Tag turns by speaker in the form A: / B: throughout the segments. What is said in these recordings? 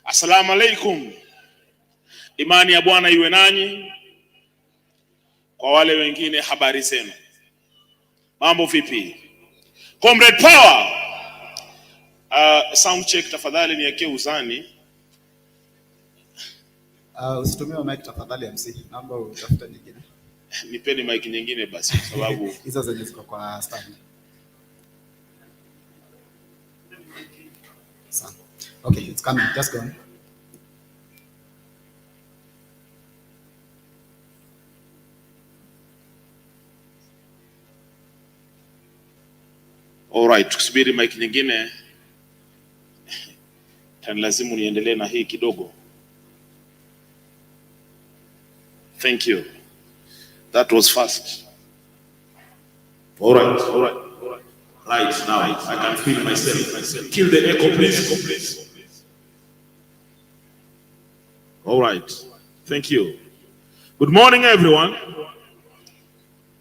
A: Assalamu alaikum. Imani ya Bwana iwe nanyi. Kwa wale wengine habari zenu. Mambo vipi? Comrade Power. Sound check tafadhali niwekee uzani.
B: Usitumie mic tafadhali MC. Naomba utafuta nyingine.
A: Nipeni mic nyingine basi kwa sababu
B: hizo zenye ziko kwa stand. Okay, it's coming. Just go on.
A: All right, tusubiri mic nyingine. Lazima niendelee na hii kidogo. Thank you. That was fast. All right. Right now, I can feel myself. Kill the echo, please. All right. Thank you. Good morning, everyone.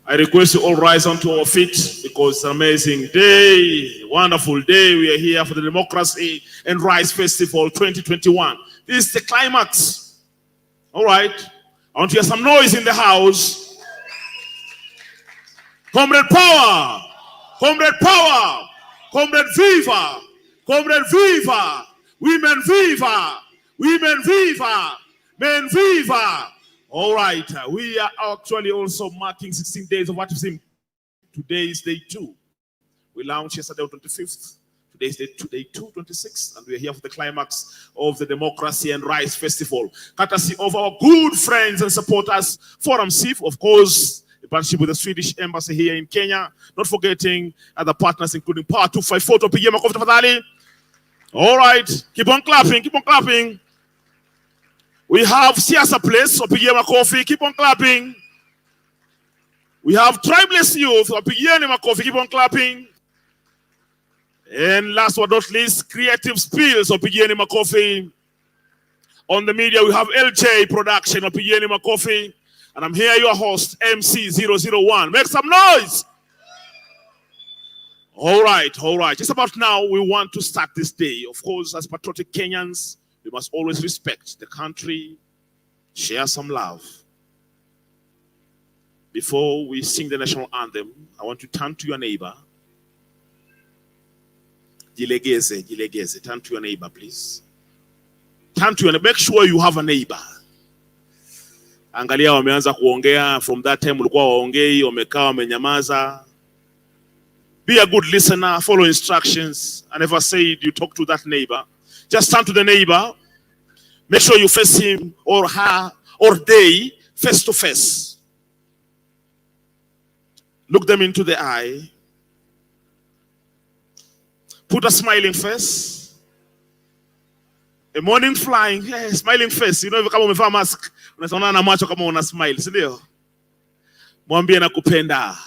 A: I request you all rise onto our feet because it's an amazing day, wonderful day. We are here for the Democracy and Rise Festival 2021. This is the climax. All right. I want to hear some noise in the house. Comrade Power. Comrade Power. Comrade Viva. Comrade Viva. Women Viva. Women Viva. Men Viva. All right, we are actually also marking 16 days of activism. Today is day 2. We launched yesterday on 25th. Today is day 2, 26th, and we are here for the climax of the Democracy and Rise Festival. Courtesy of our good friends and supporters, Forum CIF, of course, the partnership with the Swedish Embassy here in Kenya. Not forgetting other partners, including Power 254, Topigia Makofi Tafadhali. All right, keep on clapping. We have Siasa Place, Wapigie Makofi, keep on clapping. We have Tribeless Youth, Wapigie Makofi, keep on clapping. And last but not least, Creative Spills, Wapigie Makofi. On the media, we have LJ Production, Wapigie Makofi. And I'm here, your host, MC001. Make some noise! All right. Just about now, we want to start this day. Of course, as patriotic Kenyans, we must always respect the country, share some love. Before we sing the national anthem, I want to turn to your neighbor. Jilegeze, turn to your neighbor, please. Turn to your neighbor. Make sure you have a neighbor. Angalia wameanza kuongea, from that time ulikuwa waongei, wamekaa wamenyamaza. Be a good listener, follow instructions. I never said you talk to that neighbor. Just turn to the neighbor. Make sure you face him or her or they face to face. Look them into the eye. Put a smiling face. A morning flying, smiling face. You know, kama umevaa mask, unaona na macho kama una smile, si ndio? Mwambie nakupenda.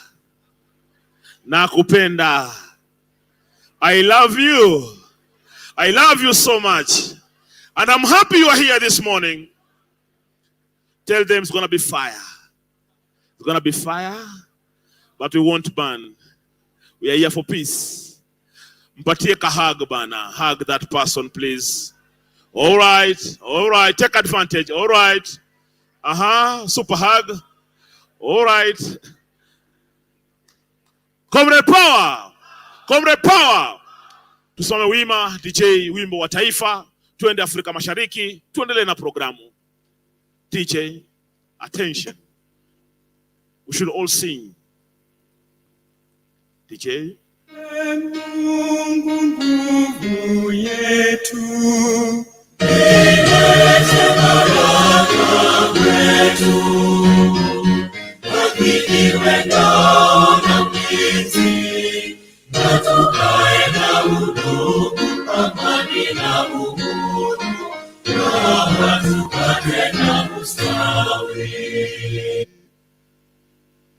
A: Nakupenda. I love you. I love you so much. And I'm happy you are here this morning. Tell them it's going to be fire. It's going to be fire, but we won't burn. We are here for peace. Mpatie ka hug bana. Hug that person, please. All right. Take advantage. All right. Super hug. All right. Comrade Power. Comrade Power. Tusome wima DJ wimbo wa taifa, tuende Afrika Mashariki, tuendelee na programu. DJ, attention. We should all sing. DJ. Mungu nguvu yetu, ilete baraka kwetu, wakikiwe ngao na mlinzi, na tukae na udugu, amani na uhuru, na tupate na ustawi.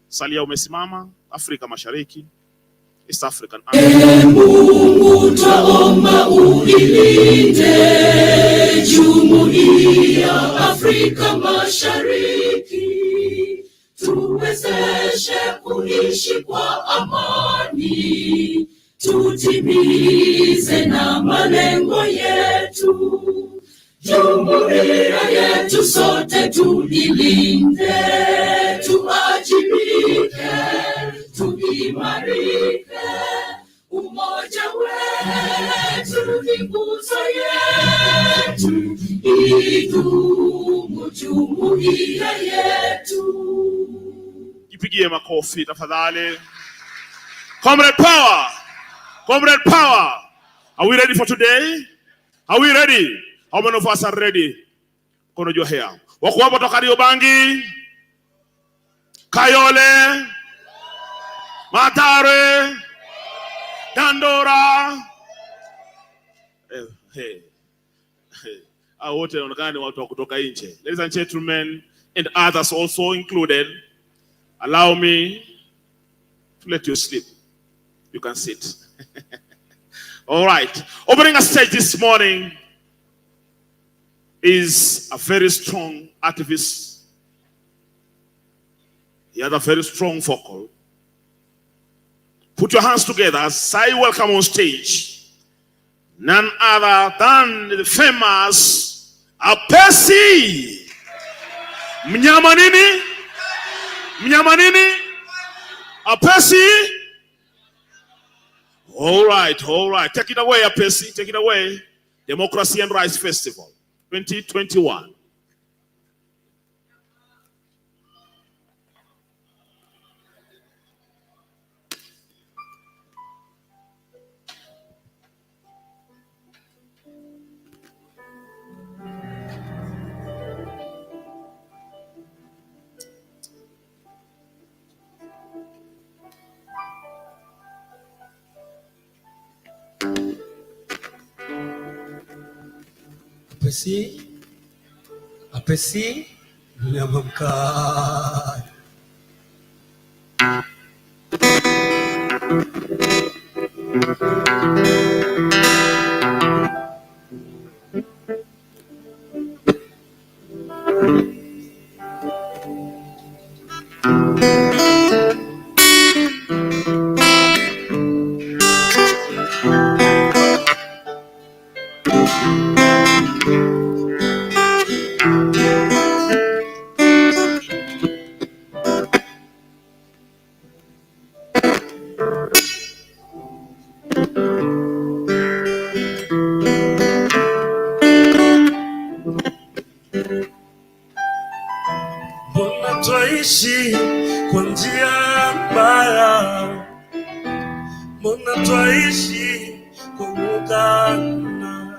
A: Salia umesimama, Afrika Mashariki, East African
C: Mungu taomba uilinde Jumuiya Afrika Mashariki, tuwezeshe kuishi kwa amani, tutimize na malengo yetu, Jumuiya yetu sote tulilinde, tuajibike, tuimarike. Umoja wetu ni nguzo yetu, idumu jumuiya yetu.
A: Jipigie makofi tafadhali. Comrade Power! Comrade Power! Are we ready for today? Are we ready? How many of us are ready? Kono juu here. Wako hapo toka Kariobangi, Kayole, Mathare, Dandora. Wote wanaonekana ni watu wa kutoka nje. Ladies and gentlemen, and others also included, allow me to let you sleep. You can sit. All right. Opening a stage this morning is a very strong activist. He has a very strong vocal. Put your hands together as I welcome on stage none other than the famous Apesi. Mnyama nini? Mnyama nini? Apesi. All right. Take it away, Apesi. Take it away. Democracy and Rights Festival 2021.
D: Apesi, mnyama mkali. Mbona twaishi kwa njia mbaya? Mbona twaishi kwa ugana?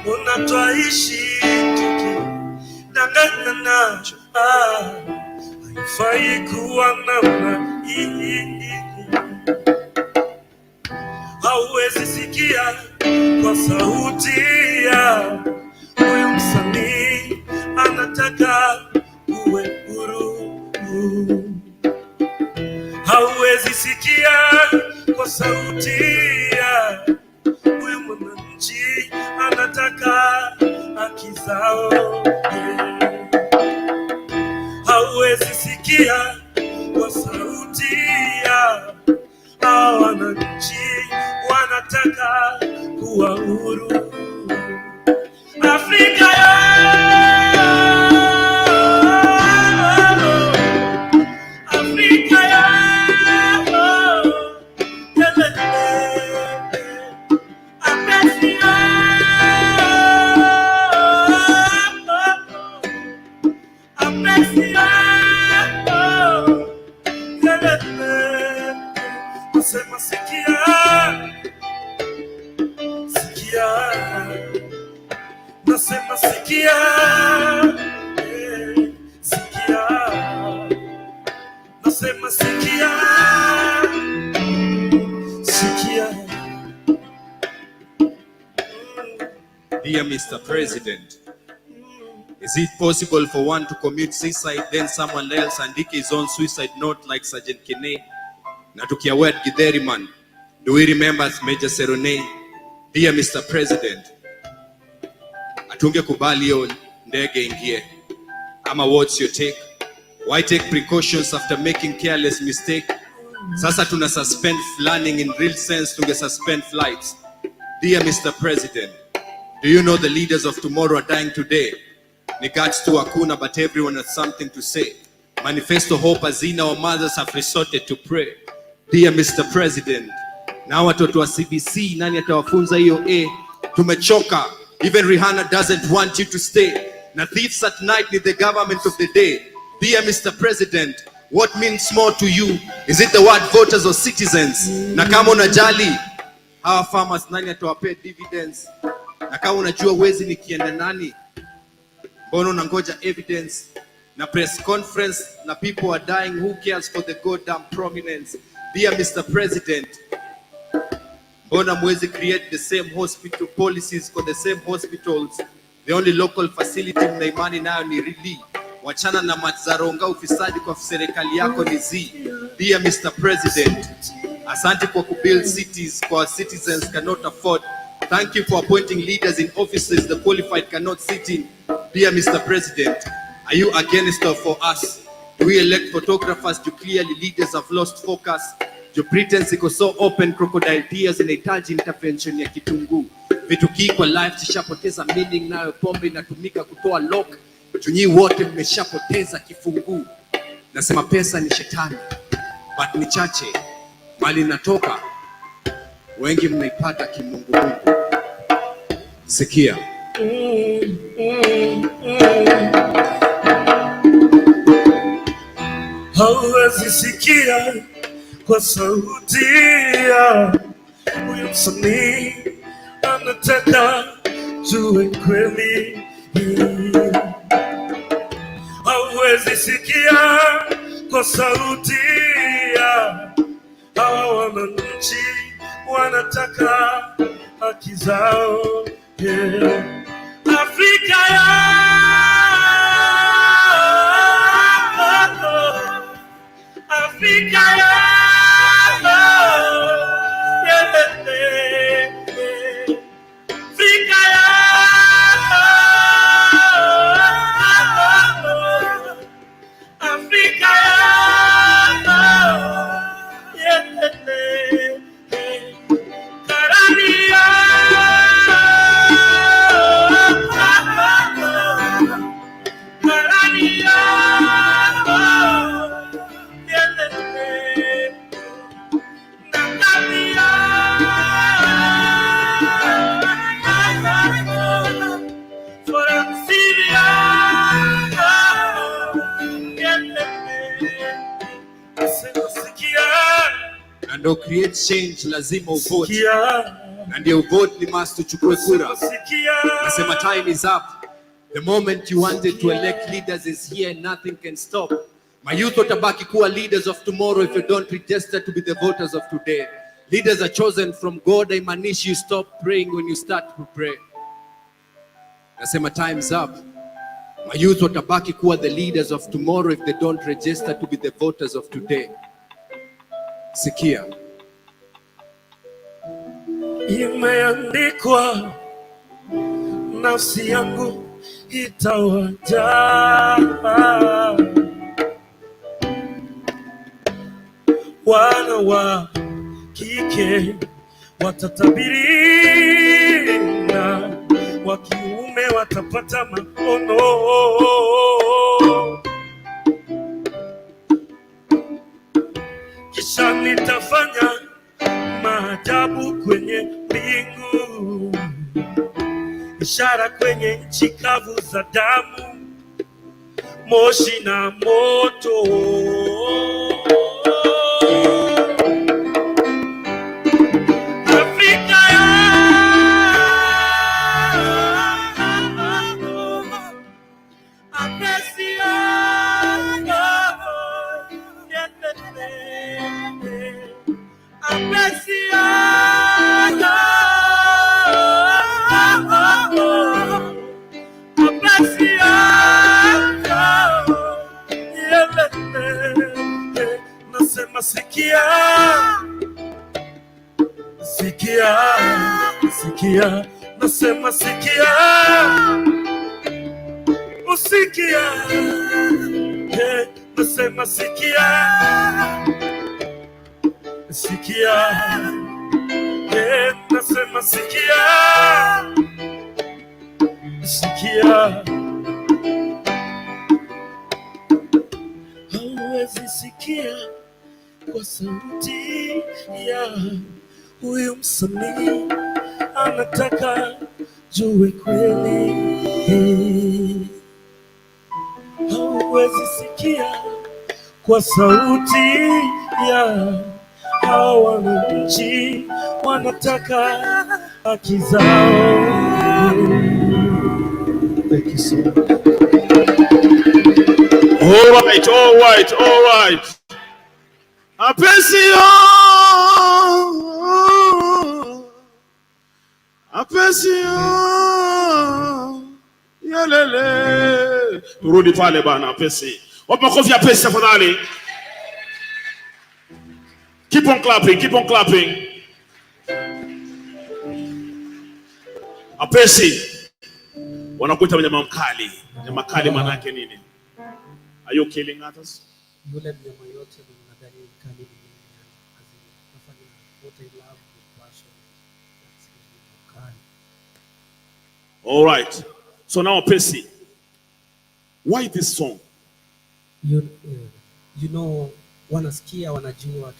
D: Mbona twaishi tukidanganyana? Haifai kuwa namna hii. Hauwezi sikia kwa sauti ya huyu msanii anataka uwe huru. Hauwezi sikia kwa sauti ya huyu mwananchi anataka haki zao. Hauwezi sikia kwa sauti ya hao wananchi wanataka kuwa huru. Afrika nasema sikia, nasema sikia, sikia, nasema sikia, sikia.
E: Dear Mr. President, is it possible for one to commit suicide, then someone else andike his own suicide note like Sergeant Kene? Na tukiawed Githeri man, do we remember Major Serone? Dear Mr. President, atunge kubali hiyo ndege ingie. Ama what's your take? Why take precautions after making careless mistake? Sasa tuna suspend flying in real sense, tunge suspend flights. Dear Mr. President, Do you know the leaders of tomorrow are dying today? Regards to Hakuna, but everyone has something to say. Manifesto Hope Azina, our mothers have resorted to pray. Dear Mr. President, na watoto wa CBC, nani atawafunza hiyo A? Tumechoka. Even Rihanna doesn't want you to stay. Na thieves at night need the government of the day. Dear Mr. President, what means more to you? Is it the word voters or citizens? Na kama unajali hawa farmers, nani atawapea dividends? Na kama unajua wezi nikienda nani, mbona unangoja evidence? Na press conference na people are dying, who cares for the goddamn prominence? Dear Mr. President, mbona mwezi create the same hospital policies for the same hospitals? The only local facility mna imani nayo ni Rili. Wachana na Matzaronga, ufisadi kwa serikali yako ni Z. Dear Mr. President, asante kwa kubuild cities kwa citizens cannot afford. Thank you for appointing leaders in offices the qualified cannot sit in. Dear Mr. President, are you against or for us? Do we elect photographers to clearly leaders have lost focus? Your pretense iko so open, crocodile tears inahitaji intervention ya kitunguu. Vitu kii kwa life zishapoteza meaning, nayo pombe inatumika kutoa lock. Tunyi wote mmeshapoteza kifunguu. Nasema pesa ni shetani, but ni chache mali natoka, wengi mnaipata kimungu. Sikia.
D: Hauwezi sikia kwa sauti ya huyu msanii, anataka jue kweli. Hauwezi sikia kwa sauti ya hawa wananchi, wanataka haki zao. Afrika ya Afrika ya Afrika ya Afrika
E: Ndio create change lazima uvote. Na ndio uvote ni must tuchukue kura. Nasema time is up. The moment you wanted to elect leaders is here and nothing can stop. My youth watabaki kuwa leaders of tomorrow if you don't register to be the voters of today. Leaders are chosen from God. Haimanishi you stop praying when you start to pray. Nasema time's up. My youth watabaki kuwa the leaders of tomorrow if they don't register to be the voters of today. Sikia.
D: Imeandikwa, nafsi yangu itawajaa. Wana wa kike watatabiri na wa kiume watapata maono. Kisha nitafanya maajabu kwenye mbingu, ishara kwenye nchi kavu za damu, moshi na moto. Afrika ya nasema sikia, sikia, sikia, nasema sikia, usikia, nasema sikia, sikia, nasema sikia, sikia, hauwezi sikia kwa sauti ya huyu msanii, anataka jue kweli. Hauwezi sikia kwa sauti ya hao wananchi, wanataka haki zao. Thank you so much.
A: All right, all right, all right. Apesio, apesio, yalele. Turudi pale bana, apesi. Wapo makofi ya pesi tafadhali. Keep on clapping, keep on clapping. Apesi. Wanakuita mnyama mkali. Mnyama mkali maana yake nini? Are you killing others?
F: Yule mnyama yote mnadhani mkali ni nafanya what I love with passion. That's mkali.
A: All right. So now Apesi, why this song?
F: You know, wanasikia, wanajua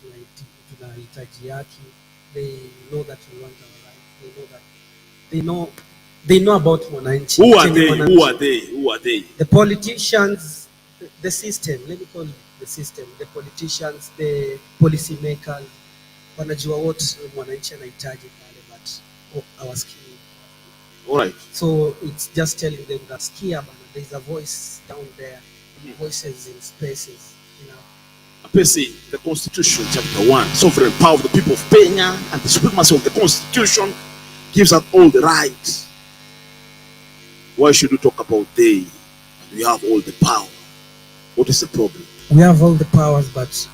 F: tunahitaji yake. They know that we want our right. They know about mwananchi.
A: Who are they? Who are they? Who are they?
F: The politicians, the system. Let me call it the system. The politicians, the policy makers. Wanajua what mwananchi anahitaji pale, but hawasikii.
A: All right.
F: So it's just telling them that skia bana, there is a voice down there, voices in spaces, you know.
A: Apesi, the Constitution, chapter 1, sovereign power of the people of Kenya and the supremacy of the Constitution gives us all the rights. Why should we talk about they? We have all the power. What is the problem?
F: We have all the powers, but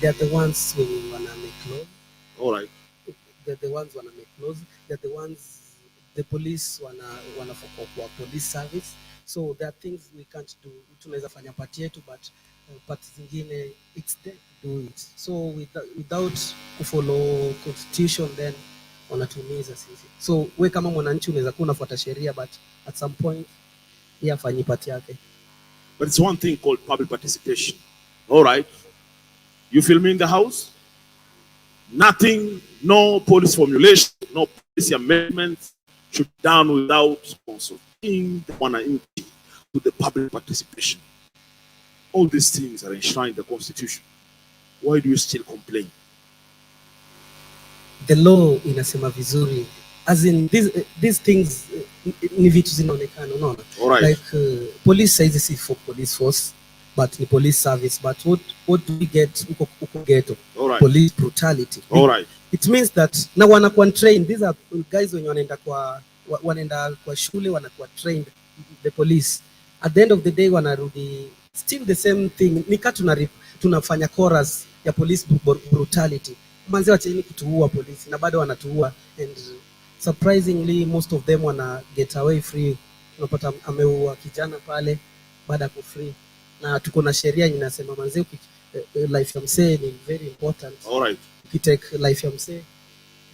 F: they are the ones who wanna make laws.
A: All right.
F: They're the ones wanna make laws. They're the ones, the police wanna for police service. So there are things we can't do. Tunaweza fanya part yetu, but part zingine it's them to do it. So without kufollow constitution, then wanatumiza sisi. So we kama mwananchi unaweza kuwa unafuata sheria, but at some point yeye afanyi part yake.
A: But it's one thing called public participation. All right. You feel me in the house? Nothing, no policy formulation, no policy amendments should be done without consulting the wananchi to the public participation. All these things are enshrined in the Constitution. Why do you still complain?
F: The law inasema vizuri. As in these things ni vitu zinaonekana, unaona?
A: All right.
F: Like police says is for police force, but ni police service. But what do we get uko ghetto?
A: All right.
F: Police brutality.
A: All right.
F: It means that na wanakuwa trained. These are guys when wanaenda kwa shule wanakuwa trained, the police. At the end of the day wanarudi still the same thing. Nika tunafanya chorus ya police brutality. Manzi wacheni kutuua polisi na bado wanatuua, and surprisingly most of them wana get away free. Unapata ameua kijana pale baada ya free, na tuko na sheria inasema manzi life ya msee ni very important.
A: All right.
F: Ukitake life ya msee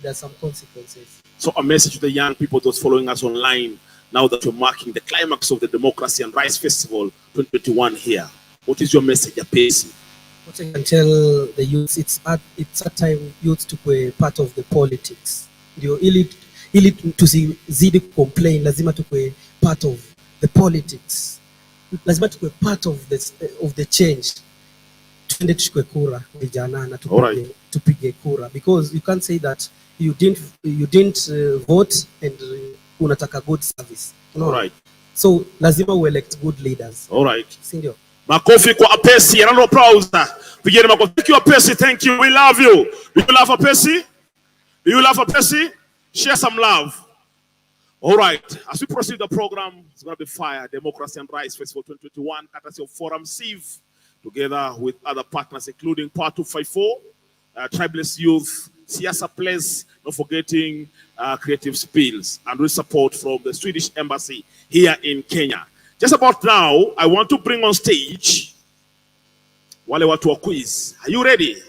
F: there are some consequences.
A: So a message to the young people, those following us online, now that you're marking the climax of the Democracy and Rights Festival 2021 here. What is your message, Apesi?
F: What I can tell the youth, it's a time youth to be part of the politics. Ndio ili tusizidi complain, lazima tukue part of the politics. Lazima tukue part of the change. Tuende tuchukue kura vijana na tupige kura, because you can't say that you didn't vote and unataka good service. No.
A: All right.
F: So lazima we elect good leaders.
A: All right.
F: Si ndio?
A: Makofi kwa Apesi, a round of applause. Pigeni makofi. Thank you, Apesi. Thank you. We love you. Do you love Apesi? Do you love Apesi? Share some love. All right. As we proceed the program, it's going to be fire. Democracy and Rights Festival 2021, courtesy of Forum Civ, together with other partners, including Part 254, Tribeless Youth, Siasa Place, not forgetting Creative Spills, and with support from the Swedish Embassy here in Kenya. Just about now, I want to bring on stage wale watu wa quiz. Are you ready?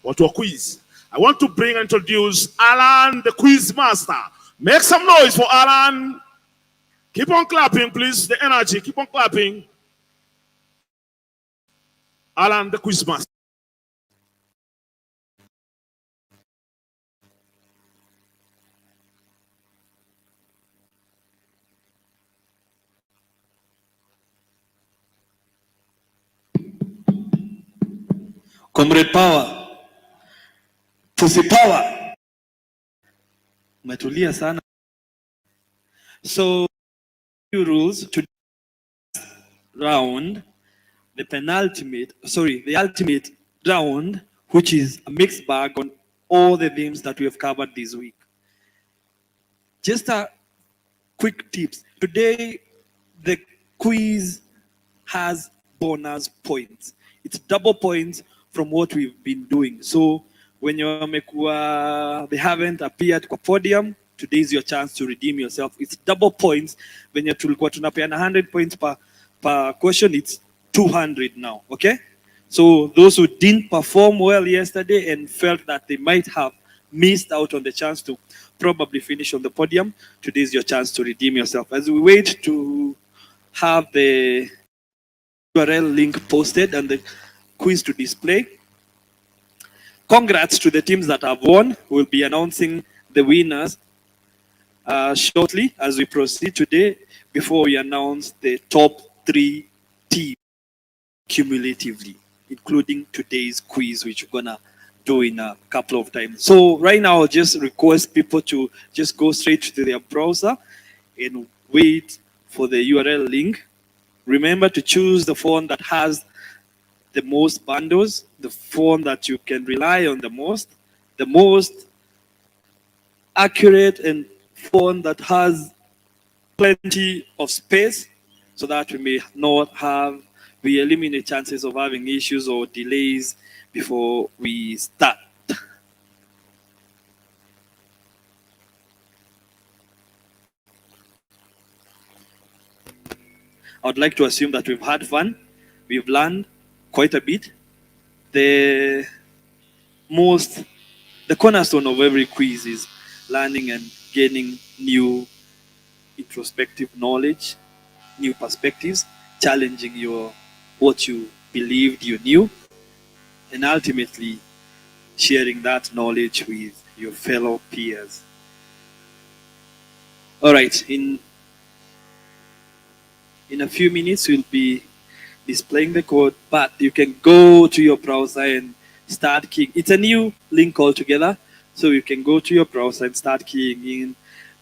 A: Watu wa quiz. I want to bring and introduce Alan, the quiz master. Make some noise for Alan Keep on clapping, please. The energy. Keep on clapping. Alan, the Quizmaster.
G: Comrade Power, Pussy Power, umetulia sana. So, few rules to round, the ultimate round, which is a mixed bag on all the themes that we have covered this week. Just a quick tips. Today, the quiz has bonus points. It's double points from what we've been doing. So when they haven't appeared kwa podium, today is your chance to redeem yourself. It's double points. When you're tulikuwa tunapeana 100 points per question, it's 200 now, okay? So those who didn't perform well yesterday and felt that they might have missed out on the chance to probably finish on the podium, today is your chance to redeem yourself. As we wait to have the URL link posted and the quiz to display, congrats to the teams that have won. We'll be announcing the winners shortly as we proceed today, before we announce the top 3 teams cumulatively, including today's quiz, which we're gonna do in a couple of times. So right now, I'll just request people to just go straight to their browser and wait for the URL link. Remember to choose the phone that has the most bundles, the phone that you can rely on the most accurate, and phone that has plenty of space, so that we eliminate chances of having issues or delays before we start. I would like to assume that we've had fun. We've learned quite a bit. The cornerstone of every quiz is learning and gaining new introspective knowledge, new perspectives, challenging what you believed you knew, and ultimately sharing that knowledge with your fellow peers. All right, in a few minutes, we'll be displaying the code, but you can go to your browser and start keying. It's a new link altogether, so you can go to your browser and start keying in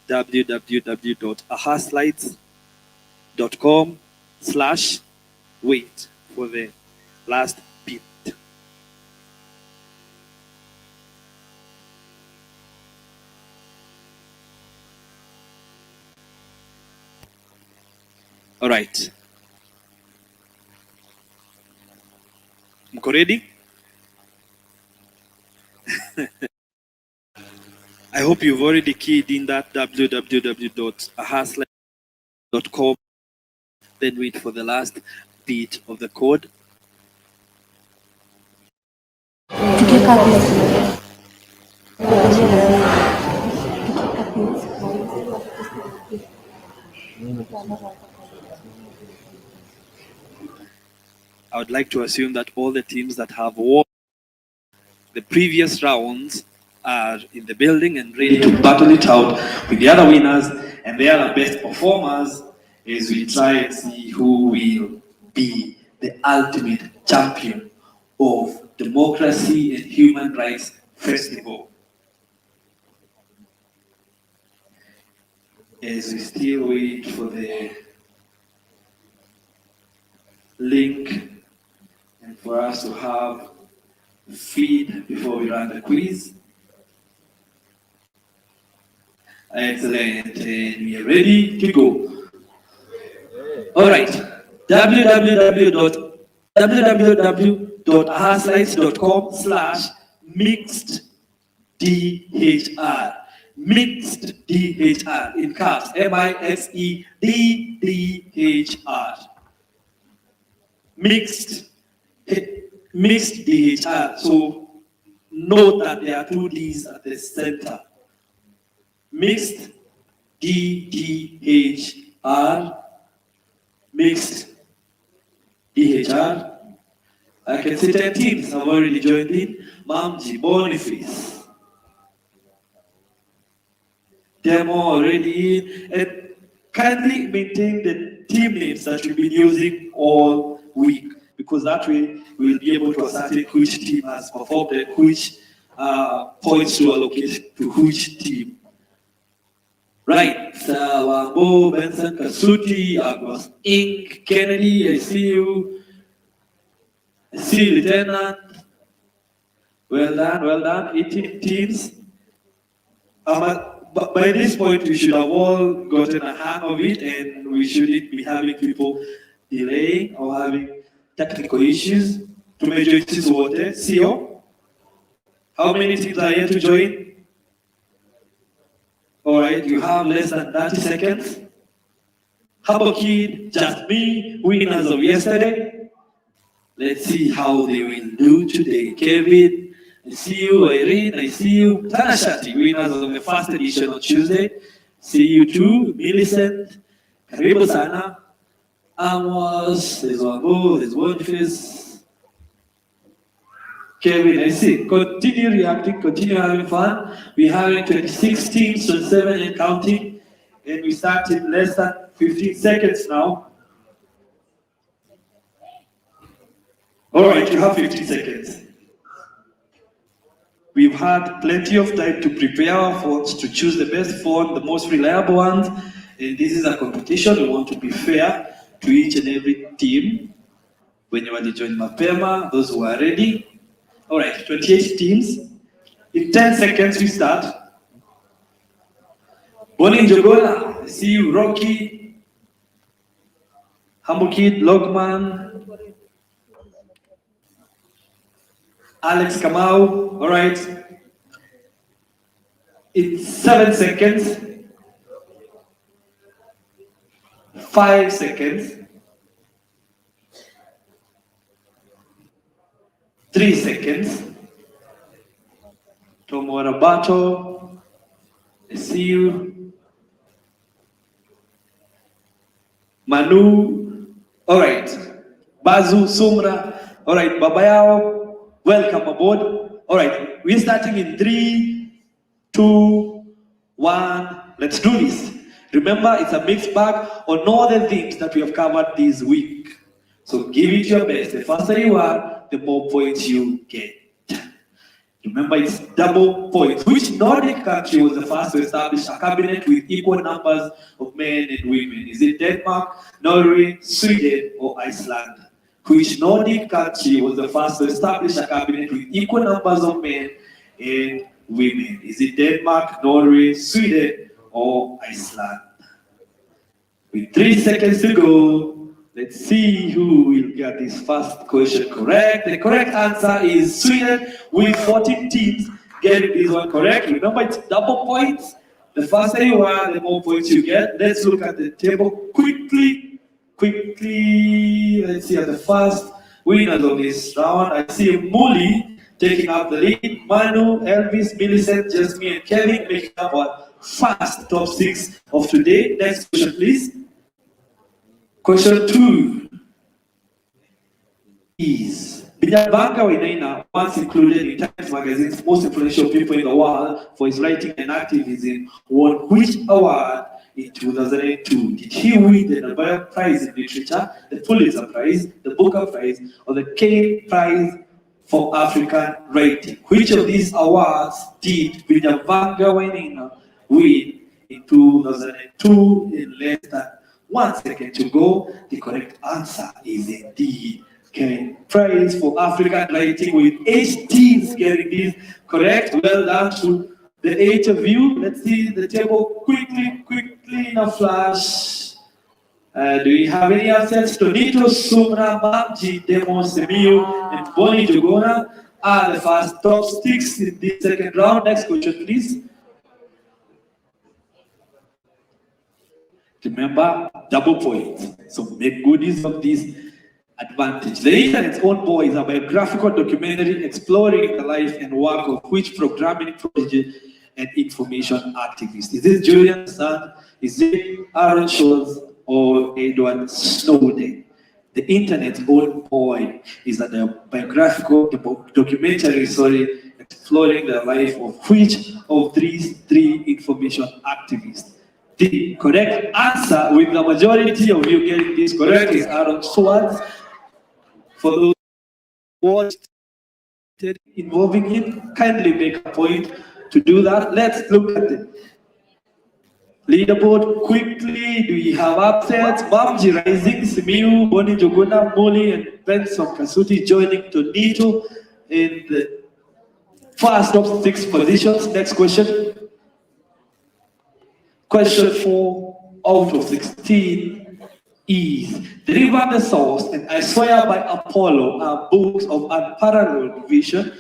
G: www.ahaslides.com/wait for the last bit. All right. Mko ready? I hope you've already keyed in that www.ahaslides.com. Then wait for the last bit of the code. I would like to assume that all the teams that have won the previous rounds are in the building and ready to battle it out with the other winners and the other best performers, as we try and see who will be the ultimate champion of Democracy and Human Rights Festival. As we still wait for the link and for us to have a feed before we run the quiz. Excellent, and we are ready to go. All right, www.ahaslides.com/mixeddhr. Mixeddhr in caps, MIXEDDHR. Mixed DHR. So note that there are 2 D's at the center. Mixed DDHR. are mixed EHR. I can see 10 teams have already joined in. Mamji, Boniface, demo already in, and kindly maintain the team names that we've been using all week, because that way we'll be able to ascertain which team has performed and which points to allocate to which team. Right, Wambo, Benson, Kasuti, Agos, Inc., Kennedy, I see you. I see you, Lieutenant. Well done, 18 teams. But by this point, we should have all gotten a hang of it, and we shouldn't be having people delaying or having technical issues. To major issues, water. CEO, how many teams are here to join? All right, you have less than 30 seconds. Habakid, just me, winners of yesterday. Let's see how they will do today. Kevin, I see you. Irene, I see you. Tanashati, winners of the first edition on Tuesday. See you too. Millicent, Karibu Sana. Amos, there's Wambo, there's Boniface. Kevin, I see. Continue reacting, continue having fun. We're having 26 teams, 27 and counting. And we start in less than 15 seconds now. All right, you have 15 seconds. We've had plenty of time to prepare our phones, to choose the best phone, the most reliable ones. And this is a competition. We want to be fair to each and every team. When you want to join Mapema, those who are ready. All right, 28 teams. In 10 seconds, we start. Boni Njogona, I see you. Rocky, Humble Kid, Logman, Alex Kamau. All right. In 7 seconds, 5 seconds, 3 seconds. Tomora Bato, I see you. Manu, all right. Bazu, Sumra, all right. Babayao, welcome aboard. All right, we're starting in 3, 2, 1. Let's do this. Remember, it's a mixed bag on all the things that we have covered this week. So give it your best. The faster you are, the more points you get. Remember, it's double points. Which Nordic country was the first to establish a cabinet with equal numbers of men and women? Is it Denmark, Norway, Sweden, or Iceland? Which Nordic country was the first to establish a cabinet with equal numbers of men and women? Is it Denmark, Norway, Sweden, or Iceland? With 3 seconds to go, let's see who will get this first question correct. The correct answer is Sweden, with 14 teams getting this one correct. Remember, it's double points. The faster you are, the more points you get. Let's look at the table quickly. Let's see at the first winners of this round. I see Muli taking up the lead. Manu, Elvis, Millicent, Jasmine, and Kevin making up our first top 6 of today. Next question, please. Question 2 is Binyavanga Wainaina, once included in Times Magazine's most influential people in the world for his writing and activism, won which award in 2002? Did he win the Nobel Prize in Literature, the Pulitzer Prize, the Booker Prize, or the Kane Prize for African Writing? Which of these awards did Binyavanga Wainaina win in 2002? In less than 1 second to go, the correct answer is indeed Kane Prize for African Writing, with 8 teams getting this correct. Well done to the 8 of you. Let's see the table quickly in a flash. Do we have any answers? Tonito, Sumra, Mamji, Demo, Semio, and Boni Njogona are the first top 6 in this second round. Next question, please. Remember, double points. So make good use of this advantage. The Internet's Own Boy is a biographical documentary exploring the life and work of which programming prodigy and information activist? Is this Julian Sand? Is it Aaron Scholz?
H: or Edward Snowden? The internet's own boy is a biographical documentary, exploring the life of which of these three information activists? The correct answer, with the majority of you getting this correct, is Aaron Swartz. For those who watched involving him, kindly make a point to do that. Let's look at the leaderboard quickly. Do we have upsets? Bamji Rising, Simiu, Boni Joguna, Moli, and Benson Kasuti joining Tonito in the first of 6 positions. Next question. Question 4 out of 16 is: The River and the Source and I Swear by Apollo are books of unparalleled vision.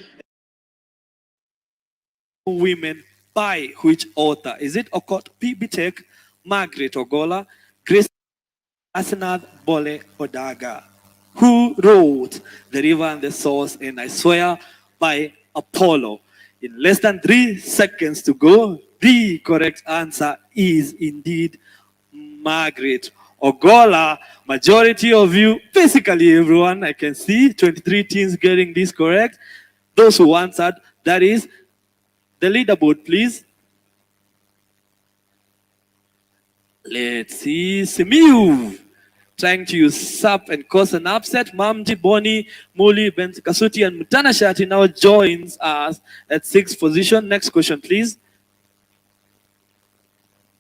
H: Women by which author? Is it Okot P. Bitek, Margaret Ogola, Grace Asanath Bole Odaga? Who wrote The River and the Source and I Swear by Apollo? In less than 3 seconds to go, the correct answer is indeed Margaret Ogola. Majority of you, basically everyone, I can see 23 teams getting this correct. Those who answered, that is the leaderboard, please. Let's see. Simiu trying to usurp and cause an upset. Mamji, Boni, Muli, Bent Kasuti, and Mutana Shati now joins us at 6th position. Next question, please.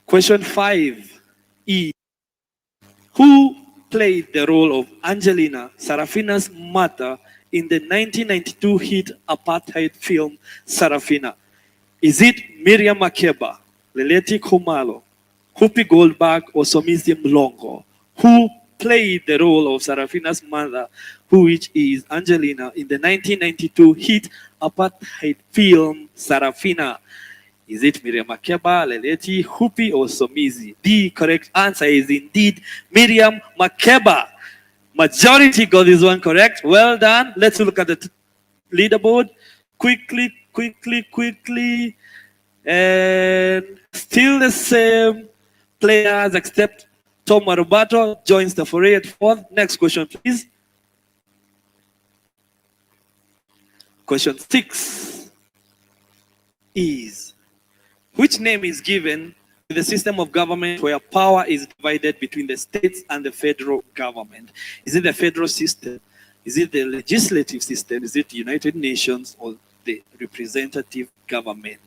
H: Question 5 is: Who played the role of Angelina Sarafina's mother in the 1992 hit apartheid film Sarafina? Is it Miriam Makeba, Leleti Khumalo, Whoopi Goldberg, or Somizi Mlongo? Who played the role of Sarafina's mother, which is Angelina, in the 1992 hit apartheid film Sarafina? Is it Miriam Makeba, Leleti, Whoopi, or Somizi? The correct answer is indeed Miriam Makeba. Majority got this one correct. Well done. Let's look at the leaderboard quickly. And still the same players except Tom Marubato joins the foray at 4th. Next question, please. Question 6 is: Which name is given to the system of government where power is divided between the states and the federal government? Is it the federal system? Is it the legislative system? Is it the United Nations or the representative government?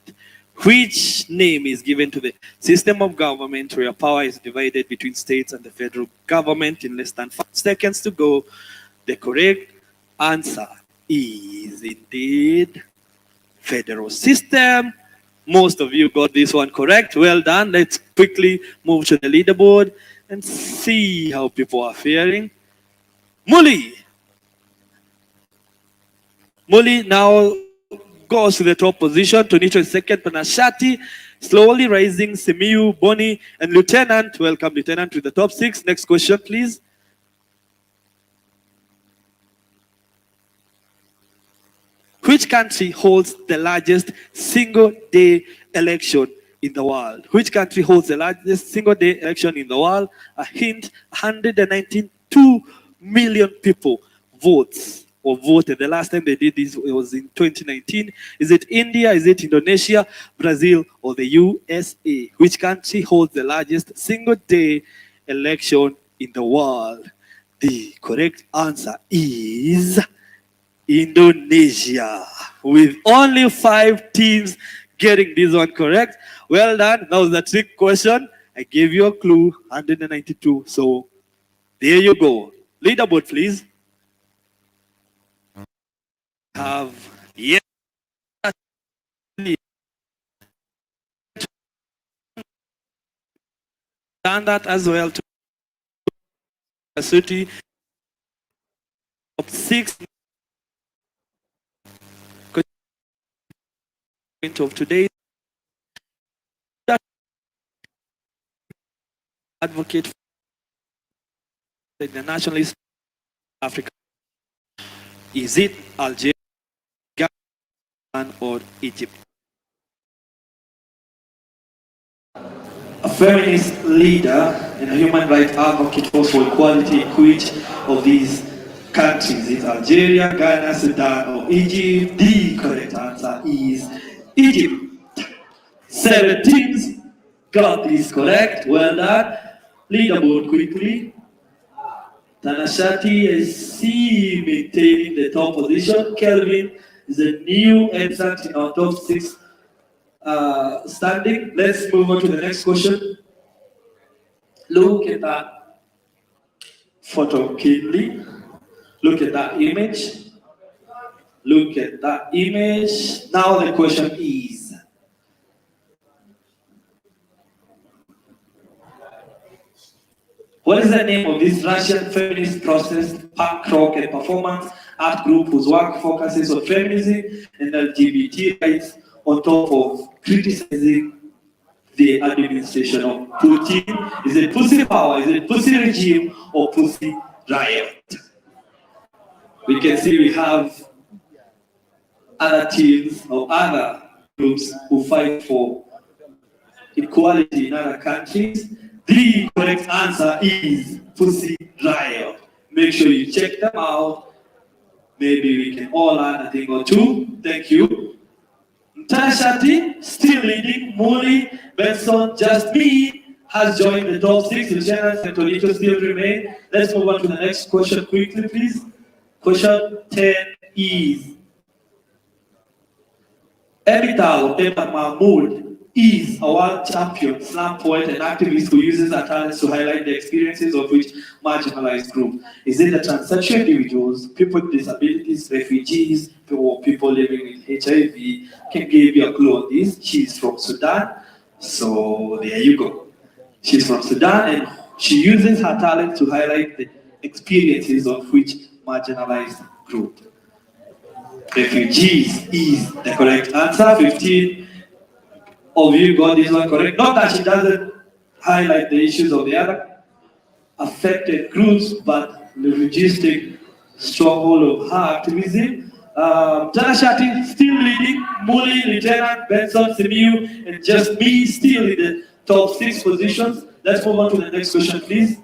H: Which name is given to the system of government where power is divided between states and the federal government? In less than 5 seconds to go, the correct answer is indeed federal system. Most of you got this one correct. Well done. Let's quickly move to the leaderboard and see how people are faring. Muli now goes to the top position. Tonito is second. Panashati slowly rising. Simiu, Boni, and Lieutenant. Welcome, Lieutenant, to the top 6. Next question, please. Which country holds the largest single-day election in the world? Which country holds the largest single-day election in the world? A hint: 192 million people voted. The last time they did this, it was in 2019. Is it India? Is it Indonesia, Brazil, or the USA? Which country holds the largest single-day election in the world? The correct answer is Indonesia, with only 5 teams getting this one correct. Well done. That was the trick question. I gave you a clue, 192. So there you go. Leaderboard, please. Have yes. Done that as well to the city of 6 of today. Advocate for the nationalist Africa. Is it Algeria or Egypt? a feminist leader and a human rights advocate for equality in which of these countries? It's Algeria, Ghana, Sudan, or Egypt. The correct answer is Egypt. 17 got this correct. Well done. Leaderboard quickly. Tanashati is C maintaining the top position. Kelvin is a new entrant in our top 6 standing. Let's move on to the next question. Look at that photo keenly. Look at that image. Look at that image. Now the question is, what is the name of this Russian feminist process, punk rock and performance art group whose work focuses on feminism and LGBT rights on top of criticizing the administration of Putin? Is it Pussy Power, is it Pussy Regime, or Pussy Riot? We can see we have other teams or other groups who fight for equality in other countries. The correct answer is Pussy Riot. Make sure you check them out. Maybe we can all learn a thing or two. Thank you. Tanashati still leading. Muli, Benson, just me has joined the top 6. Lieutenant and Tonito still remain. Let's move on to the next question quickly, please. Question 10 is, Ebital Emma Mahmood is a world champion slam poet and activist who uses her talents to highlight the experiences of which marginalized group. Is it the transsexual individuals, people with disabilities, refugees, or people living with HIV? Can give you a clue on this. She's from Sudan. So there you go. She's from Sudan and she uses her talent to highlight the experiences of which marginalized group. Refugees is the correct answer. 15 of you got this one correct. Not that she doesn't highlight the issues of the other affected groups, but the logistic stronghold of her activism. Tanashati still leading. Muli, Lieutenant, Benson, Simiu, and just me still in the top 6 positions. Let's move on to the next question, please.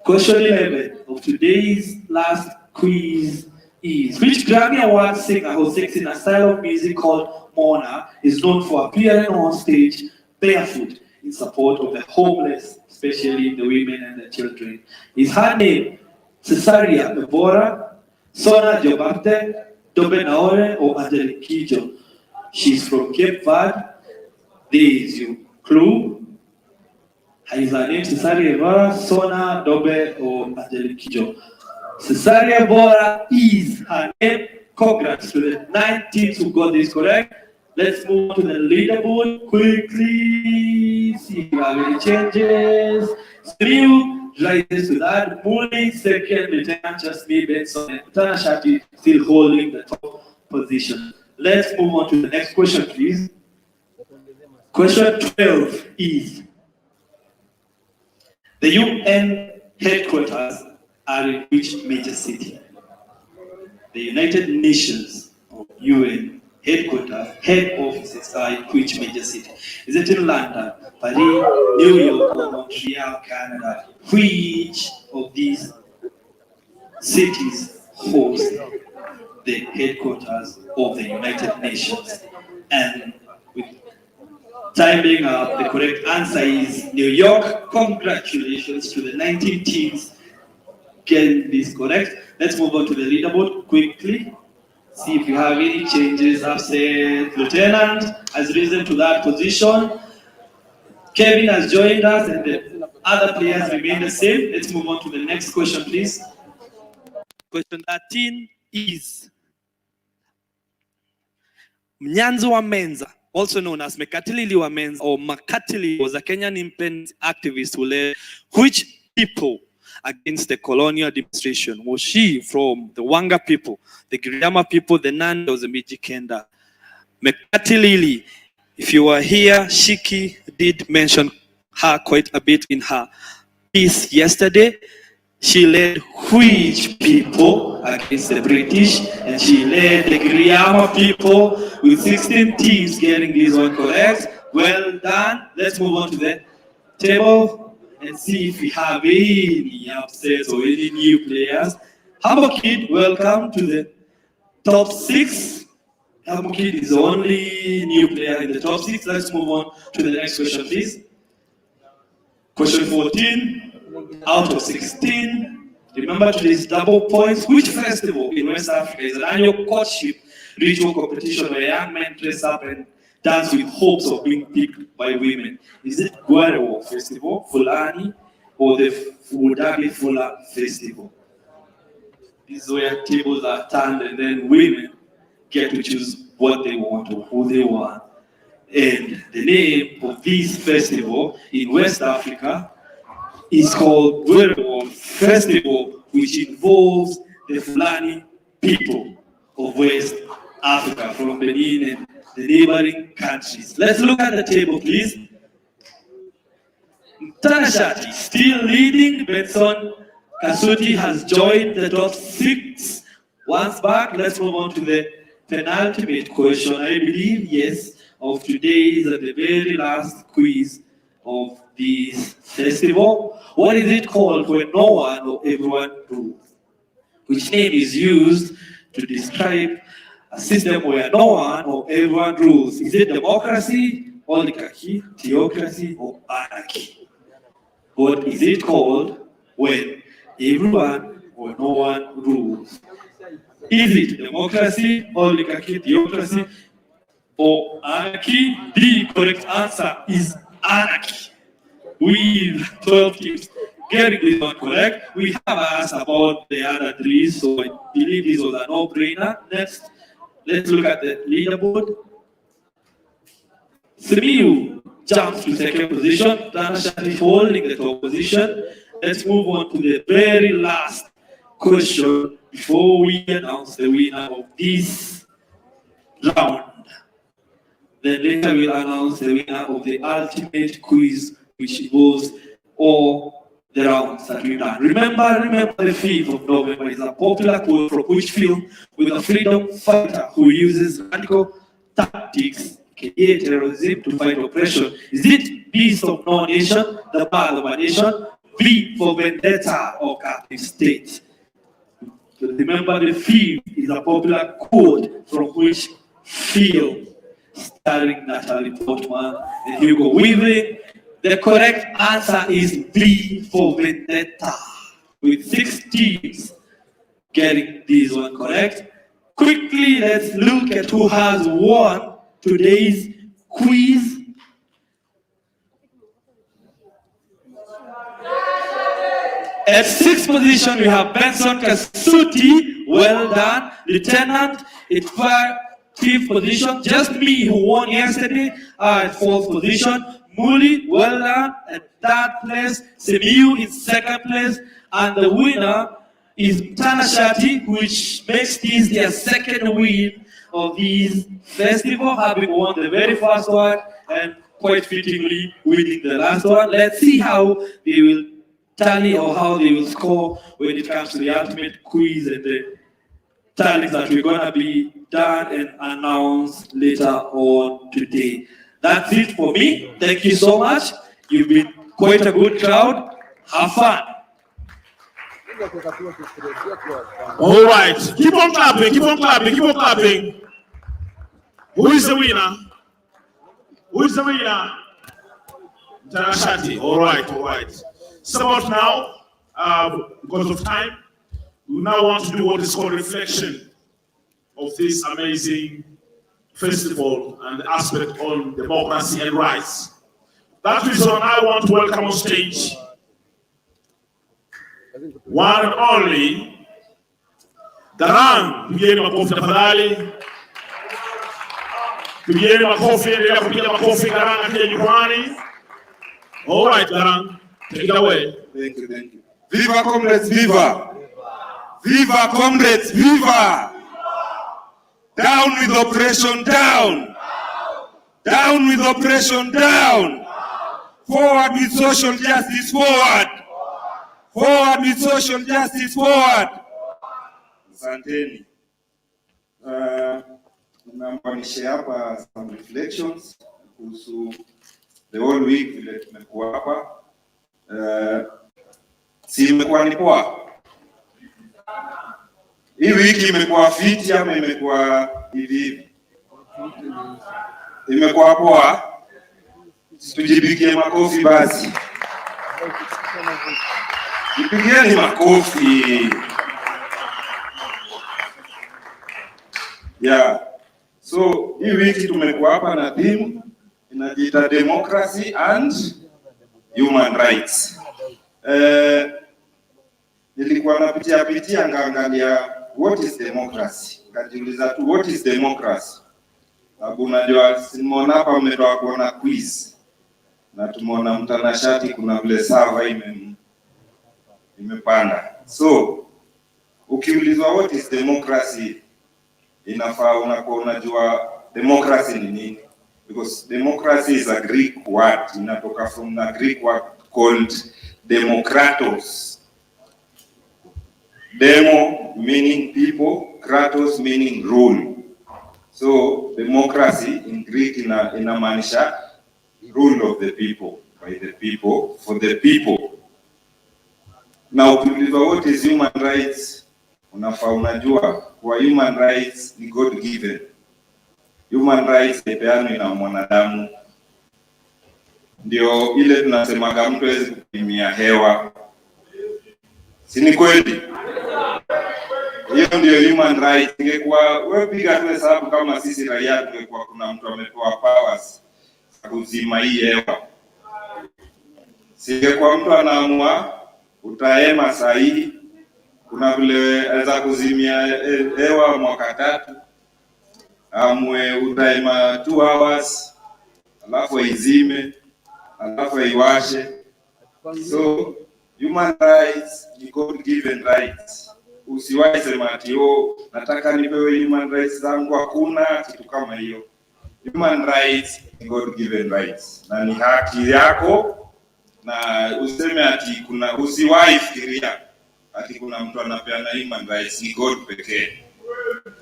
H: Question 11 of today's last quiz is, which Grammy Award singer who sings in a style of music called Mona is known for appearing on stage barefoot in support of the homeless, especially the women and the children? Is her name Cesaria Ebora, Sona Jobarte, Dobe Naore, or Angelique Kidjo? She's from Cape Verde. There is your clue. Is her name Cesaria Ebora, Sona, Dobe, or Angelique Kidjo? Cesaria Ebora is her name. Congrats to the 9 teams who got this correct. Let's move on to the leaderboard quickly. See if we have any changes. Still rises to that. Muli second, Lieutenant just me, Benson, and Tanashati still holding the top position. Let's move on to the next question, please. Question 12 is, the UN headquarters are in which major city? The United Nations or UN headquarters, head offices are in which major city? Is it in London, Paris, New York, or Montreal, Canada? Which of these cities host the headquarters of the United Nations? And with timing up, the correct answer is New York. Congratulations to the 19 teams getting this correct. Let's move on to the leaderboard quickly. See if you have any changes. Upset Lieutenant has risen to that position. Kevin has joined us and the other players remain the same. Let's move on to the next question, please.
G: Question 13 is, Mnyanzi wa Menza, also known as Mekatilili wa Menza or Makatili, was a Kenyan independence activist who led which people against the colonial administration? Was she from the Wanga people, the Giriama people, the Nandos, the Mijikenda? Mekatilili, if you were here, Shiki did mention her quite a bit in her piece yesterday. She led which people against the British? And she led the Giriama people with 16 teams getting this one correct.
H: Well done. Let's move on to the table and see if we have any upsets or any new players. Humble Kid, welcome to the top 6. Humble Kid is the only new player in the top 6. Let's move on to the next question, please. Question 14 out of 16. Remember today's double points. Which festival in West Africa is an annual courtship ritual competition where young men dress up and dance with hopes of being picked by women? Is it Gwarewo Festival, Fulani, or the Wodari Fula Festival? This is where tables are turned and then women get to choose what they want or who they want. And the name of this festival in West Africa is called Gwarewo Festival, which involves the Fulani people of West Africa from Benin and the neighboring countries. Let's look at the table, please. Mtanashati still leading. Benson Kasuti has joined the top 6 once back. Let's move on to the penultimate question, I believe, yes, of today's and the very last quiz of this festival. What is it called when no one or everyone rules? Which name is used to describe a system where no one or everyone rules? Is it democracy, oligarchy, theocracy, or anarchy? What is it called when everyone or no one rules? Is it democracy, oligarchy, theocracy, or anarchy? The correct answer is anarchy. With 12 teams getting this one correct, we have asked about the other 3, so I believe this was a no-brainer. Next, let's look at the leaderboard. Simiyu jumps to second position, Tanashati holding the top position. Let's move on to the very last question before we announce the winner of this round. Then later we'll announce the winner of the ultimate quiz, which involves all the rounds that we've done. Remember the 5th of November is a popular quote from which film with a freedom fighter who uses radical tactics, aka terrorism, to fight oppression. Is it Beast of No Nation, the Birth of a Nation, V for Vendetta, or Captive State? So remember the 5th is a popular quote from which film starring Natalie Portman and Hugo Weaving. The correct answer is V for Vendetta, with 6 teams getting this one correct. Quickly, let's look at who has won today's quiz. At 6th position, we have Benson Kasuti. Well done. Lieutenant, at 5th position. Just me, who won yesterday, at 4th position. Muli, well done. At 3rd place. Simiyu in 2nd place. And the winner is Tanashati, which makes this their 2nd win of this festival, having won the very first one and quite fittingly winning the last one. Let's see how they will tally or how they will score when it comes to the ultimate quiz and the tallies that we're going to be done and announced later on today. That's it for me. Thank you so much. You've been quite a good crowd. Have fun.
A: All right. Keep on clapping. Keep on clapping. Keep on clapping. Who is the winner? Who is the winner? Tanashati. All right. All right. So about now, because of time, we now want to do what is called reflection of this amazing festival and aspect on democracy and rights. That is why I want to welcome on stage one and only Garang. Pigeni makofi tafadhali. Pigeni makofi, endelea kupiga makofi Garang akija jukwani. All right, Garang, take it away.
I: Thank you, thank you. Viva comrades, viva! Viva comrades, viva! Down with oppression, down! Down with oppression, down! Forward with social justice, forward! Forward with social justice, forward! Asanteni. Naomba nishare hapa some reflections kuhusu the whole week vile tumekuwa hapa. Si imekuwa ni poa? Hii wiki imekuwa fiti ama imekuwa hivi? Imekuwa poa? Tujipigie makofi basi. Jipigieni makofi. Yeah. So hii wiki tumekuwa hapa na theme inajiita democracy and human rights. Nilikuwa napitia ngaangalia what is democracy. Kajiuliza tu what is democracy. Sababu unajua simuona hapa mmetoka kuona quiz. Na tumeona mtanashati kuna vile server imepanda. So ukiulizwa what is democracy, inafaa unakuwa unajua democracy ni nini, because democracy is a Greek word, inatoka from a Greek word called demokratos. Demo meaning people, kratos meaning rule. So democracy in Greek inamaanisha rule of the people, by the people, for the people. Now ukiulizwa what is human rights, unafaa unajua kwa human rights ni God given. Human rights ipeanwa na mwanadamu. Ndio ile tunasemaga mtu hawezi kupimia hewa. Si ni kweli? Hiyo ndio human rights. Ingekuwa wewe piga tu hesabu kama sisi raia tungekuwa kuna mtu amepewa powers za kuzima hii hewa. Singekuwa mtu anaamua utaema sahihi, kuna vile aweza kuzimia hewa mwaka 3, amwe utaema 2 hours, alafu izime, alafu iwashe. So human rights ni God given rights. Usiwahi sema ati nataka nipewe human rights zangu, hakuna kitu kama hiyo. Human rights ni God given rights. Na ni haki yako, na useme ati kuna, usiwahi fikiria ati kuna mtu anapeana human rights, ni God pekee.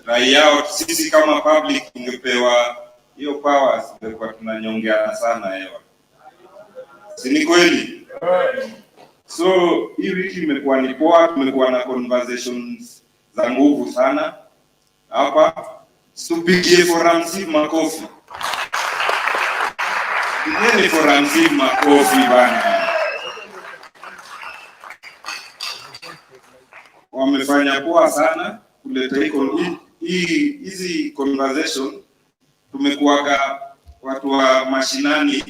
I: Raia sisi kama public tungepewa hiyo powers, tungekuwa tunanyongeana sana hewa. Si ni kweli? So hii wiki imekuwa ni poa, tumekuwa na conversations za nguvu sana hapa. Tupigie for Ramsey makofi. Pigeni for Ramsey makofi bana. Wamefanya poa sana kuleta hizi conversation. Tumekuwaga watu wa mashinani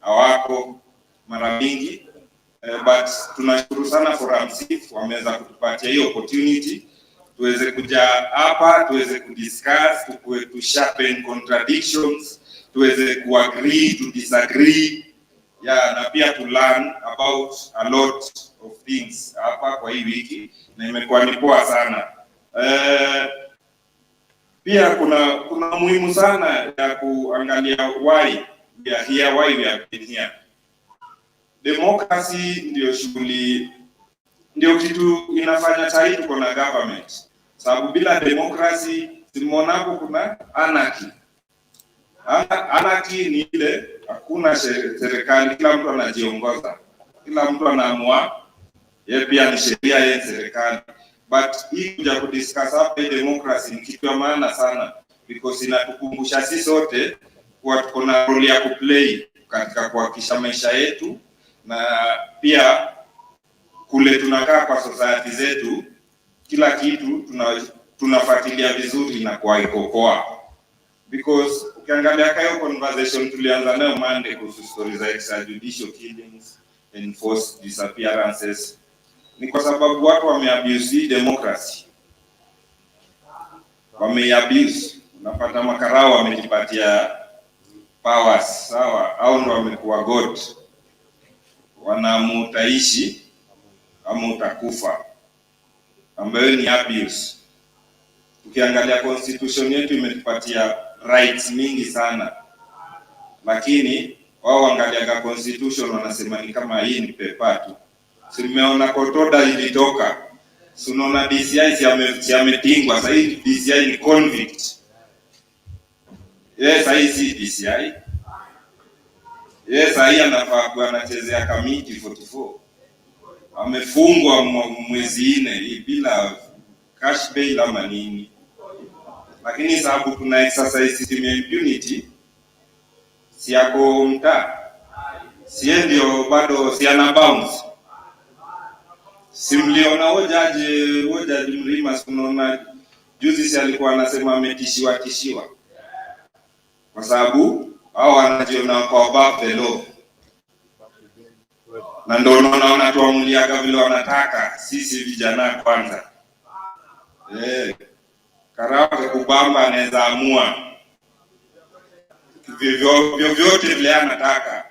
I: hawako mara mingi, but tunashukuru sana for Ramsey wameweza kutupatia hiyo opportunity tuweze kuja hapa, tuweze kudiscuss, to sharpen contradictions, tuweze kuagree to disagree, na pia to learn about a lot of things hapa kwa hii wiki, na imekuwa ni poa sana. Pia kuna muhimu sana ya kuangalia why we are here, why we have been here. Democracy ndio kitu inafanya sahi tuko na government. Sababu bila democracy simonako kuna anarchy. Anarchy ni ile hakuna serikali, kila mtu anajiongoza. Kila mtu anaamua yeye pia ni sheria ya serikali. But hii kuja kudiscuss hapa democracy ni kitu ya maana sana, because inatukumbusha sisi sote kwa tuko na role ya kuplay katika kuhakikisha maisha yetu, na pia kule tunakaa kwa society zetu kila kitu tunafuatilia vizuri na kwa ikokoa. Because ukiangalia kayo conversation tulianza nayo Monday kuhusu stories za extrajudicial killings and forced disappearances, ni kwa sababu watu wameabuse democracy. Wameabuse. Unapata makarao wamejipatia powers, sawa, au ndo wamekuwa god. Wanamutaishi ama utakufa, ambayo ni abuse. Ukiangalia constitution yetu imetupatia rights mingi sana, lakini wao angaliaga constitution wanasema ni kama hii ni paper tu. Simeona kotoda ilitoka, sunaona DCI yametingwa, sasa hii DCI ni convict. Yes, hii si DCI. Yes, hii anafaa kuwa anachezea Kamiti 44. Amefungwa mwezi 4 bila cash bail ama nini. Lakini sababu tuna exercise system ya impunity, si yako mtaa, si ndio bado si ana bounce. Simliona hojaji Mrima, kunaona juzi si alikuwa anasema ametishiwa kwa sababu hao wanajiona kwa above the law, na ndio unaona tuamuliaga vile wanataka sisi vijana kwanza. Karao kubamba anaweza amua vyovyote vile anataka.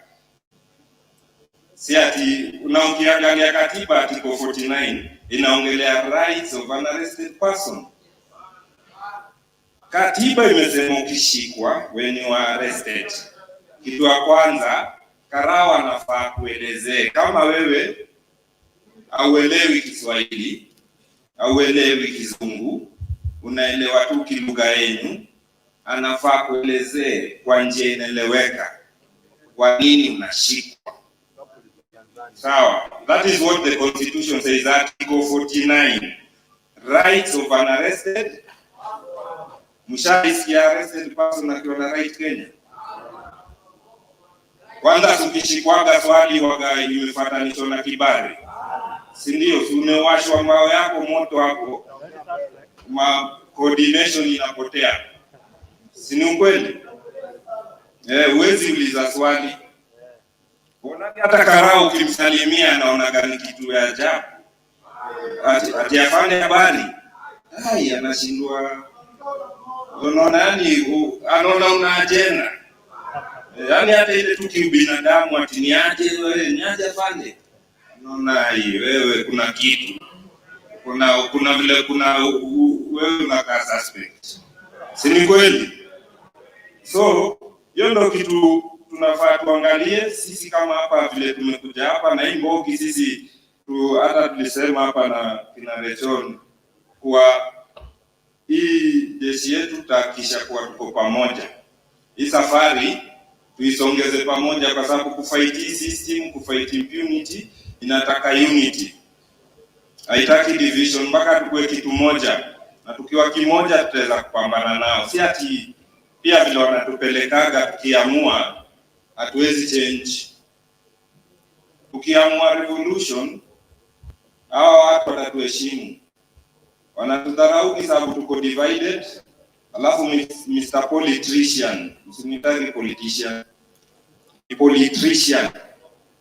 I: Si ati unaongelea katiba article 49 inaongelea rights of an arrested person. Katiba imesema ukishikwa when you are arrested, kitu ya kwanza Karao anafaa kuelezea kama wewe auelewi Kiswahili, auelewi Kizungu, unaelewa tu kilugha yenu, anafaa kuelezea kwa njia inaeleweka kwa nini unashikwa. Sawa, that is what the constitution says, article 49, rights of an arrested. Mshaisikia arrested person akiwa na right Kenya? Kwanza tukishikwaga swali waga imefuatanishwa na kibali, si ndio? Umewashwa mbao yako moto hapo, coordination inapotea, si ni ukweli? Huwezi uliza swali. Unaona hata Karao ukimsalimia anaona gani kitu ya ajabu, ati afanye habari anashindwa. Unaona anaona una agenda. Hata ile tu kibinadamu ati niaje wewe, niaje afanye. Unaona wewe kuna kitu. Kuna vile wewe unakaa suspect. Si ni kweli? So, hiyo ndio kitu tunafaa tuangalie sisi kama hapa vile tumekuja hapa na hii Mbogi sisi hata tulisema hapa na kina Rechon kwa hii jeshi yetu tutahakikisha kuwa tuko pamoja. Hii safari tuisongeze pamoja kwa sababu kufight hii system, kufight impunity inataka unity. Haitaki division, mpaka tukue kitu moja. Na tukiwa kimoja tutaweza kupambana nao. Si ati pia vile wanatupelekaga tukiamua hatuwezi change. Tukiamua revolution hao watu watatuheshimu. Wanatudharau kwa sababu tuko divided. Alafu Mr. Politician, msinitaki politician, ni politician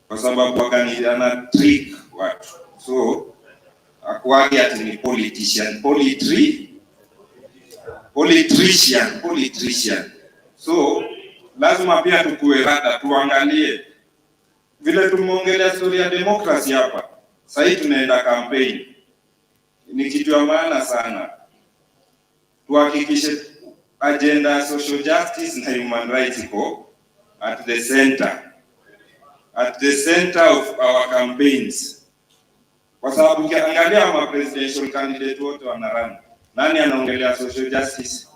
I: kwa sababu ana trick watu. So akwagi ati ni politician, politician. So lazima pia tukue rada, tuangalie vile tumeongelea story ya democracy hapa. Sasa tunaenda campaign, ni kitu ya maana sana. Tuhakikishe agenda ya social justice na human rights iko at the center of our campaigns. Kwa sababu ukiangalia ma presidential candidate wote wanarun, nani anaongelea social justice?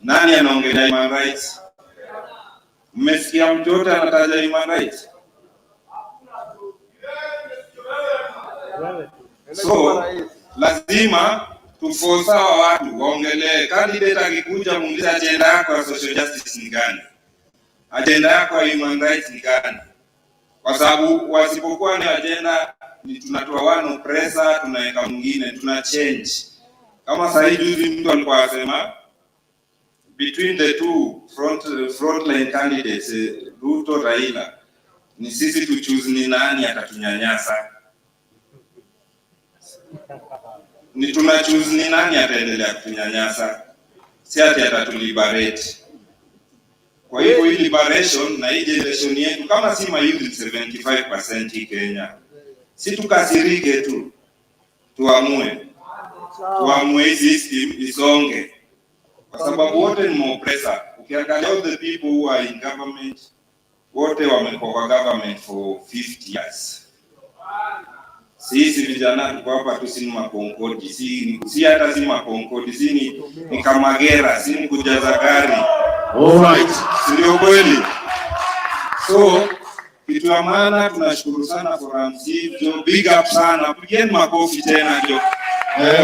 I: Nani anaongelea human rights? Mmesikia mtu yote anataja human rights? So lazima tuforce watu waongelee. Candidate akikuja muulize agenda yako ya social justice ni gani? Agenda yako ya human rights ni gani? Kwa sababu wasipokuwa na agenda ni tunatoa one oppressor tunaweka mwingine, tuna change. Kama sasa hivi mtu alikuwa anasema between the two frontline candidates, Ruto Raila, ni sisi tu choose ni nani atatunyanyasa. Ni tuna choose ni nani ataendelea kutunyanyasa, si ati atatuliberate. Kwa hivyo hii liberation na hii generation yetu kama si mayouth 75% hii Kenya, si tukasirike tu, tuamue hii system isonge, kwa sababu wote ni oppressor. Ukiangalia all the people who are in government, wote wamekuwa kwa government for 50 years. Sisi vijana tuko hapa tu si makonkodi, si hata si makonkodi, si ni Kamagera, si ni kujaza gari.
A: All right.
I: Ndio kweli. So kitu ya maana, tunashukuru sana for MC jo, big up sana, pigeni makofi tena jo.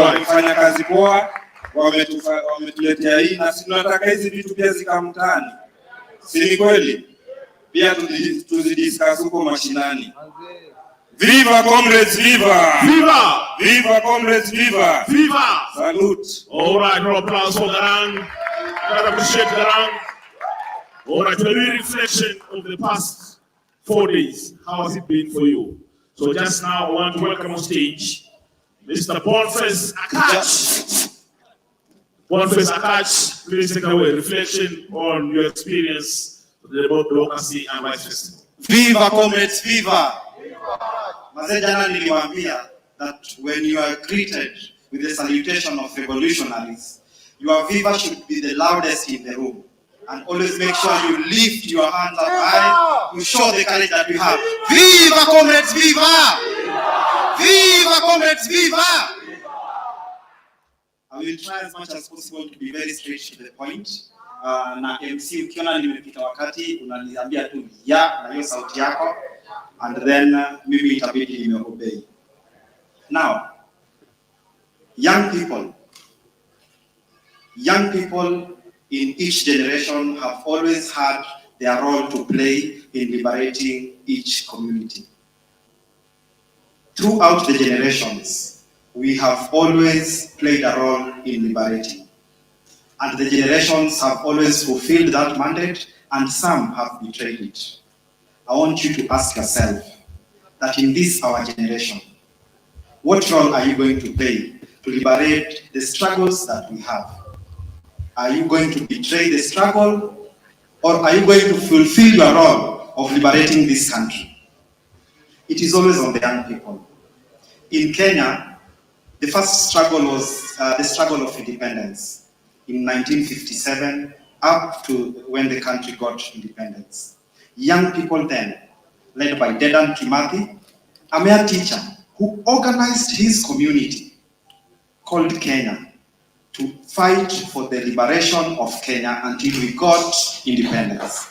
I: Wamefanya kazi poa, wametuletea hii, na sisi tunataka hizi vitu pia zikamtani, si ni kweli? Pia tuzidiscuss huko mashinani. Viva comrades, viva!
A: Viva!
I: Viva comrades, viva!
A: Viva!
I: Salute!
A: All right, no applause for Garang. I appreciate Garang. All right, a little reflection of the past 4 days. How has it been for you? So just now, I want to welcome on stage Mr. Boniface Akach. Boniface Akach, please take away reflection on your experience of the democracy and rights festival.
B: Viva comrades, viva! Mazee, jana niliwaambia that when you are greeted with the salutation of revolutionaries, your viva should be the loudest in the room. And always make sure you lift your hands up high to show the courage that you have. Viva comrades, viva! Viva comrades, viva! I will try as much as possible to be very straight to the point. Na MC ukiona nimepita wakati unaniambia tu ya na hiyo sauti yako, and then mimi itabidi nimeobey. Now, young people in each generation have always had their role to play in liberating each community. Throughout the generations, we have always played a role in liberating. And the generations have always fulfilled that mandate, and some have betrayed it. I want you to ask yourself that in this our generation, what role are you going to play to liberate the struggles that we have? Are you going to betray the struggle, or are you going to fulfill your role of liberating this country? It is always on the young people. In Kenya, the first struggle was the struggle of independence in 1957 up to when the country got independence. Young people then, led by Dedan Kimathi, a mere teacher who organized his community called Kenya to fight for the liberation of Kenya until we got independence.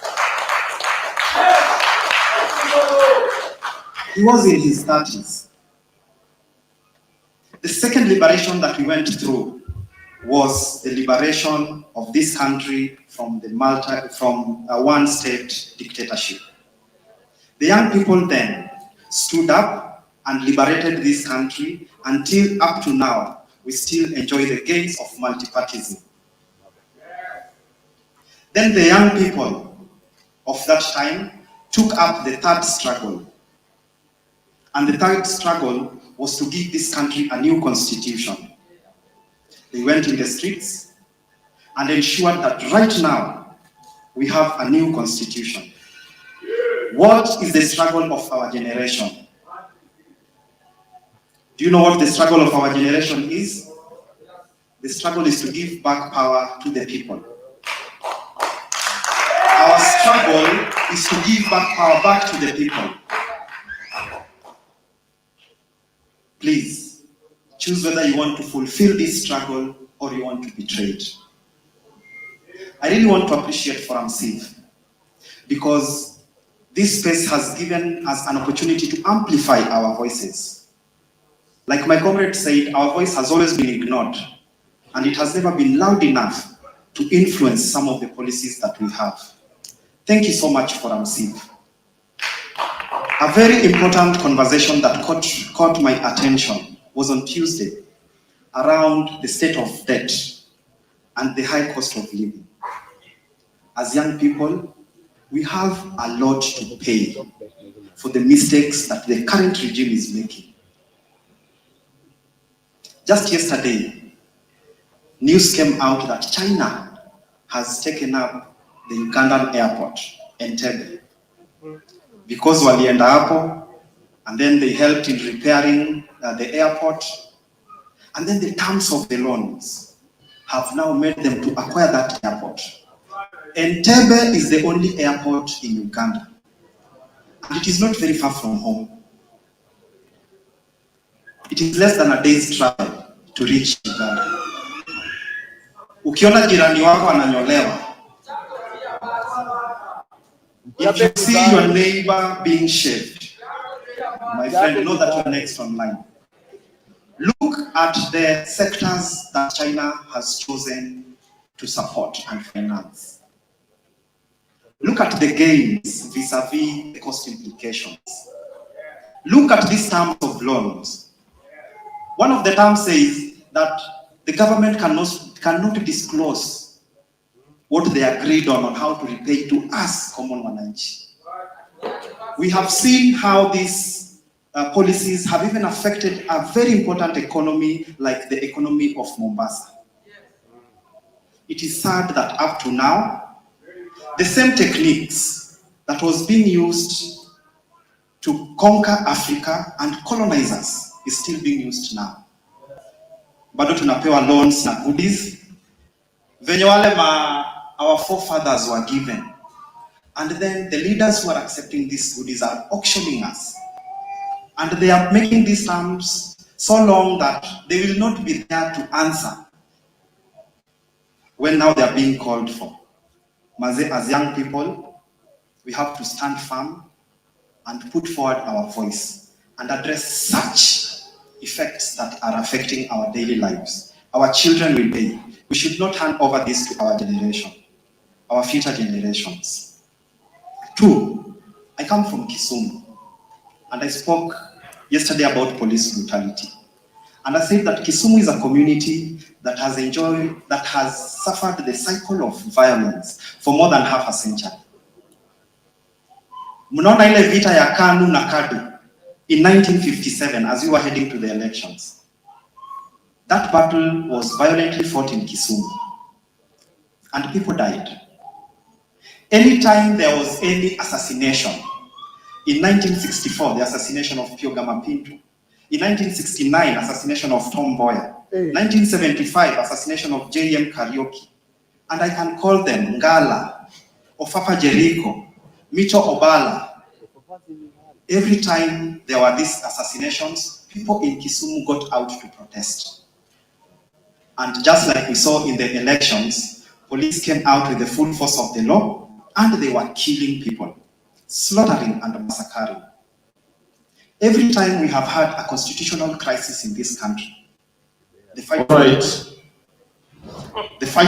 B: He was in his 30s. The second liberation that we went through was the liberation of this country from a one-state dictatorship. The young people then stood up and liberated this country until up to now, we still enjoy the gains of multipartyism. Then the young people of that time took up the third struggle. And the third struggle was to give this country a new constitution. They went in the streets and ensured that right now we have a new constitution. What is the struggle of our generation? Do you know what the struggle of our generation is? The struggle is to give back power to the people. Our struggle is to give back power back to the people. Please, choose whether you want to fulfill this struggle or you want to betray it. I really want to appreciate Forum Civ because this space has given us an opportunity to amplify our voices. Like my comrade said, our voice has always been ignored, and it has never been loud enough to influence some of the policies that we have. Thank you so much, Forum Civ. A very important conversation that caught my attention was on Tuesday around the state of debt and the high cost of living. As young people, we have a lot to pay for the mistakes that the current regime is making. Just yesterday, news came out that China has taken up the Ugandan airport, Entebbe, because walienda hapo, and then they helped in repairing the airport, and then the terms of the loans have now made them to acquire that airport. Entebbe is the only airport in Uganda, and it is not very far from home. It is less than a day's travel to reach Uganda. Ukiona jirani wako ananyolewa, If you see your neighbor being shaved, my friend, know that you're next online. Look at the sectors that China has chosen to support and finance. Look at the gains vis-a-vis the cost implications. Look at these terms of loans. One of the terms says that the government cannot disclose what they agreed on how to repay to us, common wananchi. We have seen how these policies have even affected a very important economy like the economy of Mombasa. It is sad that up to now, the same techniques that was being used to conquer Africa and colonize us is still being used now. Bado tunapewa loans na goodies venye wale our forefathers were given, and then the leaders who are accepting these goodies are auctioning us, and they are making these terms so long that they will not be there to answer when now they are being called for. As young people, we have to stand firm and put forward our voice and address such effects that are affecting our daily lives. Our children will pay. We should not hand over this to our generation, our future generations. 2, I come from Kisumu, and I spoke yesterday about police brutality. And I said that Kisumu is a community that has suffered the cycle of violence for more than half a century. Mnaona ile vita ya KANU na KADU in 1957 as we were heading to the elections. That battle was violently fought in Kisumu, and people died. Anytime there was any assassination, in 1964, the assassination of Pio Gama Pinto, in 1969, assassination of Tom Mboya, 1975, assassination of J.M. Kariuki, and I can call them Ngala, Ofafa Jericho, Micho Obala. Every time there were these assassinations, people in Kisumu got out to protest. And just like we saw in the elections, police came out with the full force of the law, and they were killing people, slaughtering and massacring. Every time we have had a constitutional crisis in this country, the fight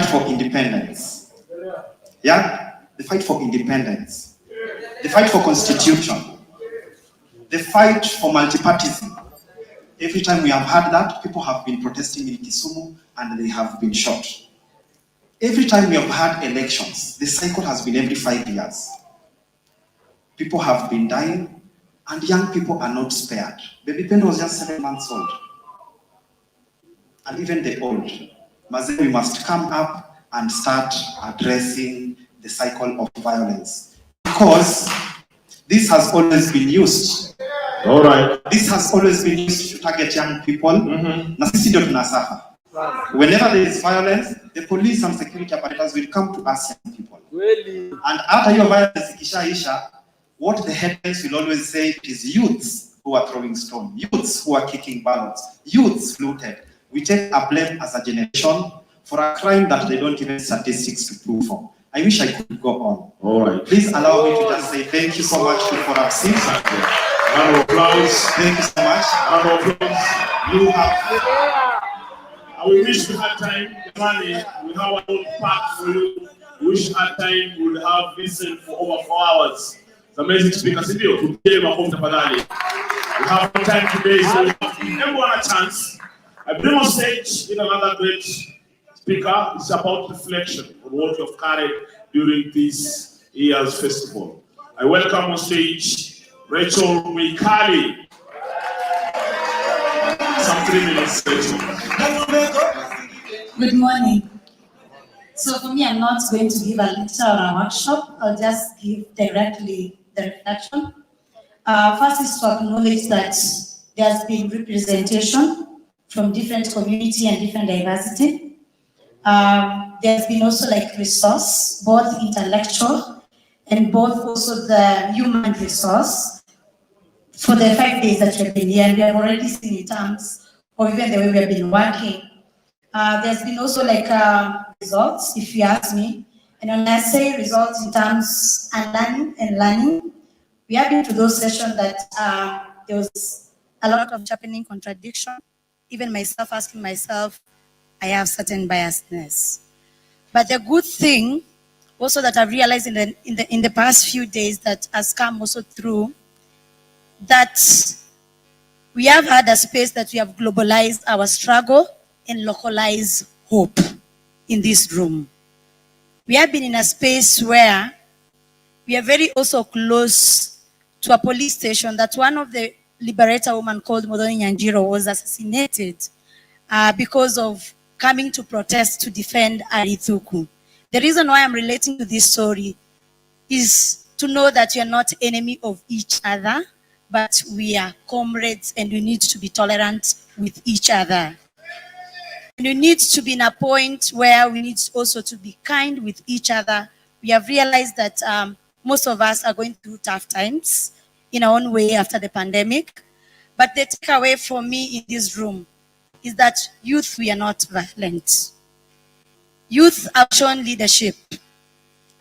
B: for independence, the fight for independence, the fight for constitution, the fight for multipartism. Every time we have had that, people have been protesting in Kisumu and they have been shot. Every time we have had elections, the cycle has been every 5 years. People have been dying, and young people are not spared. Baby Pendo was just 7 months old. And even the old. Maze, we must come up and start addressing the cycle of violence. Because this has always been used.
A: All right.
B: This has always been used to target young people. Na sisi ndio tunasuffer. Whenever there is violence, the police and security apparatus will come to us young people. And after your violence ikishaisha, what the headlines will always say is youths who are throwing stones, youths who are kicking ballots, youths looted. We take a blame as a generation for a crime that they don't even statistics to prove for. I wish I could go on.
A: All right.
B: Please allow me to just say thank you so much for our seat.
A: Round of applause.
B: Thank you so much.
A: Round of applause.
B: You have.
A: We wish we had time. Money, we have a whole pack for you. We wish we had time. We would have listened for over 4 hours. It's amazing speakers. We have no time today, so we have to give everyone a chance. I bring on stage in another great speaker. It's about reflection on what you have carried during this year's festival. I welcome on stage Rachel Mwikali. Some 3 minutes, Rachel.
J: Good morning. So for me, I'm not going to give a lecture or a workshop. I'll just give directly the reflection. First is to acknowledge that there's been representation from different community and different diversity. There's been also like resource, both intellectual and both also the human resource for the 5 days that we've been here. And we have already seen in terms of even the way we have been working. There's been also like results, if you ask me, and And when I say results in terms of learning, we have been to those sessions that there was a lot of happening contradiction. Even myself asking myself, I have certain biasness. But the good thing also that I've realized in the past few days that has come also through, that we have had a space that we have globalized our struggle and localized hope in this room. We have been in a space where we are very also close to a police station that one of the liberator women called Modoni Nyanjiro was assassinated because of coming to protest to defend Arithuku. The reason why I'm relating to this story is to know that we are not enemy of each other, but we are comrades and we need to be tolerant with each other. And we need to be in a point where we need also to be kind with each other. We have realized that most of us are going through tough times in our own way after the pandemic. But the takeaway for me in this room is that youth, we are not violent. Youth have shown leadership.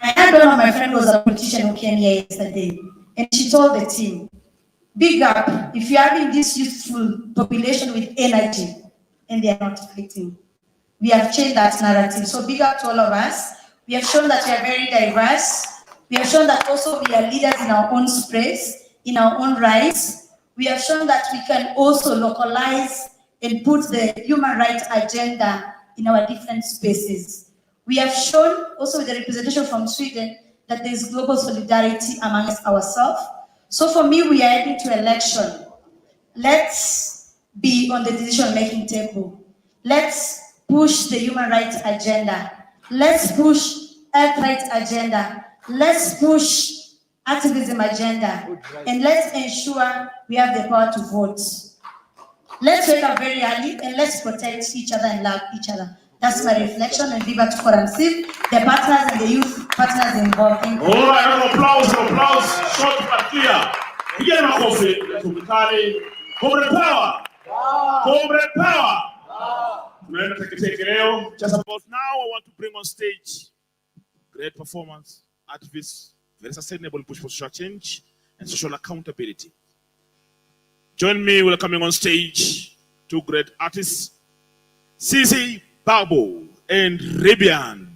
J: I had one of my friends was a politician who came here yesterday, and she told the team, big up, if you're having this youthful population with energy, and they are not fighting. We have changed that narrative. So big up to all of us. We have shown that we are very diverse. We have shown that also we are leaders in our own space, in our own rights. We have shown that we can also localize and put the human rights agenda in our different spaces. We have shown also with the representation from Sweden that there is global solidarity amongst ourselves. So for me, we are heading to election. Let's be on the decision-making table. Let's push the human rights agenda. Let's push health rights agenda. Let's push activism agenda. And let's ensure we have the power to vote. Let's wake up very early and let's protect each other and love each other. That's my reflection, and viva to Forum Civ, the partners and the youth partners involved. Thank you.
A: All right, applause, short but clear. Begin my coffee, Comrade Power. Comrade Power. Just about now, I want to bring on stage great performance, activists, very sustainable push for social change and social accountability. Join me welcoming on stage two great artists, Cici Babu and Ribian.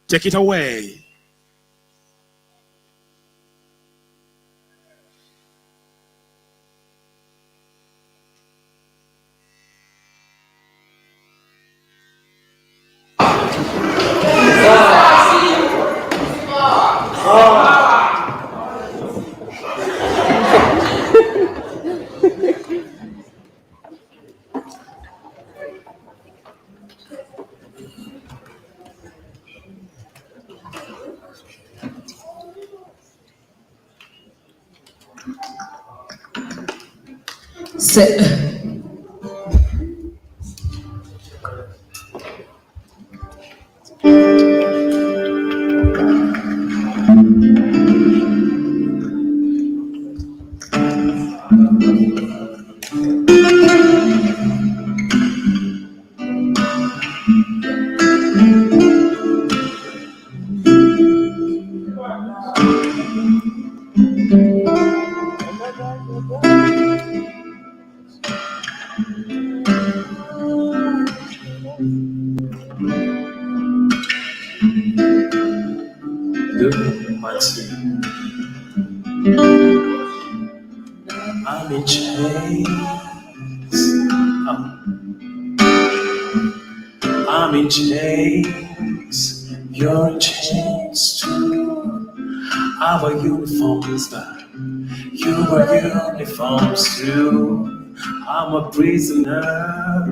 A: Take it away.
D: I'm in chains. I'm in chains. You're in chains too. Our uniforms, but you wear uniforms too. I'm a prisoner.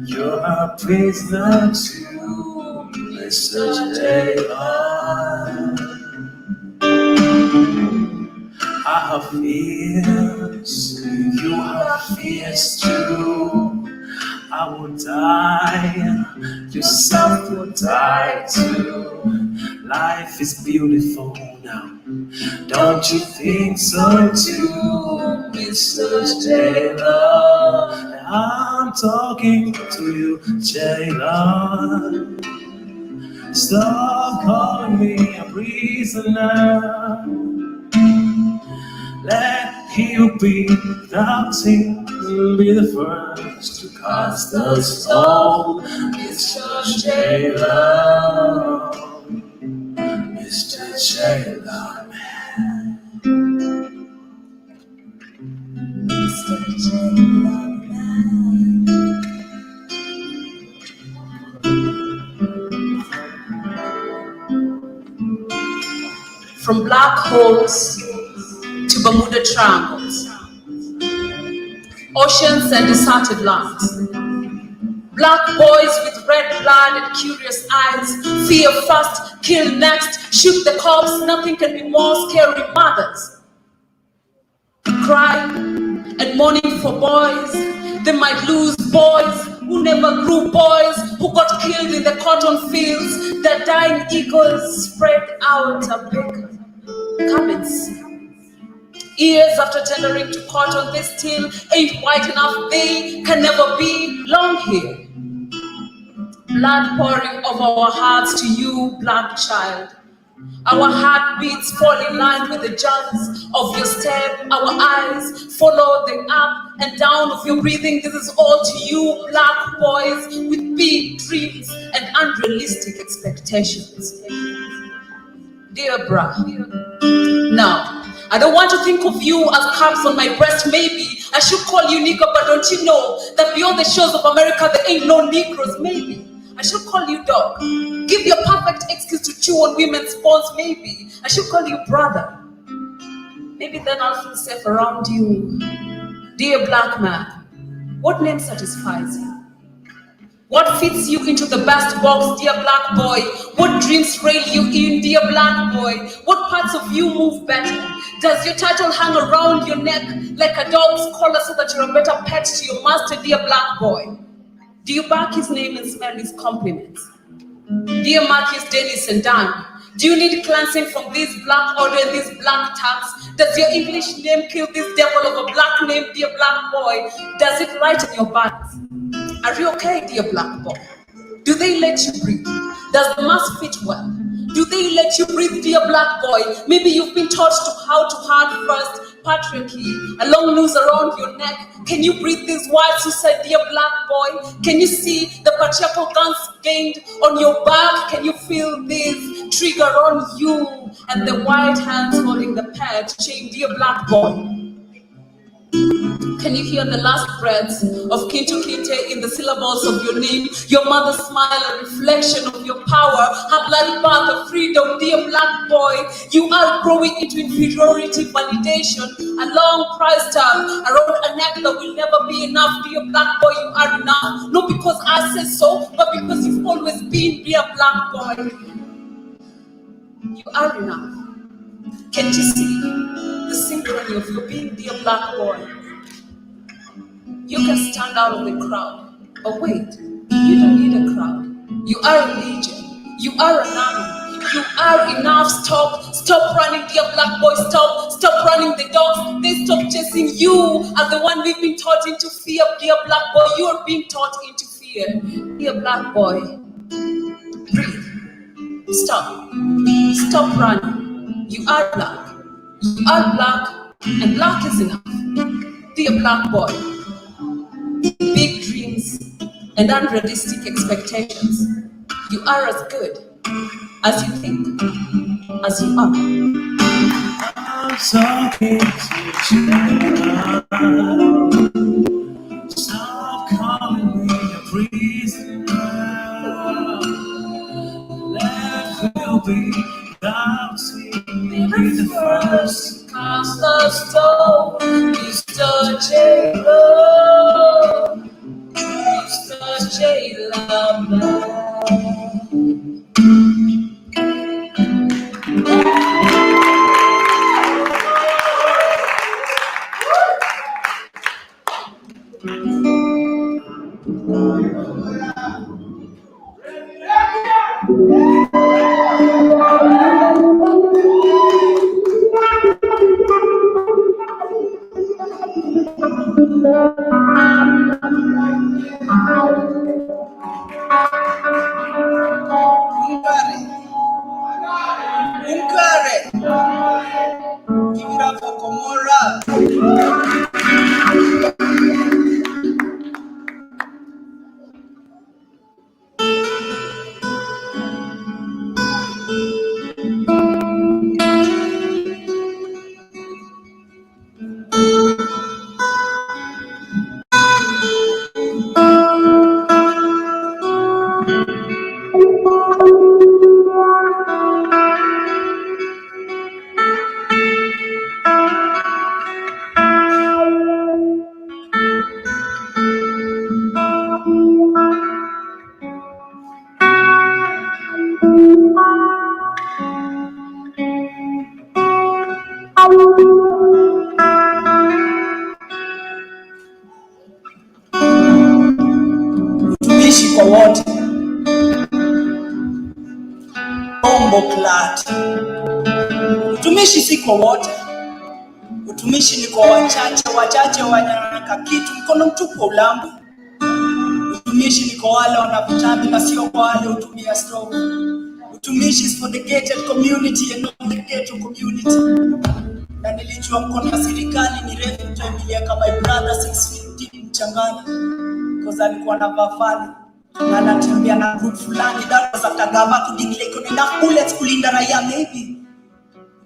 D: You're a prisoner too, Mr. Taylor. I have fears, you have fears too. I will die, yourself will die too. Life is beautiful now, don't you think so too, Mr. Taylor? I'm I'm talking to you, jailer. Stop calling me a prisoner. Let you be without sin, be the first to cast the stone. Mr. Jailer, Mr. Jailer,
C: Mr. Jailer.
K: From black holes to Bermuda Triangles, oceans and deserted lands, black boys with red blood and curious eyes, fear first, kill next, shoot the cops, nothing can be more scary. Mothers crying and mourning for boys, they might lose boys who never grew, boys who got killed in the cotton fields, their dying eagles spread out a big cabins. Years after tendering to cotton, they still ain't white enough, they can never be long hair. Blood pouring over our hearts to you, black child. Our heartbeats fall in line with the jazz of your step. Our eyes follow the up and down of your breathing. This is all to you, black boys with big dreams and unrealistic expectations. Dear bra, now, I don't want to think of you as cups on my breast. Maybe I should call you nigger, but don't you know that beyond the shores of America there ain't no Negroes? Maybe I should call you dog. Give you a perfect excuse to chew on women's bones. Maybe I should call you brother. Maybe then I'll feel safe around you. Dear black man, what name satisfies you? What fits you into the best box, dear black boy? What dreams rail you in, dear black boy? What parts of you move better? Does your title hang around your neck like a dog's collar so that you're a better pet to your master, dear black boy? Do you bark his name and smell his compliments? Dear Marcus, Dennis, and Dan, do you need cleansing from this black order and these black tax? Does your English name kill this devil of a black name, dear black boy? Does it write in your bodies? Are you okay, dear black boy? Do they let you breathe? Does the mask fit well? Do they let you breathe, dear black boy? Maybe you've been taught how to hard first, patriarchy, a long noose around your neck. Can you breathe these words you said, dear black boy? Can you see the patriarchal guns gained on your back? Can you feel this trigger on you and the white hands holding the pet chain, dear black boy? Can you hear the last breaths of Kintu Kinte in the syllables of your name? Your mother's smile, a reflection of your power, her bloody path of freedom, dear black boy. You are growing into inferiority validation, a long price tag around a neck that will never be enough, dear black boy. You are enough, not because I say so, but because you've always been, dear black boy. You are enough. Can't you see the synchrony of your being, dear black boy? You can stand out of the crowd, but wait, you don't need a crowd. You are a legion. You are an army. You are enough. Stop running, dear black boy. Stop running the dogs. They stop chasing you as the one we've been taught into fear, dear black boy. You are being taught into fear, dear black boy. Breathe. Stop running. You are black. You are black, and black is enough, dear black boy. Big dreams and unrealistic expectations. You are as good as you think, as you are.
D: I'm talking to you. Stop calling me a prisoner. Let will be without seeing me be the first.
K: Cast the stone, Mr. Jailer. Mr. Jailer.
L: Utumishi kwa wote. Bombo clat. Utumishi si kwa wote. Utumishi ni kwa wachache wanaka kitu mkono mtupu wa ulambi. Utumishi ni kwa wale wana vitambi na sio kwa wale hutumia stove. Utumishi is for the gated community and not the ghetto community. Na nilijua mkono wa serikali ni refu utaimilia kama my brother 650 mchangani. Because alikuwa na vafali. Na anatembea na group fulani. That was after Gava kudeclare kuna enough bullets kulinda raia maybe.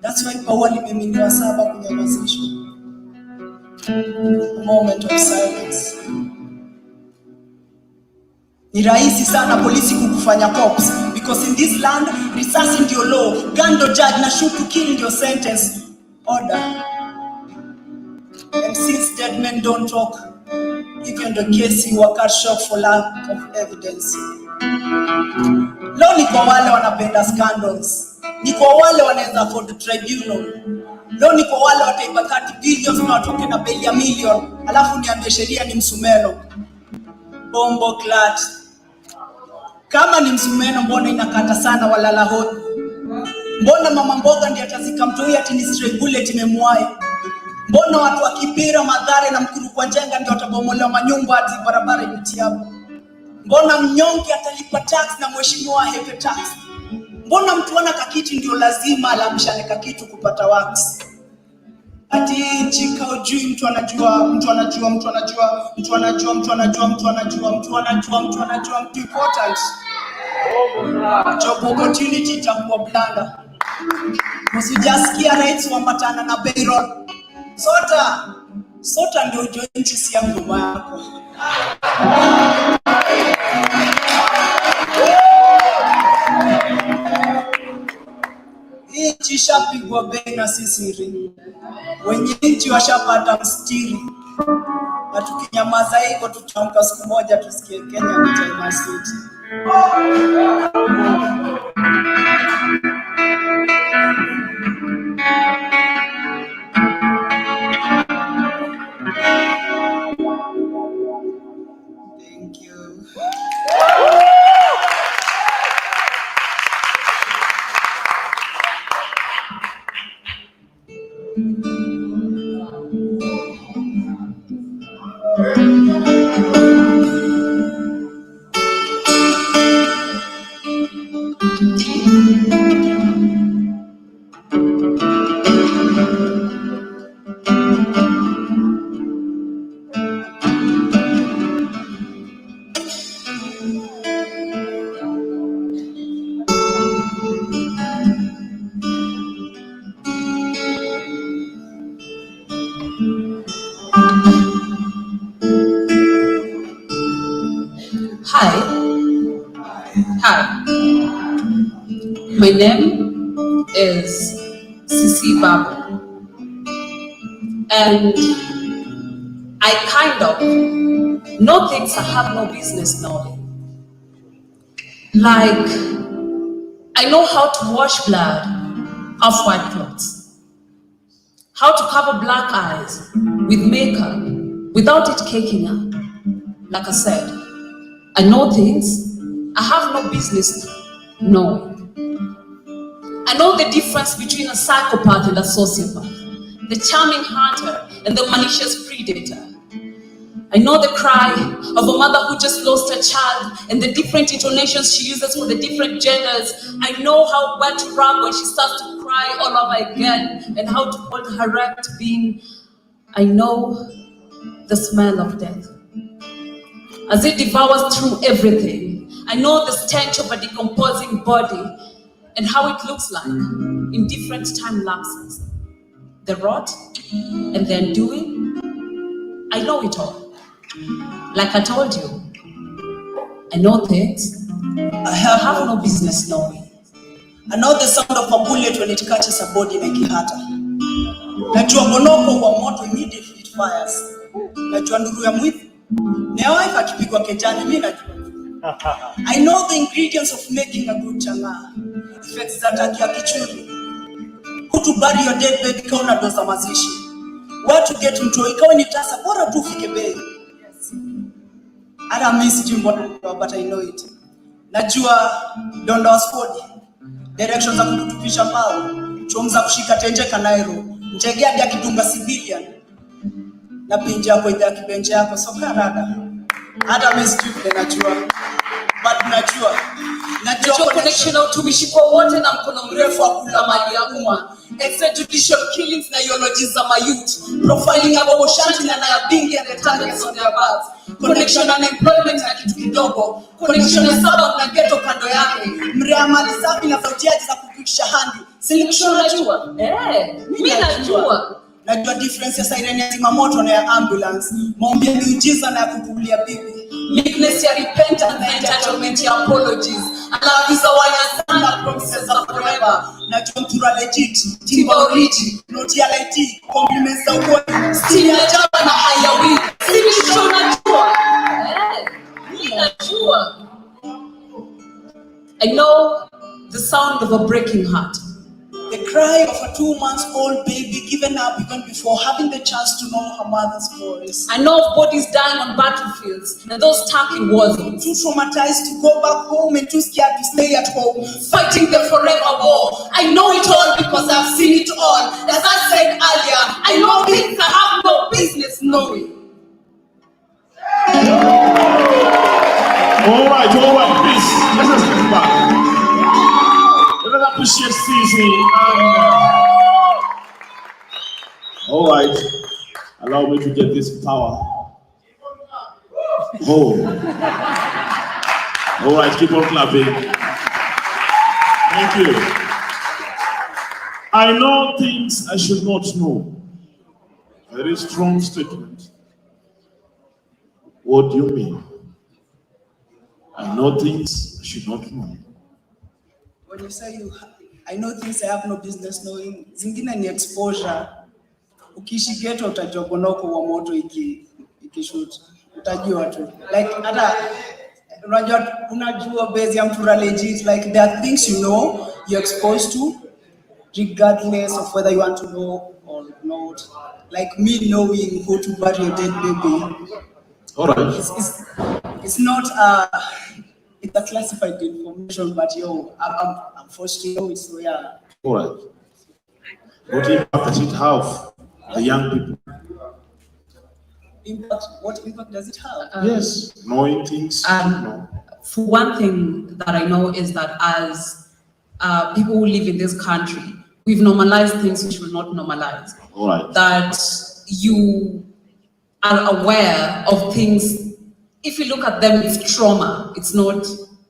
L: That's why power limeminiwa 7 kunyamazishwa. Moment of silence. Ni rahisi sana polisi kukufanya cops because in this land risasi ndio law, gun ndio judge na shoot to kill ndio sentence order. And since dead men don't talk, even the case you were cut short for lack of evidence. Law ni kwa wale wanapenda scandals, ni kwa wale wanaweza afford the tribunal. Law ni kwa wale wataiba 30 billion na watoke na bail ya million, alafu niambie sheria ni msumeno. Bombo clat. Kama ni msumeno mbona inakata sana walala hodi? Mbona mama mboga ndiye atazika mtoi ati ni stray bullet imemwaye? Mbona watu wa Kibera, Mathare na Mkuru kwa Njenga ndio watabomolewa manyumba ati barabara imetiapo? Mbona mnyonge atalipa tax na mheshimiwa hepe tax? Mbona mtu ana kakiti ndio lazima alamshane kakitu kupata wax? Ati chika ujui mtu anajua mtu important. Job opportunity itakuwa blanda. Usijasikia rights wambatana na payroll. Sota ndio joint si yangu yako. Hii chishapigwa bei na sisiri. Wenye nchi washapata mstiri. Na tukinyamaza hivyo tutamka siku moja tusikie Kenya ni China City. Thank you.
K: Hi. My name is Sisi Babu. And I kind of know things I have no business knowing. Like, I know how to wash blood off white clothes. How to cover black eyes with makeup without it caking up. Like I said, I know things I have no business knowing. I know the difference between a psychopath and a sociopath, the charming hunter and the malicious predator. I know the cry of a mother who just lost her child and the different intonations she uses for the different genders. I know how wet to rub when she starts to cry all over again and how to hold her wrecked being I know the smell of death. As it devours through everything, I know the stench of a decomposing body and how it looks like in different time lapses. The rot and the undoing, I know it all. Like I told you, I know things I have no business knowing.
L: I know the sound of a bullet when it catches a body like Ihata. Najua bonoko wa moto immediately it fires. Najua nduru ya mwizi. Neoifa akipigwa kejani mimi najua. I know the ingredients of making a good changa. Effects za taki ya kichuri. Who to bury your dead baby kauna doza mazishi. What to get mtoi ikawa ni tasa bora tu fike bei. Hata mimi sijui mbona but I know it. Najua donda wa spodi. Directions za kututupisha pao. Chomu za kushika tenje kanairo. Njegea hadi akidunga civilian. Na pinja yako idha kibenje yako soka rada. Hata mimi sijui vile najua. But najua
K: connection na utumishi kwa wote na mkono mrefu wa kula mali ya umma. Extrajudicial killings na ideologies za mayouth. Profiling ya Bobo Shanti na Naya Bingi and the targets on their backs. Connection na employment na kitu kidogo. Connection na sababu na ghetto kando yake.
L: Mrea mali safi na sautiaji za kupikisha handi.
K: Selection najua. Mimi najua.
L: Najua difference ya siren ya zimamoto na ya ambulance. Maombi ya miujiza na ya kukulia bibi.
K: Meekness ya repentance na entitlement ya apologies. Anaavisa wanyasana promises of forever.
L: Najua mtura legit, timba origi, noti ya light, compliments za ukweli.
K: Stili ya jaba na hayawi. Selection najua. Mimi najua. I know the sound of a breaking heart.
L: The cry of a 2-month-old baby given up even before having the chance to know her mother's voice.
K: I know of bodies dying on battlefiels and those stuck in war zones.
L: Too traumatized to go back home and too scared to stay at home.
K: Fighting the forever war. I know it all because I've seen it all. As I said earlier, I know things I have no business knowing.
A: All right, please. Let's get back. Let us appreciate Stevie. All right, allow me to get this power. Oh. All right, keep on clapping. Thank you. I know things I should not know. Very strong statement. What do you mean? I know things I should not know.
L: When you say I know things I have no business knowing, zingine ni exposure. Ukiishi ghetto utajua bonoko wa moto ikishoot. Utajua tu. Like hata unajua base ya mtu legit, like there are things you know you're exposed to regardless of whether you want to know or not. Like me knowing who to bury a dead baby.
A: All right.
L: It's not it's a classified information, but I'm forced to know it, so yeah.
A: All right. What impact does it have the young people?
L: What impact does it have?
A: Yes, knowing things. No.
K: For one thing that I know is that as people who live in this country, we've normalized things we should not normalize.
A: All right.
K: That you are aware of things. If you look at them, it's trauma. It's not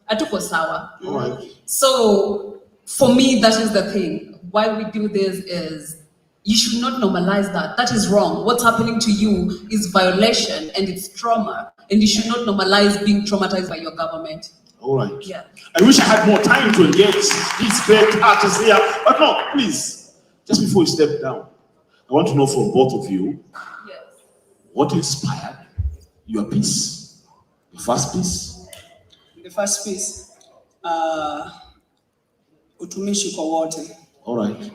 K: atuko sawa.
A: All right.
K: So for me, that is the thing. Why we do this is you should not normalize that. That is wrong. What's happening to you is violation and it's trauma. And you should not normalize being traumatized by your government.
A: All right.
K: Yeah.
A: I wish I had more time to engage these great artists here. But no, please, just before you step down, I want to know from both of you,
K: yes,
A: what inspired your piece? The first piece?
L: The first piece, utumishi kwa wote.
A: All right.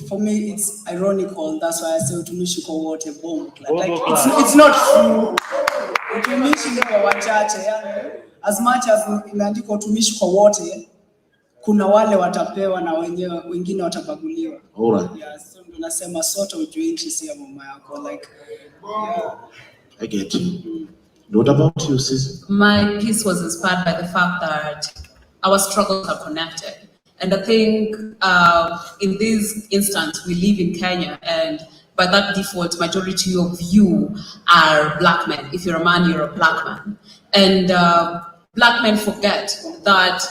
L: For me, it's ironical. That's why I say utumishi kwa wote. Boom. Like it's not true. Utumishi ni kwa wachache. Yani, as much as imeandikwa utumishi kwa wote, kuna wale watapewa na wengine watabaguliwa.
A: All right.
L: Yeah, so ndo nasema sote ujue interest ya mama yako. Like, yeah.
A: I get you. What about you, sis?
K: My piece was inspired by the fact that our struggles are connected. And I think in this instance, we live in Kenya and by that default, majority of you are black men. If you're a man, you're a black man. And black men forget that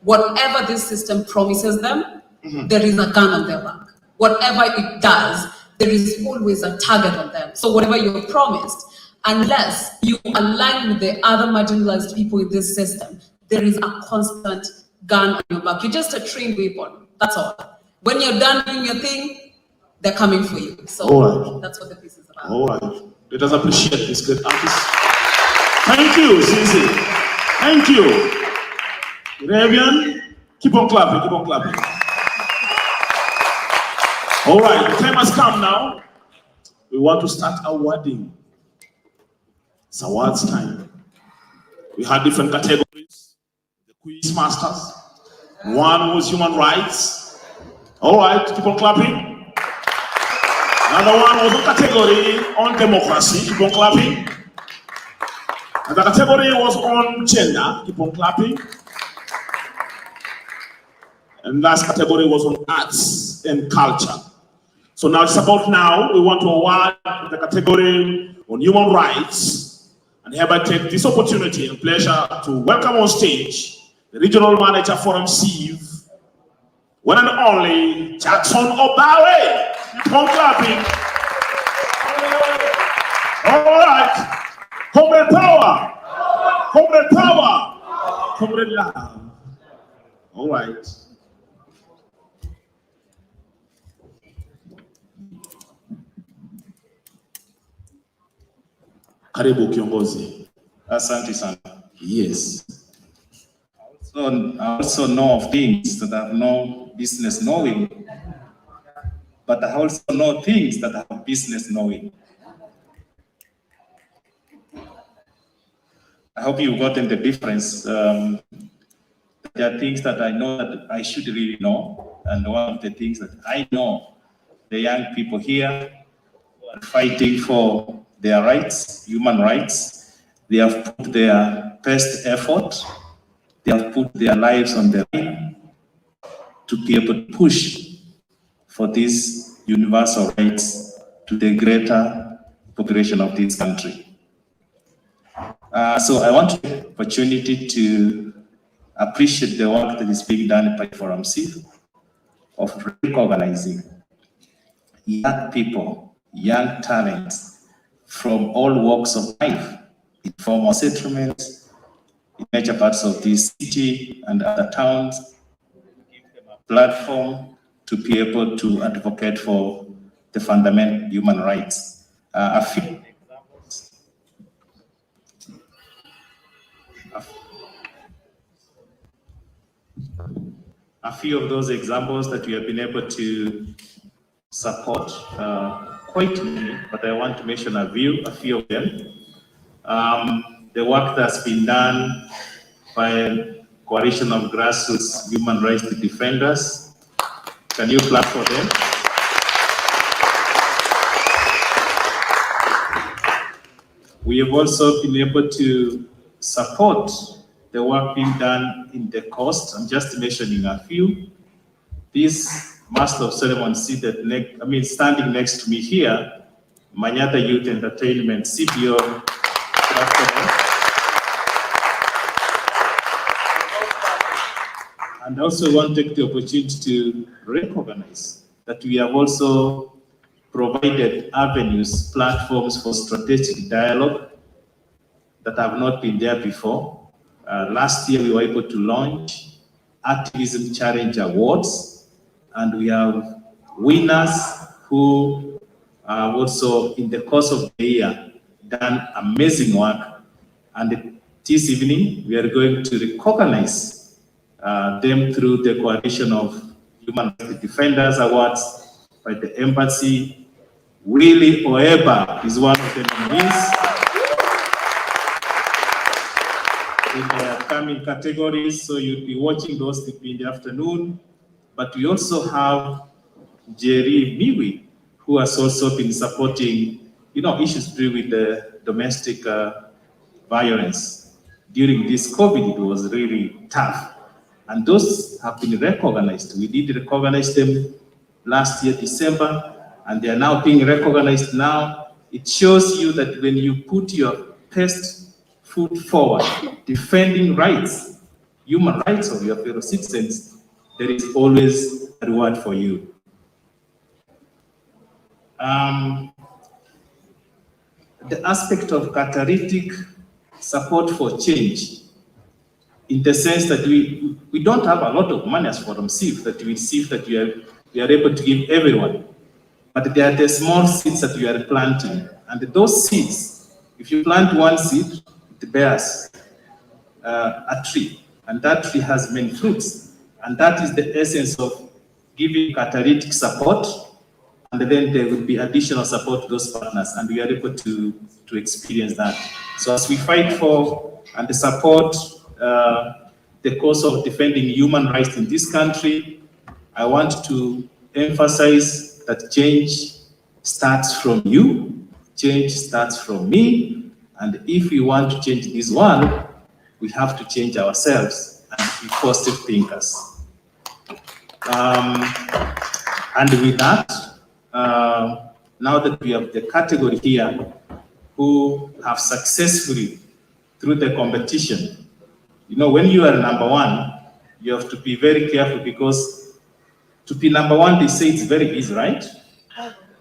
K: whatever this system promises them, there is a gun on their back. Whatever it does, there is always a target on them. So whatever you're promised, unless you align with the other marginalized people in this system, there is a constant gun on your back. You're just a trained weapon. That's all. When you're done doing your thing, they're coming for you. So that's what the piece is about.
A: All right. Let us appreciate this great artist. Thank you, Zizi. Thank you. Ravian, keep on clapping, keep on clapping. All right, the time has come now. We want to start awarding. It's awards time. We had different categories. The quiz masters. One was human rights. All right, keep on clapping. Another one was a category on democracy. Keep on clapping. And the category was on gender. Keep on clapping. And last category was on arts and culture. So now it's about now, we want to award the category on human rights, and hereby take this opportunity and pleasure to welcome on stage the regional manager for MCV, one and only Jackson Obawe. Keep on clapping. All right, comrade power, comrade power, comrade love. All right. Karibu kiongozi.
M: Asante sana.
A: Yes.
M: I also know of things that I have no business knowing, but I also know things that I have business knowing. I hope you've gotten the difference. There are things that I know that I should really know, and one of the things that I know, the young people here who are fighting for their rights, human rights. They have put their best effort. They have put their lives on the line to be able to push for these universal rights to the greater population of this country. So I want the opportunity to appreciate the work that is being done by Forum C of recognizing young people, young talents, from all walks of life, informal settlements, in major parts of this city and other towns, give them a platform to be able to advocate for the fundamental human rights. A few of those examples that we have been able to support, quite many, but I want to mention a few of them. The work that's been done by a coalition of grassroots human rights defenders. Can you clap for them? We have also been able to support the work being done in the coast. I'm just mentioning a few. This Master of Ceremony seated standing next to me here, Manyata Youth Entertainment, CBO. And also want to take the opportunity to recognize that we have also provided avenues, platforms for strategic dialogue that have not been there before. Last year, we were able to launch Activism Challenge Awards, and we have winners who are also, in the course of the year, done amazing work. And this evening, we are going to recognize them through the Coalition of Human Rights Defenders Awards by the Embassy. Willie Oeba is one of the nominees. In the upcoming categories, so you'll be watching those in the afternoon. But we also have Jerry Miwi, who has also been supporting, issues to do with the domestic violence. During this COVID, it was really tough. And those have been recognized. We did recognize them last year, December, and they are now being recognized now. It shows you that when you put your best foot forward, defending rights, human rights of your fellow citizens, there is always a reward for you. The aspect of catalytic support for change, in the sense that we don't have a lot of money as Forum CIV that we are able to give everyone. But there are the small seeds that we are planting. And those seeds, if you plant one seed, it bears a tree. And that tree has many fruits. And that is the essence of giving catalytic support. And then there will be additional support to those partners. And we are able to experience that. So as we fight for and support the cause of defending human rights in this country, I want to emphasize that change starts from you, change starts from me, and if we want to change this one, we have to change ourselves and be positive thinkers. And with that, now that we have the category here who have successfully, through the competition, you know, when you are number one, you have to be very careful, because to be number one, they say it's very easy, right?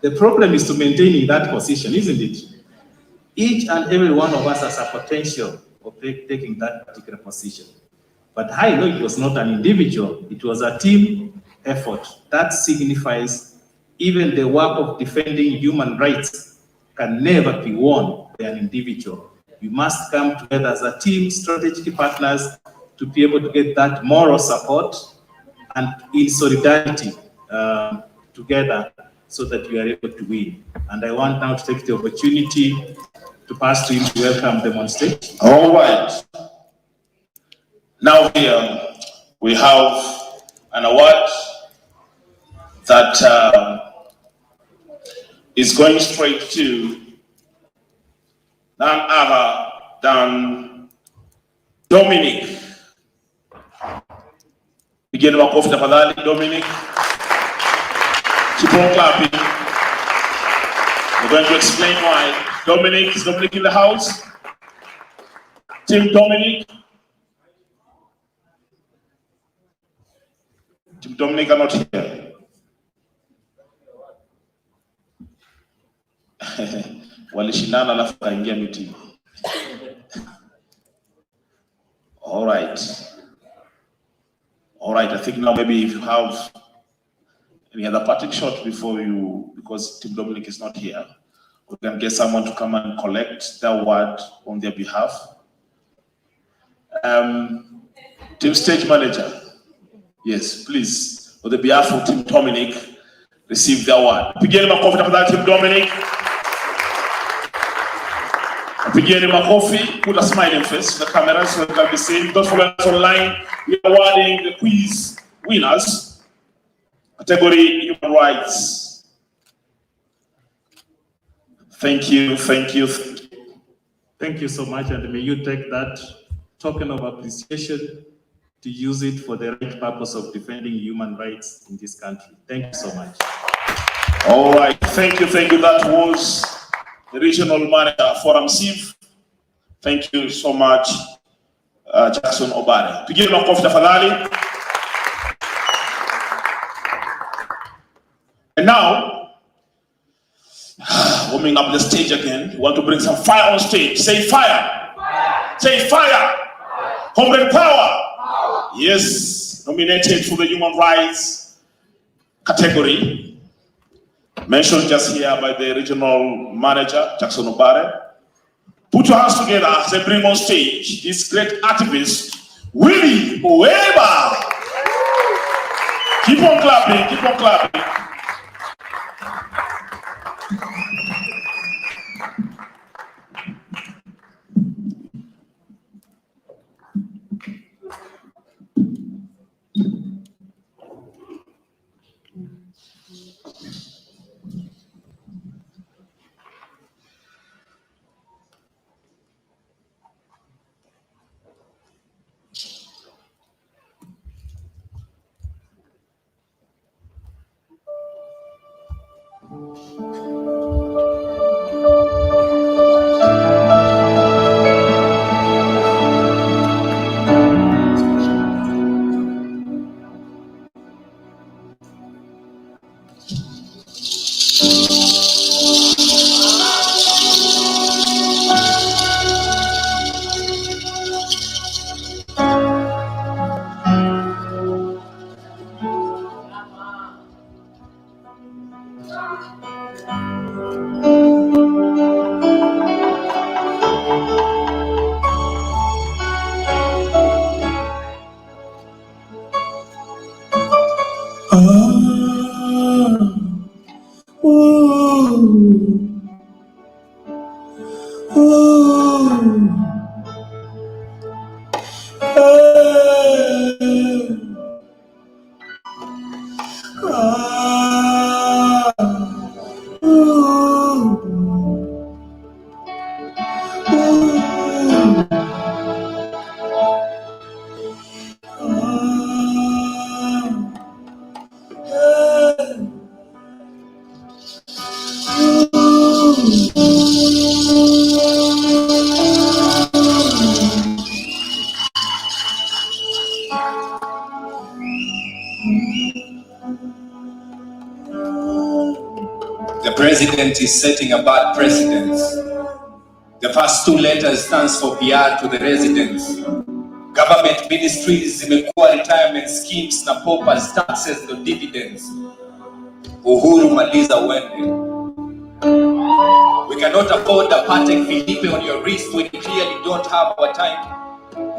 M: The problem is to maintain that position, isn't it? Each and every one of us has a potential of taking that particular position. But I know it was not an individual, it was a team effort. That signifies even the work of defending human rights can never be won by an individual. We must come together as a team, strategic partners, to be able to get that moral support and in solidarity together, so that we are able to win. And I want now to take the opportunity to pass to him to welcome them on stage.
A: All right. Now here we have an award that is going straight to none other than Dominic. Begin makofi tafadhali, Dominic. Keep on clapping. We're going to explain why. Dominic, is Dominic in the house? Team Dominic? Team Dominic are not here. Walishindana alafu kaingia meeting. All right. All right, I think now maybe if you have any other parting shot before you, because Team Dominic is not here, we can get someone to come and collect the award on their behalf. Team Stage Manager, yes, please, on the behalf of Team Dominic, receive the award. Pigeni makofi tafadhali Team Dominic. Pigeni makofi, put a smiling face to the camera so it can be seen. Don't forget us online. We are awarding the quiz winners. Category Human Rights. Thank you, thank you.
M: Thank you so much, and may you take that token of appreciation to use it for the right purpose of defending human rights in this country. Thank you so much.
A: All right, thank you, thank you. That was the regional manager Forum CIV. Thank you so much, Jackson Obare. Pigeni makofi tafadhali. And now, warming up the stage again. We want to bring some fire on stage. Say fire. Fire. Say fire. Fire. Comrade Power. Power. Yes, nominated for the human rights category. Mentioned just here by the regional manager, Jackson Obare. Put your hands together as I bring on stage this great activist, Willie Oweba. Keep on clapping, keep on clapping.
E: The president is setting a bad precedent. The first two letters stands for PR to the residents. Government ministries zimekuwa retirement schemes na paupers, taxes no dividends. Uhuru maliza uende. We cannot afford a Patek Philippe on your wrist when you clearly don't have our time.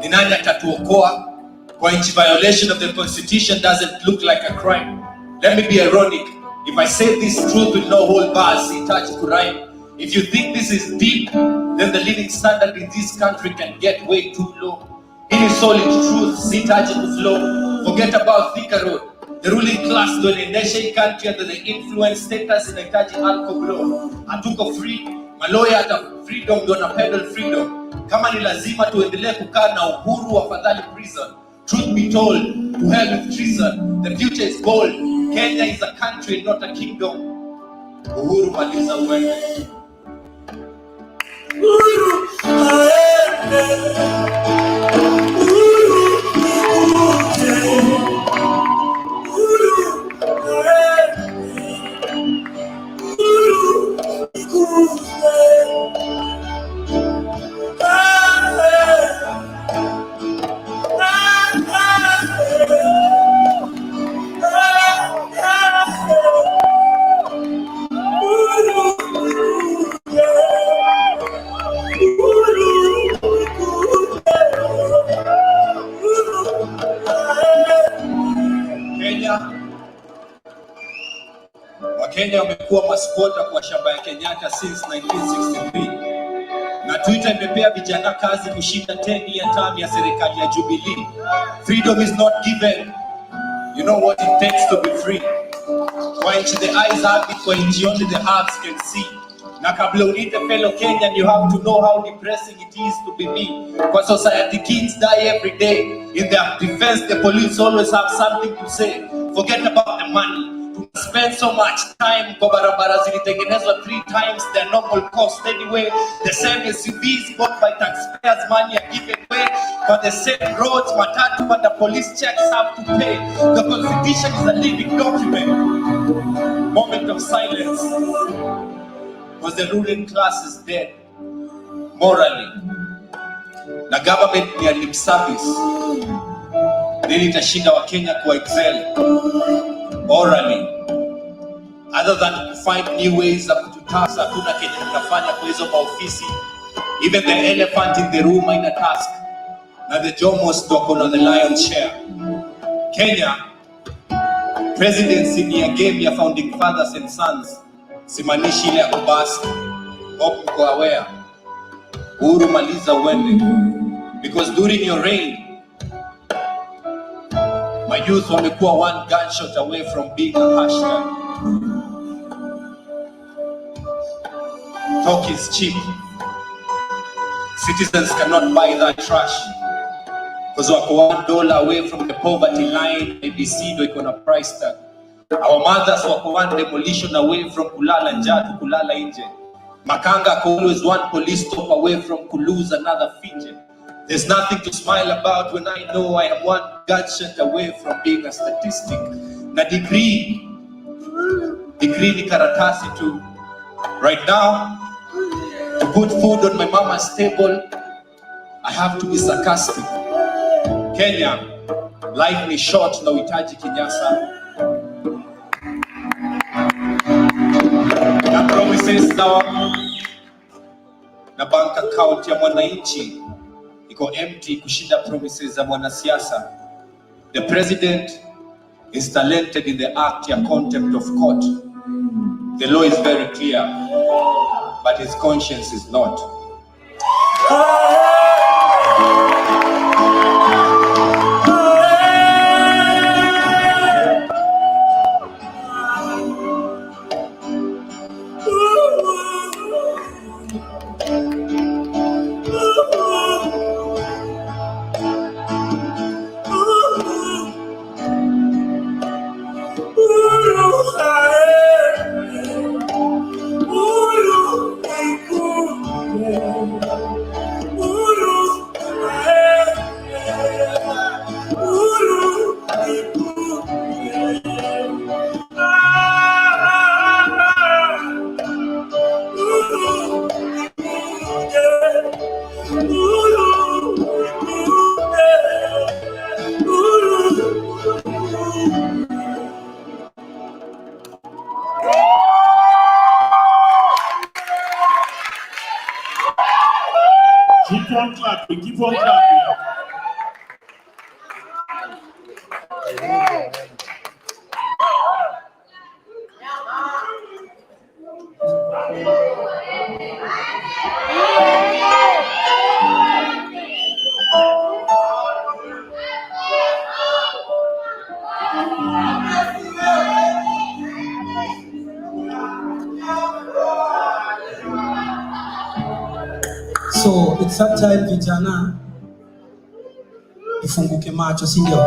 E: Ni nani atatuokoa? Kwa nchi violation of the constitution doesn't look like a crime. Let me be ironic. If I say this truth with no hold bars, sihitaji kurhyme. If you think this is deep, then the living standard in this country can get way too low. Ini solid truth, sihitaji kuflow. Forget about Thika Road. The ruling class ndio inaendesha hii country under the influence status inahitaji alcohol. Hatuko free. Maloya hata freedom ndio na pedal freedom. Kama ni lazima tuendelee kukaa na uhuru, afadhali prison. Truth be told, to hell with treason. The future is bold. Kenya is a country, not a kingdom. Uhuru maliza uende. Uhuru Wakenya wamekuwa maskwota kwa shamba ya Kenyatta since 1963. Na Twitter imepea vijana kazi kushinda 10-year term ya serikali ya Jubilee. Freedom is not given. You know what it takes to be free. Kwa nchi the eyes have it, kwa nchi only the hearts can see. Na kabla unite fellow Kenyan, you have to know how depressing it is to be me. Kwa society, kids die every day. In their defense, the police always have something to say. Forget about the money. To spend so much time kwa barabara zilitengenezwa 3 times their normal cost anyway. The same SUVs bought by taxpayers' money are given away. For the same roads, matatu and the police checks have to pay. The constitution is a living document. Moment of silence. Because the ruling class is dead. Morally. Na government ni a lip service. Nini itashinda wa Kenya kwa excel? Orally, other than to find new ways za kututasa, hakuna Kenya tunafanya kwa hizo maofisi. Even the elephant in the room ina task. Na the Jomos wako na the lion's share. Kenya, presidency ni a game ya founding fathers and sons. Simanishi ile ya kubasi. Hope mko aware. Uhuru maliza uende. Because during your reign, my youth wamekuwa one gunshot away from being a hashtag. Talk is cheap. Citizens cannot buy that trash. Because wako $1 away from the poverty line, ABC ndio iko na price tag. Our mothers wako one demolition away from kulala njaa to kulala nje. Makanga ako always one police stop away from kulose another fidget. There's nothing to smile about when I know I am one gunshot away from being a statistic. Na degree ni karatasi tu. Right now, to put food on my mama's table, I have to be sarcastic. Kenya, life ni short na uhitaji kinyasa. Na promises na bank account ya mwananchi iko empty kushinda promises za mwanasiasa. The president is talented in the act ya contempt of court. The law is very clear, but his conscience is not.
A: Keep on clapping, keep on clapping.
F: So it's that time vijana ifunguke macho, si ndio?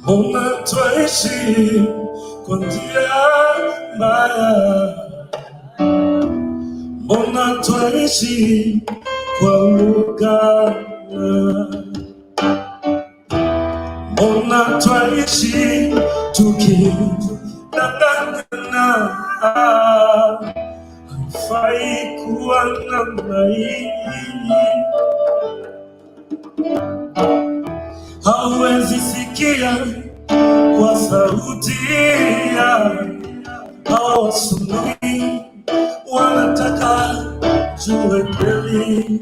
D: Mbona twaishi kwa njia mbaya? Mbona twaishi kwa ugana? Mbona twaishi tukidanganyana? Haifai kuwa namna hii. Hauwezi sikia kwa sauti ya hawasumui, wanataka jue kweli.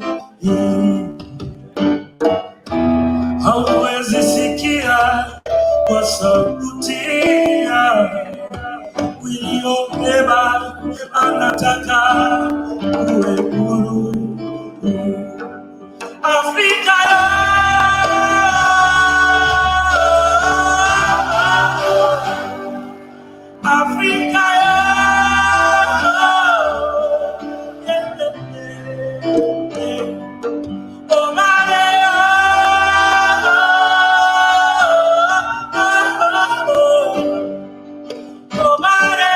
D: Hauwezi sikia kwa sauti ya uliobeba, anataka uwe huru. Afrika Africa, oh Maria, oh Maria,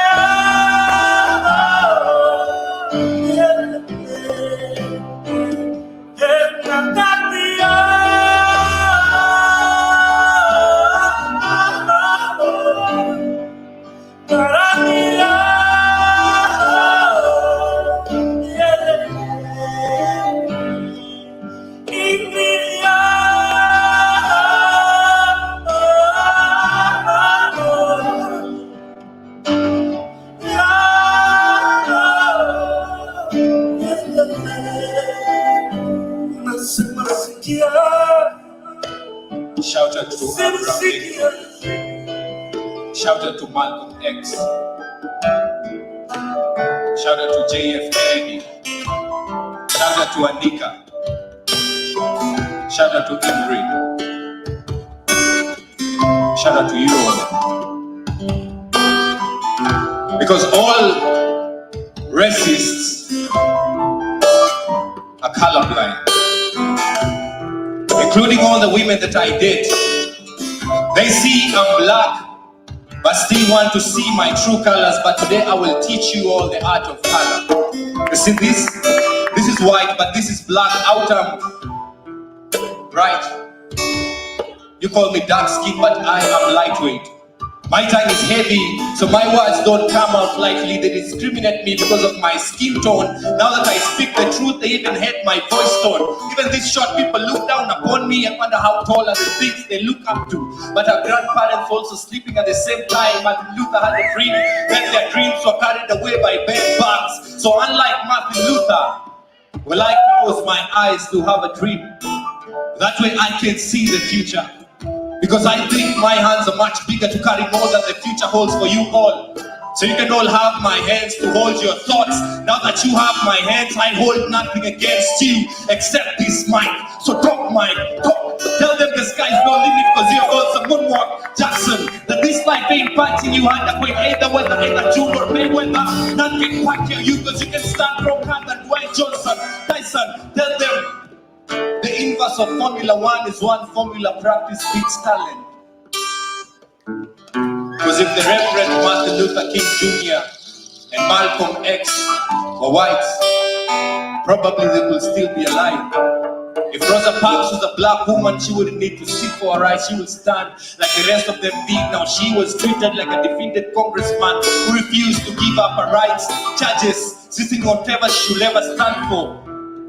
E: Shout out to Abraham Lincoln. Shout out to Malcolm X. Shout out to JF Kennedy. Shout out to Anika. Shout out to Ingrid. Shout out to you all. Because all racists are colorblind, including all the women that I date. They see I'm black, but still want to see my true colors. But today I will teach you all the art of color. You see this is white, but this is black. Outer bright. You call me dark skin, but I am lightweight.
N: My tongue is heavy, so my words don't come out lightly. They discriminate me because of my skin tone. Now that I speak the truth, they even hate my voice tone. Even these short people look down upon me and wonder how tall are the things they look up to. But our grandparents also sleeping at the same time. Martin Luther had a dream, then their dreams were carried away by bed bugs. So unlike Martin Luther, well, I close my eyes to have a dream. That way I can see the future. Because I think my hands are much bigger to carry more than the future holds for you all. So you can all have my hands to hold your thoughts. Now that you have my hands, I hold nothing against you except this mic. So talk, Mike, talk. Tell them the sky's no limit because you're also moonwalk. Jackson, that this life ain't fighting you under point. Either weather, either June or Mayweather. None can quack you because you can stand from hand and Dwayne Johnson. Tyson, tell them the inverse of Formula 1 is one formula: practice beats talent. Because if the Reverend Martin Luther King Jr. and Malcolm X were white, probably they will still be alive. If Rosa Parks was a black woman, she wouldn't need to seek for her rights. She would stand like the rest of them did. Now she was treated like a defeated congressman who refused to give up her rights. Judges sitting on whatever she will ever stand for.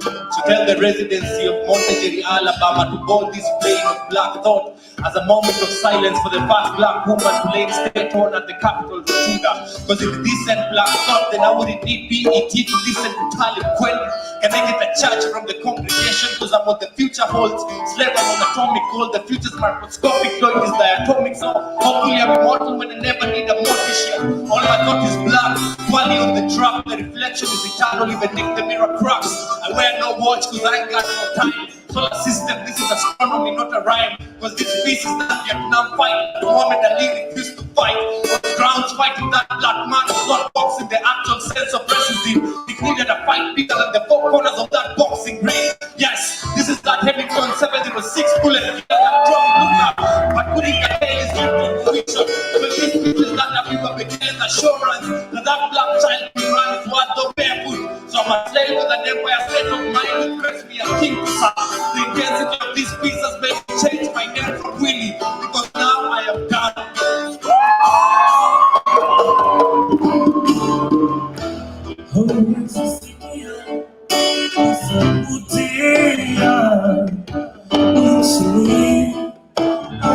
N: To tell the residency of Monterey, Alabama, to board this plane of black thought as a moment of silence for the first black woman to lay state on at the Capitol Rotunda. Because if this ain't black thought, then I wouldn't need BET to listen to Talib Kweli. Can I get a church from the congregation? Because I'm what the future holds. Slave on atomic gold, the future's microscopic, though it is diatomic. So hopefully I'm immortal when I never need a mortician. All my thought is black, quality of the drop, the reflection is eternal, even if the mirror cracks. I wear no watch because I ain't got no time. Solar system, this is astronomy, not a rhyme. Because this piece is not Vietnam fight. The moment Ali refused to fight, on the grounds fighting that black man was not boxing the actual sense of racism. It needed a fight bigger than the four corners of that boxing ring. Yes, this is that Hamilton 706 bullet that dropped Luther. But putting the tail is due to intuition. But this piece is not a people begins assurance that that black child we run is worth the barefoot. So I'm a slave with an empire state of mind that press me a king to serve. The intensity of this piece has made me change my name from Willie, because now I am done.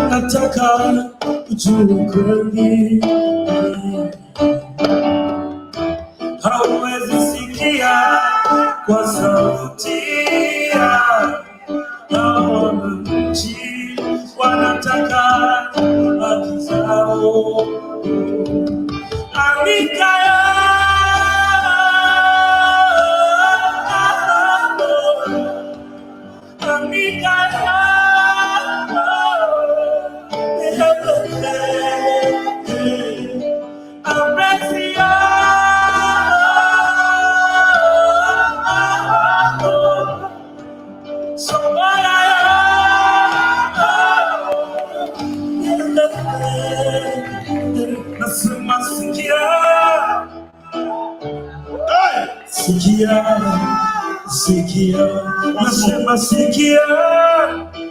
D: Nataka ujue kweli, hauwezi sikia kwa sauti wananchi wanataka haki zao. Andika Sikia, nasema sikia,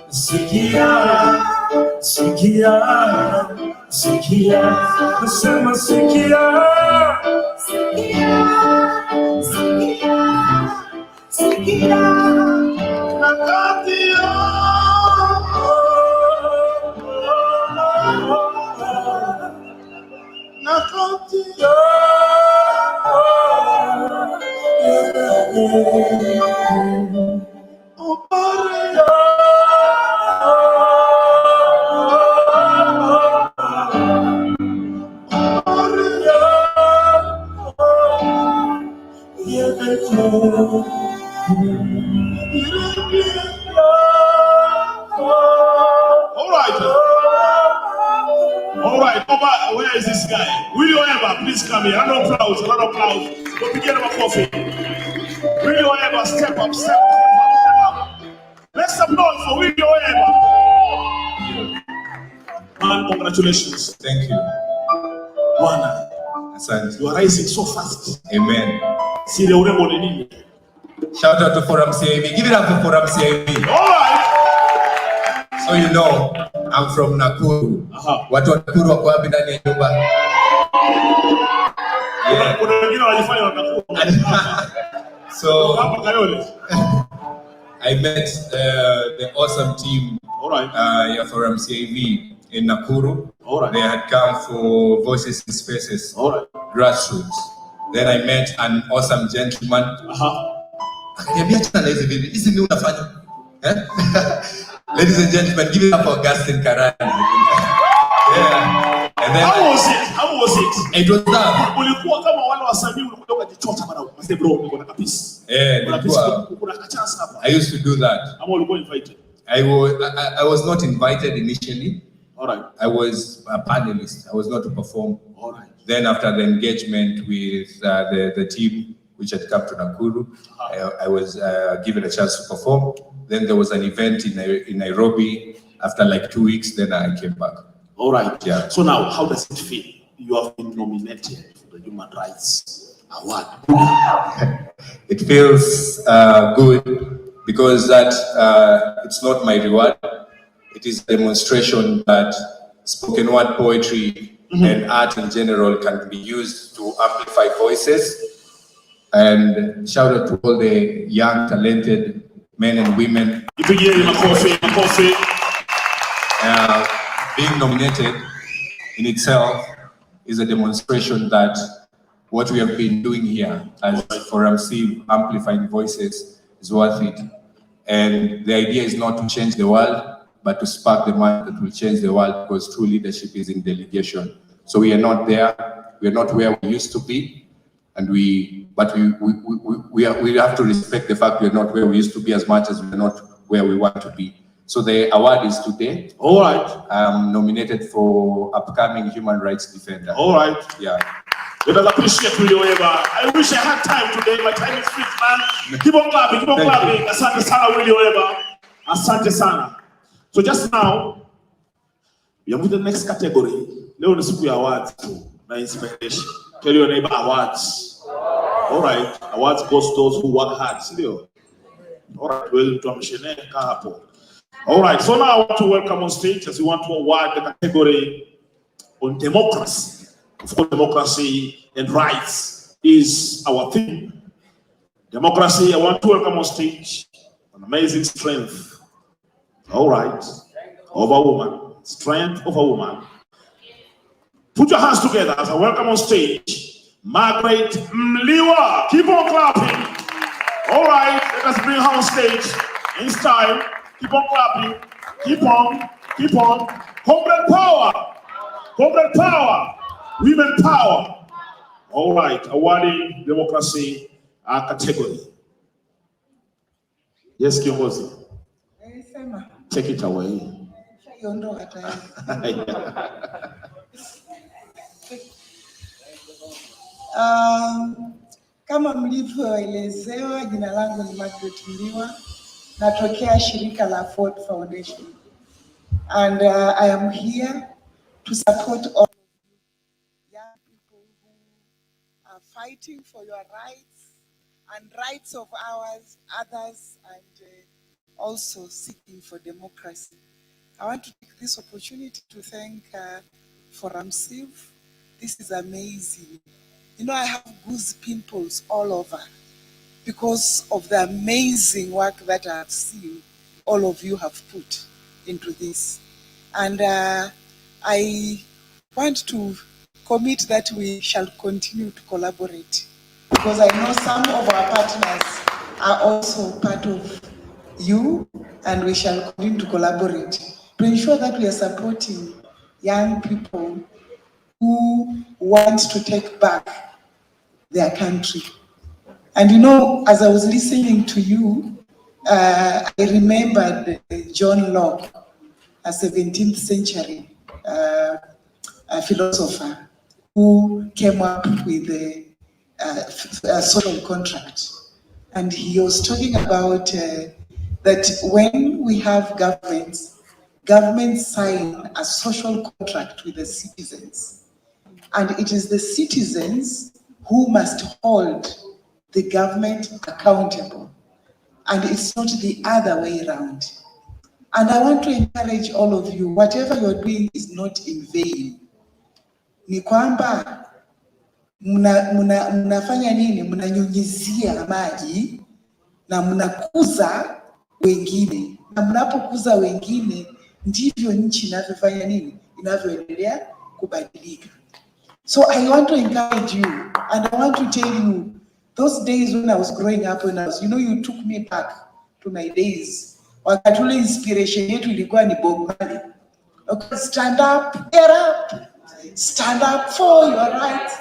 D: sikia, sikia, sikia, nasema sikia, sikia, sikia, sikia, nakatia, nakatia.
A: All right, where is this guy? Willie Oyeba, please come here. Round of applause, round of applause. Go begin our coffee. Willie Oyeba, step up, step up, step up. Let's applaud for Willie Oyeba. Man, congratulations.
O: Thank you.
A: Bwana,
O: Asante.
A: you are rising so fast.
O: Amen.
A: See the urembo ni nini?
O: Shout out to Forum CIB. Give it up for Forum CIB.
A: All right.
O: So you know, I'm from Nakuru. Watu wa Nakuru wako wapi ndani ya nyumba? Yeah. So I met the awesome team for MCAV in Nakuru. They had come for Voices in Spaces, grassroots. Then I met an awesome gentleman. Ladies and gentlemen, give it up for Augustine Karani. Yeah. And then
A: How was it? How was it?
O: It was that.
A: Ulikuwa kama wale wasanii ulikuwa ukajichota bana. Mzee bro, niko na kabisa.
O: I used to do that.
A: Ama ulikuwa invited?
O: I was not invited initially.
A: All right.
O: I was a panelist. I was not to perform.
A: All right.
O: Then after the engagement with the team which had come to Nakuru, I was given a chance to perform. Then there was an event in Nairobi. After like 2 weeks, then I came back.
A: All right.
O: Yeah.
A: So now, how does it feel? You have been nominated for the Human Rights Award.
O: It feels good because that it's not my reward. It is a demonstration that spoken word poetry and art in general can be used to amplify voices. And shout out to all the young, talented men and women. Being nominated in itself is a demonstration that what we have been doing here as for MC amplifying voices is worth it. And the idea is not to change the world, but to spark the mind that will change the world, because true leadership is in delegation. So we are not there, we are not where we used to be, and we have to respect the fact we are not where we used to be as much as we are not where we want to be. So the award is today.
A: All right.
O: I'm nominated for upcoming human rights defender.
A: All right.
O: Yeah.
A: Let us appreciate Willie Weber. I wish I had time today. My time is free, man. Keep on clapping, keep on clapping. Asante sana, Willie Weber. Asante sana. So just now, we are moving to the next category. Leo ni siku ya awards na inspiration. Tell your neighbor awards. All right. Awards goes to those who work hard. Silio. All right. Well, to amshene ka hapo. All right. So now I want to welcome on stage as we want to award the category on democracy. Of course, democracy and rights is our theme. Democracy, I want to welcome on stage an amazing strength. All right. Of a woman. Strength of a woman. Put your hands together as I welcome on stage Margaret Mliwa. Keep on clapping. All right. Let us bring her on stage in style. Keep on clapping. Keep on. Keep on. Comrade power. Comrade power. Women power. All right, awarding democracy category. Yes, Kiongozi. Take it away.
C: Kama mlivyoelezewa, jina langu ni Margaret Mliwa, natokea shirika la Ford Foundation, and I am here to support all fighting for your rights and rights of others, and also seeking for democracy. I want to take this opportunity to thank Forum Civ. This is amazing. You know, I have goose pimples all over because of the amazing work that I have seen all of you have put into this. And I want to commit that we shall continue to collaborate, because I know some of our partners are also part of you, and we shall continue to collaborate to ensure that we are supporting young people who want to take back their country. And you know, as I was listening to you, I remembered John Locke, a 17th century philosopher, who came up with a social contract. And he was talking about that when we have governments sign a social contract with the citizens. And it is the citizens who must hold the government accountable. And it's not the other way around. And I want to encourage all of you, whatever you're doing is not in vain. Ni kwamba mnafanya nini? Mnanyunyizia maji na mnakuza wengine. Na mnapokuza wengine, ndivyo nchi inavyofanya nini? Inavyoendelea kubadilika. So I want to encourage you, and I want to tell you, those days when I was growing up, you took me back to my days. Wakati ule inspiration yetu ilikuwa ni Bob Marley. Okay, stand up, get up, stand up for your rights.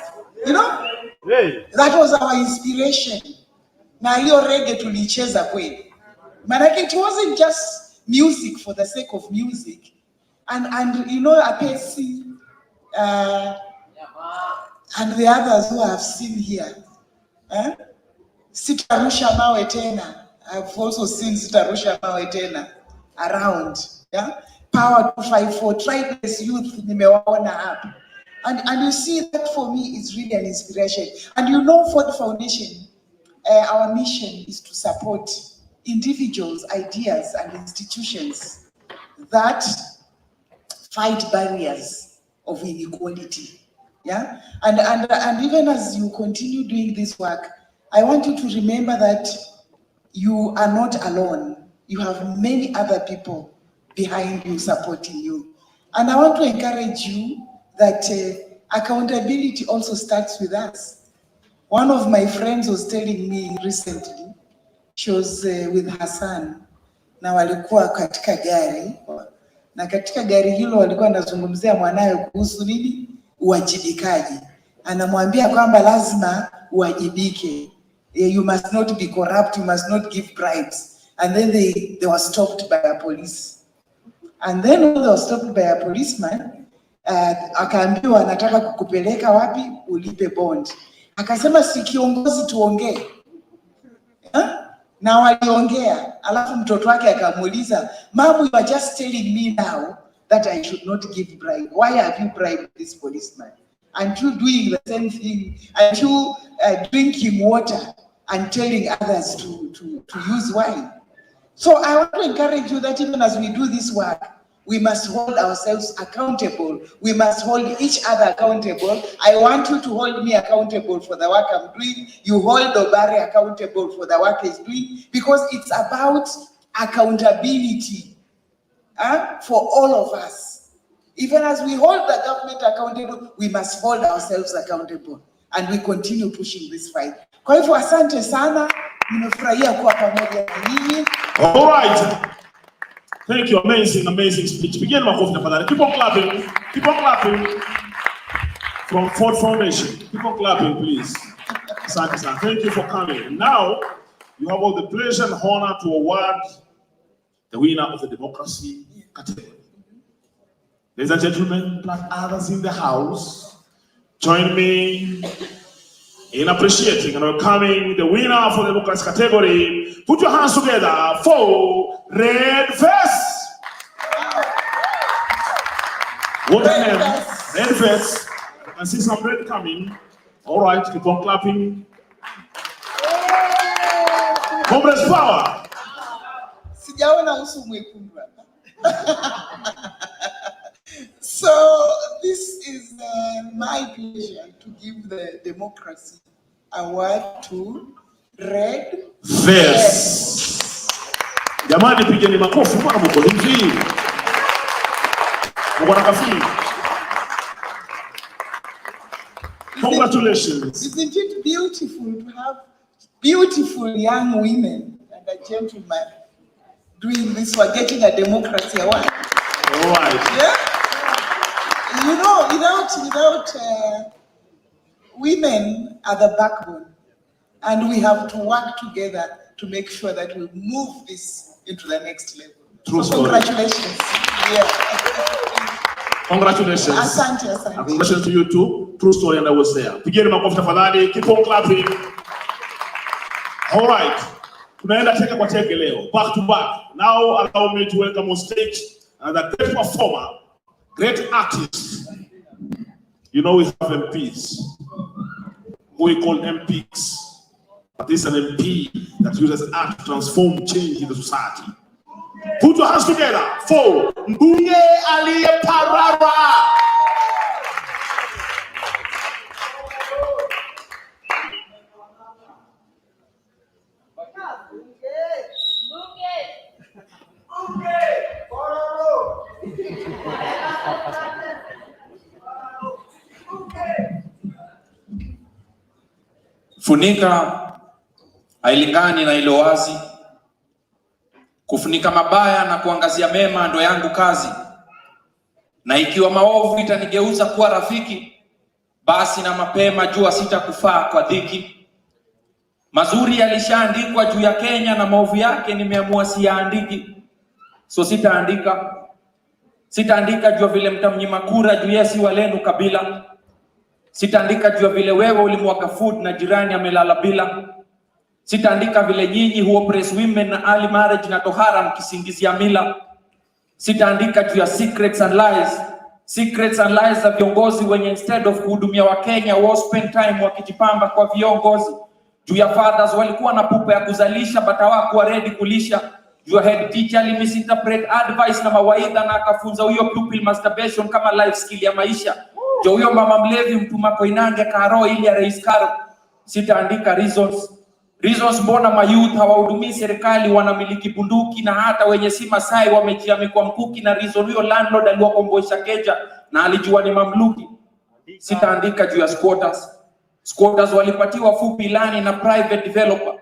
C: That was our inspiration. Na hiyo reggae tulicheza kweli. Manake it wasn't just music for the sake of music. And Apesi, and the others who I have seen here. Sitarusha mawe tena. I've also seen Sitarusha mawe tena around. Yeah? Power 254, Tribeless Youth, nimewaona hapa. And you see that for me is really an inspiration. And Ford Foundation, our mission is to support individuals, ideas, and institutions that fight barriers of inequality. Yeah, and even as you continue doing this work, I want you to remember that you are not alone. You have many other people behind you supporting you. And I want to encourage you that accountability also starts with us. One of my friends was telling me recently, she was with her son, na walikuwa katika gari, na katika gari hilo walikuwa wanazungumzia mwanawe kuhusu nini? Uwajibikaji. Anamwambia kwamba lazima uwajibike. You must not be corrupt, you must not give bribes. And then they were stopped by a police. And then when they were stopped by a policeman, akaambiwa anataka kukupeleka wapi? Ulipe bond. Akasema si kiongozi tuongee. Na waliongea, alafu mtoto wake akamuuliza, "Mom, you are just telling me now that I should not give bribe. Why have you bribed this policeman? Aren't you doing the same thing? Aren't you drinking water and telling others to use wine?" So I want to encourage you that even as we do this work, we must hold ourselves accountable. We must hold each other accountable. I want you to hold me accountable for the work I'm doing. You hold Obare accountable for the work he's doing, because it's about accountability for all of us. Even as we hold the government accountable, we must hold ourselves accountable, and we continue pushing this fight. Kwa hivyo asante sana, nimefurahia kuwa pamoja na nyinyi.
A: All right. Thank you. Amazing, amazing speech. Begin makofi tafadhali. Keep on clapping. Keep on clapping. From Ford Foundation. Keep on clapping, please. Asante sana. Thank you for coming. Now, you have all the pleasure and honor to award the winner of the democracy category. Ladies and gentlemen, plus others in the house, join me in appreciating and welcoming the winner for the democracy category. Put your hands together for Red Vest. What a name, Red Vest. I can see some red coming. All right, keep on clapping. Comrades power.
C: Sijaona uso mwekundu. So this is my pleasure to give the democracy award to Red
A: Vest. Jamani, pigeni makofi kwa mko hivi. Mko na kafiri. Congratulations.
C: Isn't it beautiful to have beautiful young women and a gentleman doing this for getting a democracy award?
A: All right.
C: Yeah. Without women are the backbone, and we have to work together to make sure that we move this into the next level.
A: True
C: so
A: story.
C: Congratulations. Yeah.
A: Congratulations.
C: Asante, asante.
A: Congratulations to you too. True story, and I was there. Pigeni makofi tafadhali. Keep on clapping. All right. Tunaenda teke kwa teke leo. Back to back. Now allow me to welcome on stage another great performer, great artist. We have MPs, who we call MPs. But this is an MP that uses art to transform change in the society. Put your hands together for mbunge aliyeparara.
P: Funika hailingani na ilo wazi. Kufunika mabaya na kuangazia mema ndo yangu kazi. Na ikiwa maovu itanigeuza kuwa rafiki, basi na mapema jua sitakufaa kwa dhiki. Mazuri yalishaandikwa juu ya Kenya na maovu yake nimeamua siyaandiki. So sitaandika. Sitaandika juu vile mtamnyima kura juu yesi walenu kabila. Sitaandika juu vile wewe ulimwaga food na jirani amelala bila. Sitaandika vile nyinyi huo oppress women na early marriage na tohara mkisingizia mila. Sitaandika juu ya secrets and lies. Secrets and lies za viongozi wenye instead of kuhudumia wa Kenya wao spend time wakijipamba kwa viongozi. Juu ya fathers walikuwa na pupa ya kuzalisha but hawakuwa ready kulisha. Juu ya head teacher alimisinterpret advice na mawaidha na akafunza huyo pupil masturbation kama life skill ya maisha. Juu huyo mama mlevi mtuma Koinange karo ili ya Rais Karo. Sitaandika reasons. Reasons mbona mayouth hawahudumii serikali wanamiliki bunduki na hata wenye si Masai wamejiami kwa mkuki, na reason huyo landlord aliwakomboisha keja na alijua ni mamluki. Sitaandika juu ya squatters. Squatters walipatiwa fupi ilani na private developer.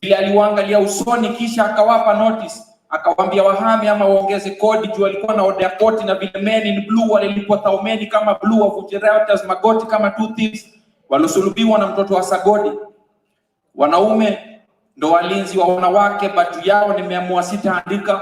P: Vile aliwaangalia usoni kisha akawapa notice. Akawaambia wahame ama waongeze kodi juu walikuwa na order koti, na vile men in blue walilipwa taumeni kama blue of Ujereuters magoti kama two thieves walosulubiwa na mtoto wa Sagodi. Wanaume ndo walinzi wa wanawake but yao nimeamua sitaandika.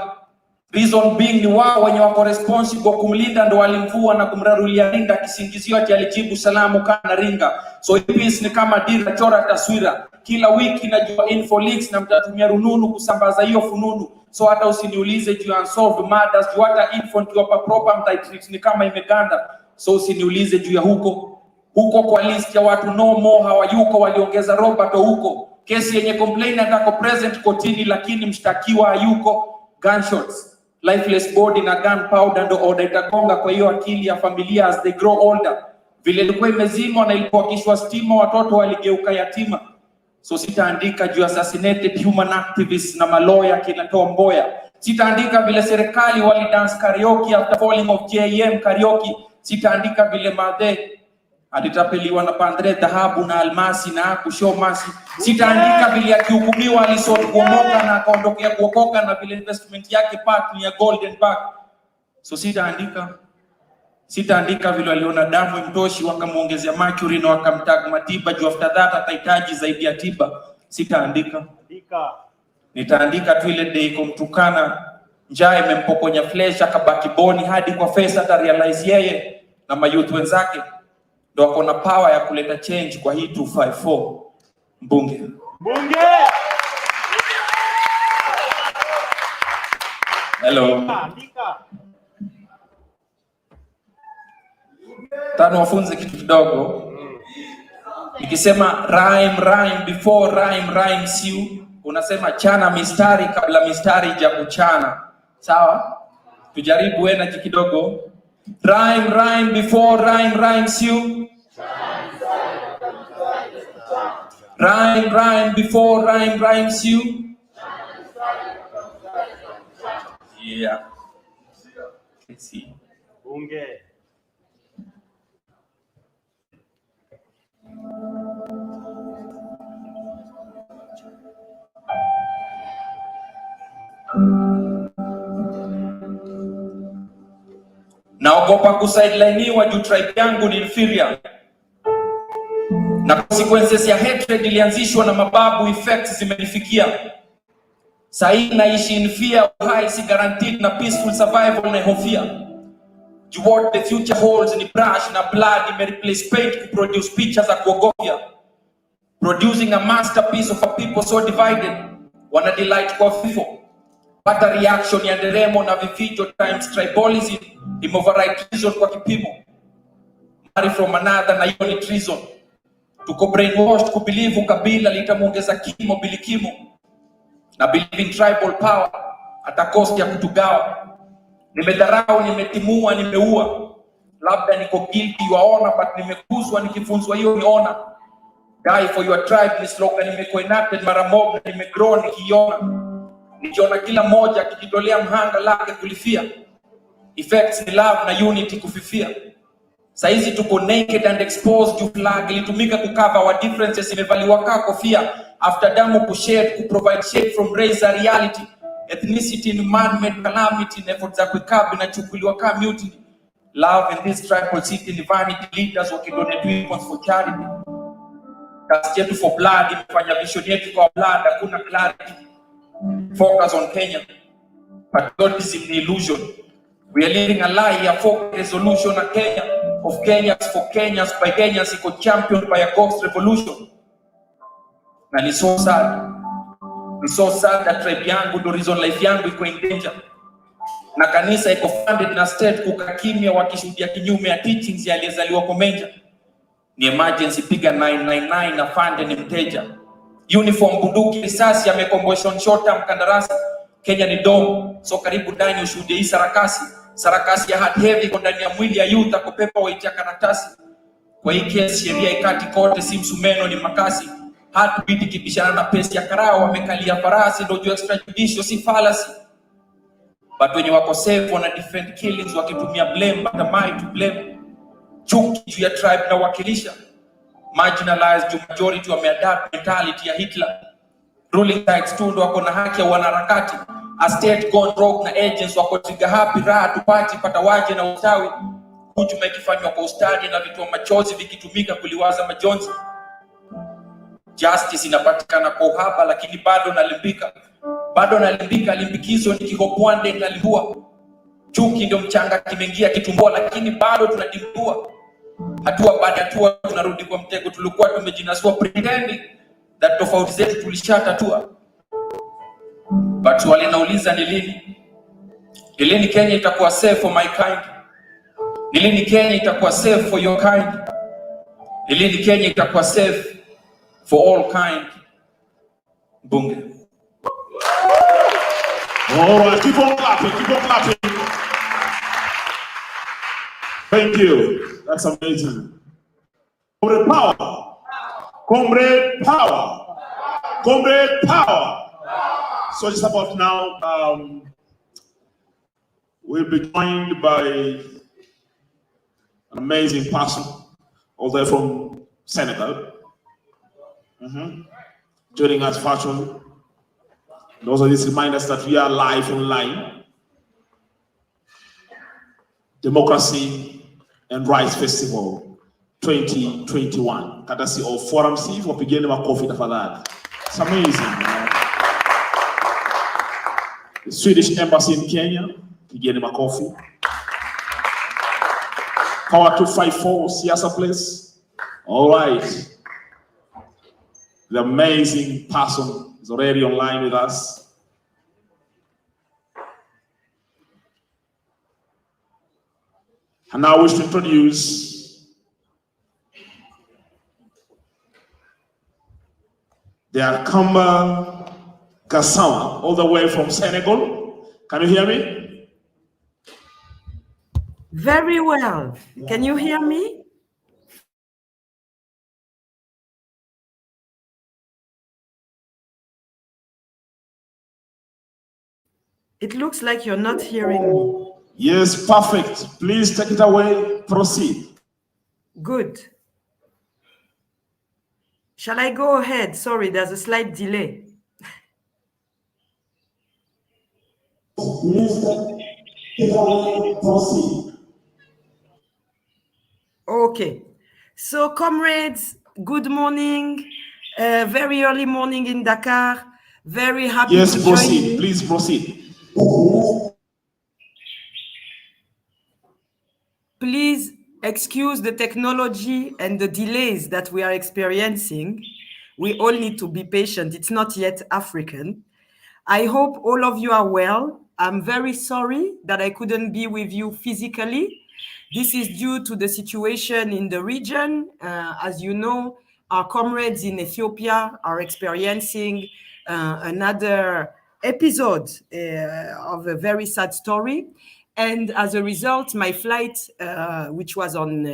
P: Reason being ni wao wenye wako responsible kwa kumlinda ndo walimvua na kumrarulia rinda kisingizio ati alijibu salamu kana ringa. So peace ni kama dira chora taswira. Kila wiki najua info leaks na mtatumia rununu kusambaza hiyo fununu. So hata usiniulize juu ya unsolved murders, juu hata info nikiwapa proper mtaitreat ni kama imeganda. So usiniulize juu ya huko kwa list ya watu no more hawayuko, waliongeza Robert huko. Kesi yenye complainant ako present kotini lakini mshtakiwa hayuko. Gunshots, lifeless body na gunpowder ndo order itagonga kwa hiyo akili ya familia as they grow older. Vile ilikuwa imezimwa na ilipowakishwa stima watoto waligeuka yatima. So sitaandika juu assassinated human activists na maloya kina Tom Mboya. Sitaandika vile serikali walidance karaoke after falling of JM karaoke. Sitaandika vile madhe alitapeliwa na pandre dhahabu na almasi na kushow masi. Sitaandika vile akihukumiwa alisort kuomoka na akaondokea kuokoka na vile investment yake park ni ya Golden Park. So sitaandika vile aliona damu imtoshi wakamuongezea mercury na wakamtag matiba juu after that atahitaji zaidi ya tiba. Sitaandika. Nitaandika tu ile day kumtukana njaa imempokonya flesh akabaki boni hadi kwa face ata realize yeye na mayouth wenzake ndo wako na power ya kuleta change kwa hii 254 mbunge. Hello. Tano wafunze kitu kidogo. Nikisema rhyme before rhyme rhymes you, unasema chana mistari kabla mistari ja kuchana. Sawa? Tujaribu energy kidogo. Rhyme before rhyme rhymes you. Rhyme before rhyme rhymes you. Yeah. Let's see. Bunge. Naogopa kusideliniwa juu tribe yangu ni inferior. Na consequences ya hatred ilianzishwa na mababu, effects zimenifikia. Sahi naishi in fear, uhai si guaranteed na peaceful survival na hofia. What the future holds ni brush na blood imereplace paint kuproduce pictures za kuogofya. Producing a masterpiece of a people so divided. Wana delight kwa vifo. Pata reaction ya nderemo na vifijo times tribalism imoverride treason kwa kipimo. Marry from another na hiyo ni treason. Tuko brainwashed kubelieve ukabila litamuongeza kimo bilikimo. Na believing tribal power atakosi ya kutugawa. Nimedharau, nimetimua, nimeua, labda niko guilty waona, but nimekuzwa nikifunzwa hiyo niona. Die for your tribe ni slogan nimeko-enacted mara mob, na nimegrow nikiona kila moja akijitolea mhanga lake kulifia. Effects ni love na unity kufifia. Saizi tuko naked and exposed, juu flag ilitumika kukava our differences, imevaliwa kaa kofia. After damu kushed, kuprovide shade from race a reality. Ethnicity ni man-made calamity, na effort za kuikabi na chukuliwa kaa mutiny. Love in this tribal city ni vanity, leaders wakidonate weapons for charity. Cast yetu for blood imefanya vision yetu kwa blood, hakuna clarity. Focus on Kenya. Patriotism ni illusion. We are living a lie, a folk resolution, a Kenya of Kenyans for Kenyans by Kenyans, iko championed by a ghost revolution. Na ni so sad. Ni so sad that tribe yangu, the reason life yangu iko in danger. Na kanisa iko funded na state kukakimia wakishuhudia kinyume ya teachings ya aliyezaliwa Komenja. Ni emergency, piga 999 na fund ni mteja. Uniform, bunduki, risasi, yamekomboshon short term kandarasi. Kenya ni dom, so karibu ndani ushuhudie hii sarakasi. Sarakasi ya hard heavy kwa ndani ya mwili ya youth, ako pepa waitia karatasi. Kwa hii kesi sheria ikati kote, si msumeno ni makasi. Heartbeat ikibishana na pesi ya karao, wamekalia farasi, ndo juu extrajudicial si fallacy. But wenye wako safe wana defend killings wakitumia blame, but am I to blame? Chuki juu ya tribe na wakilisha. Marginalized juu majority wameadapt mentality ya Hitler. Ruling sides tu ndo wako na haki ya wanaharakati. A state gone rogue na agents wako trigger happy, raha tupati pata waje na ustawi. Hujuma ikifanywa kwa ustadi na vitu machozi vikitumika kuliwaza majonzi. Justice inapatikana kwa uhaba, lakini bado nalimbika. Bado nalimbika, limbikizo ni kihopwande nalihua. Chuki ndio mchanga kimeingia kitumbua, lakini bado tunadimbua. Hatua baada ya hatua tunarudi kwa mtego tulikuwa tumejinasua, pretending that tofauti zetu tulishatatua. But wale nauliza ni lini? Ni lini Kenya itakuwa safe for my kind? Ni lini Kenya itakuwa safe for your kind? Ni lini Kenya itakuwa safe for all kind? Bunge.
A: All right, keep on clapping, keep on clapping. Thank you. That's amazing. Comrade power. Comrade power. Comrade power. So just about now, we'll be joined by an amazing person, all the way from Senegal, joining us virtually. And also this reminds us that we are live online. Democracy and Rights Festival 2021. Courtesy of Forum C, wapigeni makofi tafadhali. It's amazing. The Swedish Embassy in Kenya, pigeni makofi. Power 254, Siasa Place. All right. The amazing person is already online with us. And now I wish to introduce the Akamba Gassama, all the way from Senegal. Can you hear me?
Q: Very well. Can you hear me? It looks like you're not hearing me.
A: Yes, perfect. Please take it away. Proceed.
Q: Good. Shall I go ahead? Sorry, there's a slight delay.
A: Please take it away. Proceed.
Q: Okay. So, comrades, good morning. Very early morning in Dakar. Very happy
A: Yes,
Q: to
A: proceed.
Q: join you.
A: Please proceed.
Q: Please excuse the technology and the delays that we are experiencing. We all need to be patient. It's not yet African. I hope all of you are well. I'm very sorry that I couldn't be with you physically. This is due to the situation in the region. As you know, our comrades in Ethiopia are experiencing another episode of a very sad story. And as a result, my flight, which was on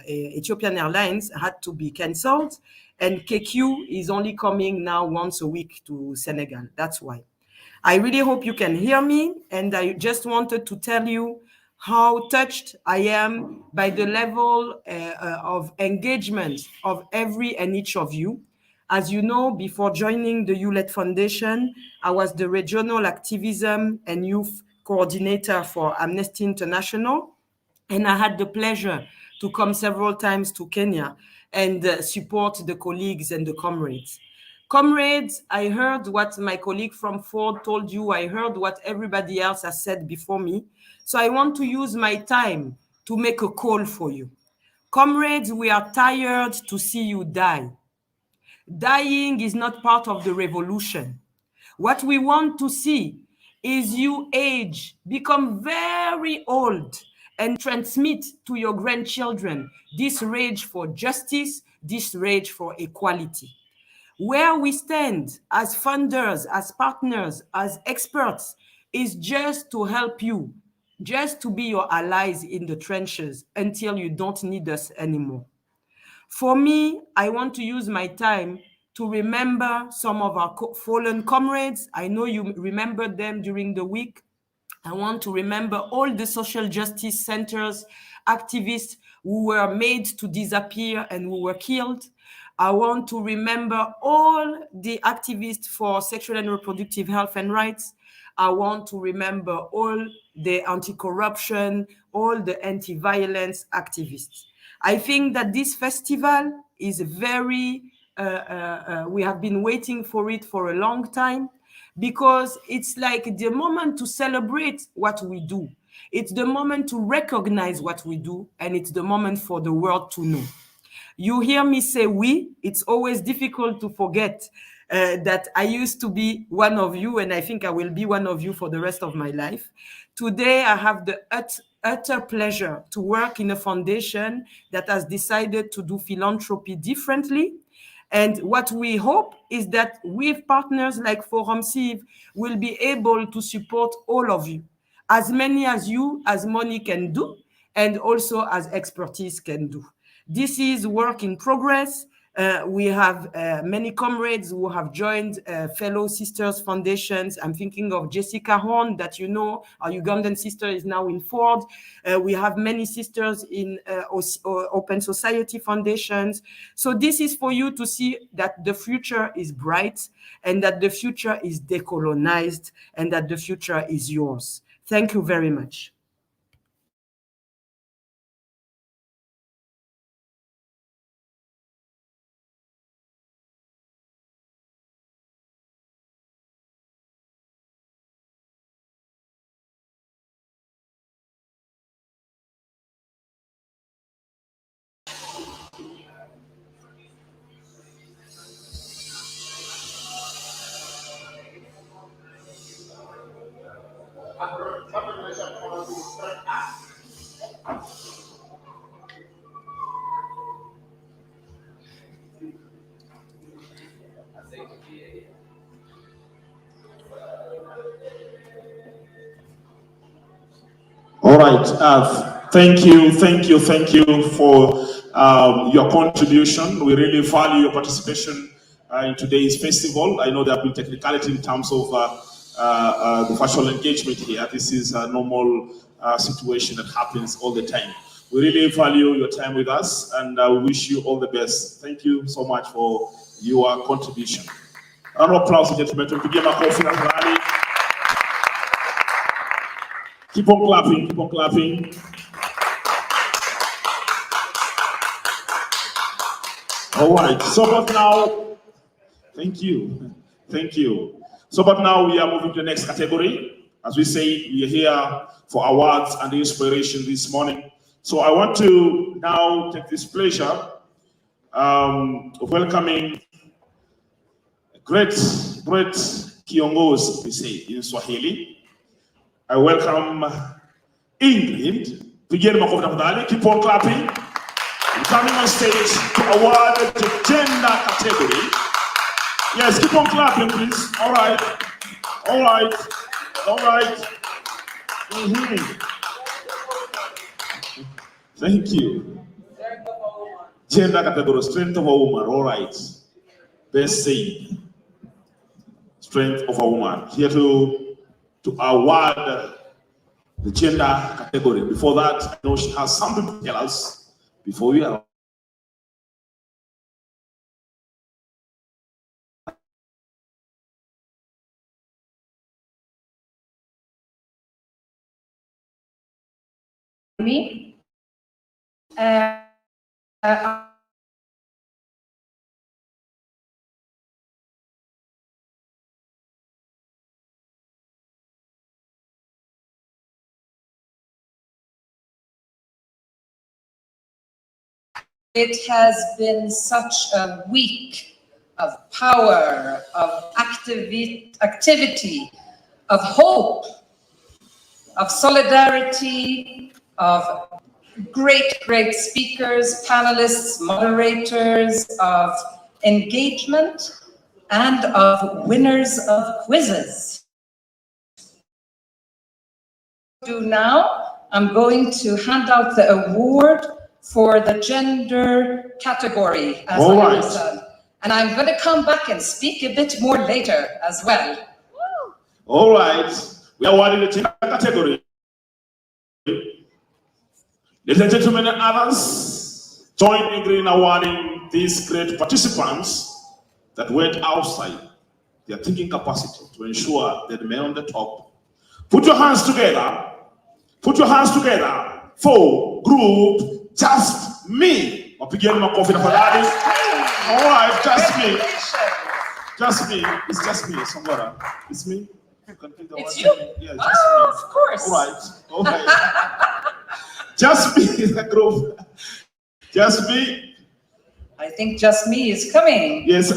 Q: Ethiopian Airlines, had to be cancelled. And KQ is only coming now once a week to Senegal. That's why. I really hope you can hear me. And I just wanted to tell you how touched I am by the level of engagement of every and each of you. As you know, before joining the Hewlett Foundation, I was the regional activism and youth coordinator for Amnesty International. And I had the pleasure to come several times to Kenya and support the colleagues and the comrades. Comrades, I heard what my colleague from Ford told you. I heard what everybody else has said before me. So I want to use my time to make a call for you. Comrades, we are tired to see you die. Dying is not part of the revolution. What we want to see is you age, become very old, and transmit to your grandchildren this rage for justice, this rage for equality. Where we stand as funders, as partners, as experts, is just to help you, just to be your allies in the trenches until you don't need us anymore. For me, I want to use my time to remember some of our fallen comrades. I know you remember them during the week. I want to remember all the social justice centers, activists who were made to disappear and who were killed. I want to remember all the activists for sexual and reproductive health and rights. I want to remember all the anti-corruption, all the anti-violence activists. I think that this festival is very, we have been waiting for it for a long time, because it's like the moment to celebrate what we do. It's the moment to recognize what we do, and it's the moment for the world to know. You hear me say we, it's always difficult to forget that I used to be one of you, and I think I will be one of you for the rest of my life. Today, I have the utter pleasure to work in a foundation that has decided to do philanthropy differently. And what we hope is that with partners like Forum Civ, we'll be able to support all of you, as many as you, as money can do, and also as expertise can do. This is work in progress. We have many comrades who have joined fellow sisters foundations. I'm thinking of Jessica Horn, that you know, our Ugandan sister is now in Ford. We have many sisters in Open Society foundations. So this is for you to see that the future is bright, and that the future is decolonized, and that the future is yours. Thank you very much.
A: All right. Thank you for your contribution. We really value your participation in today's festival. I know there have been technicality in terms of the virtual engagement here. This is a normal situation that happens all the time. We really value your time with us, and we wish you all the best. Thank you so much for your contribution. Round of applause, gentlemen. Keep on clapping, keep on clapping. All right, so but now, thank you. So but now we are moving to the next category. As we say, we are here for awards and inspiration this morning. So I want to now take this pleasure of welcoming great Kiongozi, we say in Swahili. I welcome Ingrid. Keep on clapping. Coming on stage to award the gender category. Yes, keep on clapping, please. All right. All right. All right. Mhm. Thank you. Gender category, strength of a woman. All right. Best said. Strength of a woman. Here to award the gender category. Before that, I know she has something to tell us before we are.
R: Me. It has been such a week of power, of activity, of hope, of solidarity, of great speakers, panelists, moderators, of engagement, and of winners of quizzes. Now, I'm going to hand out the award for the gender category, as
A: All
R: I
A: right.
R: understand. And I'm going to come back and speak a bit more later as well.
A: All right. We are awarding the gender category. Ladies and gentlemen and others, join in awarding these great participants that went outside their thinking capacity to ensure that the men on the top. Put your hands together. Put your hands together for group Just Me. Wapigeni makofi tafadhali. All right, just me. Just me. It's just me, Songora. It's me.
R: It's you?
A: Yeah, just
R: oh,
A: me.
R: of course.
A: All right. All right. Just me is the group. Just me.
R: I think Just Me is coming.
A: Yes.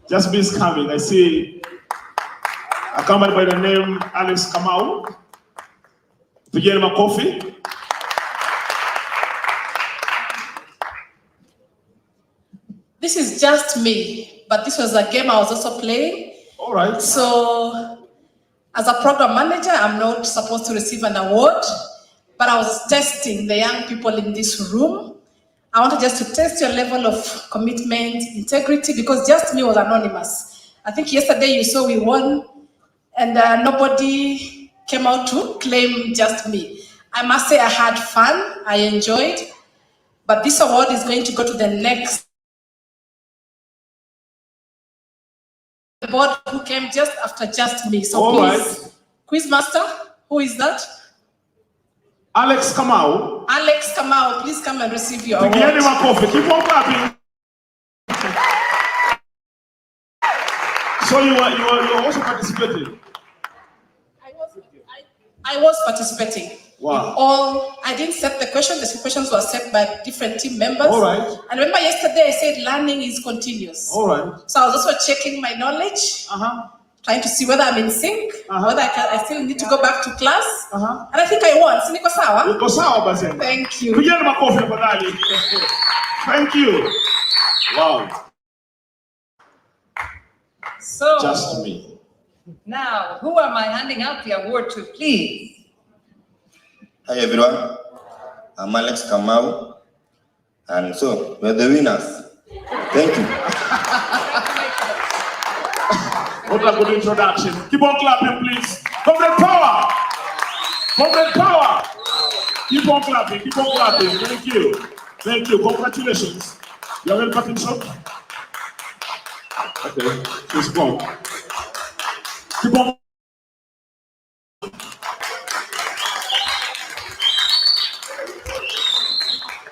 A: Just Me is coming. I see. Accompanied by the name Alex Kamau. Pigeni makofi.
K: This is Just Me, but this was a game I was also playing.
A: All right.
K: So, as a program manager, I'm not supposed to receive an award, but I was testing the young people in this room. I wanted just to test your level of commitment, integrity, because Just Me was anonymous. I think yesterday you saw we won, and nobody came out to claim Just Me. I must say I had fun, I enjoyed, but this award is going to go to the next board who came just after Just Me. So
A: all
K: please,
A: right.
K: Quizmaster, who is that?
A: Alex Kamau.
K: Alex Kamau, please come and receive your award.
A: Pigeni makofi. Keep on clapping. So you are also participating.
K: I was participating.
A: Wow.
K: I didn't set the question. The questions were set by different team members.
A: All right.
K: And remember yesterday I said learning is continuous.
A: All right.
K: So I was also checking my knowledge, trying to see whether I'm in sync, whether I still need to go back to class. And I think I won. Niko sawa?
A: Niko sawa basi.
K: Thank you.
A: Pigeni makofi tafadhali. Thank you. Wow.
R: So,
A: Just Me.
R: now, who am I handing out the award to, please?
S: Hi everyone, I'm Alex Kamau, and so we're the winners. Thank you.
A: What a good introduction. Keep on clapping, please. Comrade Power! Comrade Power! Keep on clapping, keep on clapping. Thank you. Thank you. Congratulations. You're well cutting short. Okay, please go on. Keep on.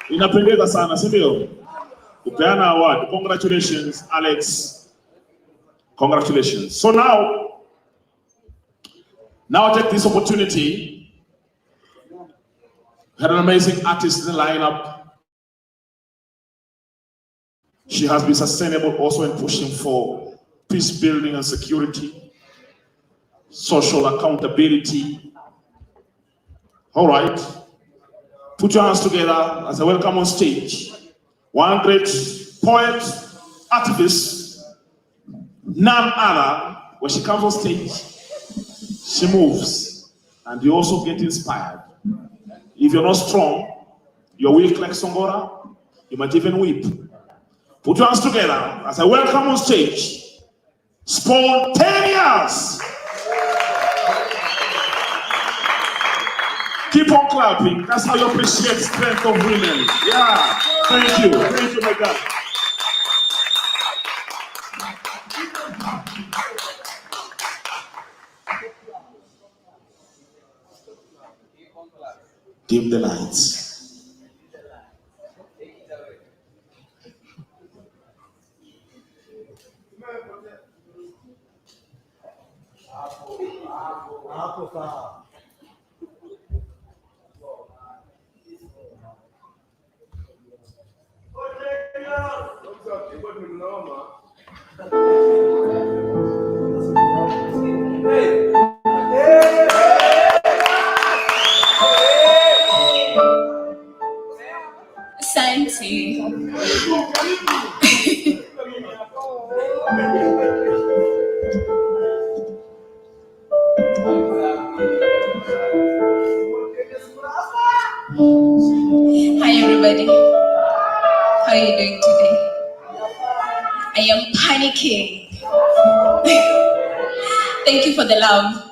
A: Inapendeza sana, si ndio? Upeana award. Congratulations, Alex. Congratulations. So now I take this opportunity. We had an amazing artist in the lineup. She has been sustainable also in pushing for peace building and security, social accountability. All right. Put your hands together as I welcome on stage one great poet, activist, none other when she comes on stage, she moves, and you also get inspired. If you're not strong, you're weak like Songora, you might even weep. Put your hands together as I welcome on stage, Spontaneous. Keep on clapping. That's how you appreciate strength of women. Yeah. Thank you. Thank you, my God. Dim the lights.
K: Santi. Hi everybody. How are you doing today? I am panicking. Thank you for the love.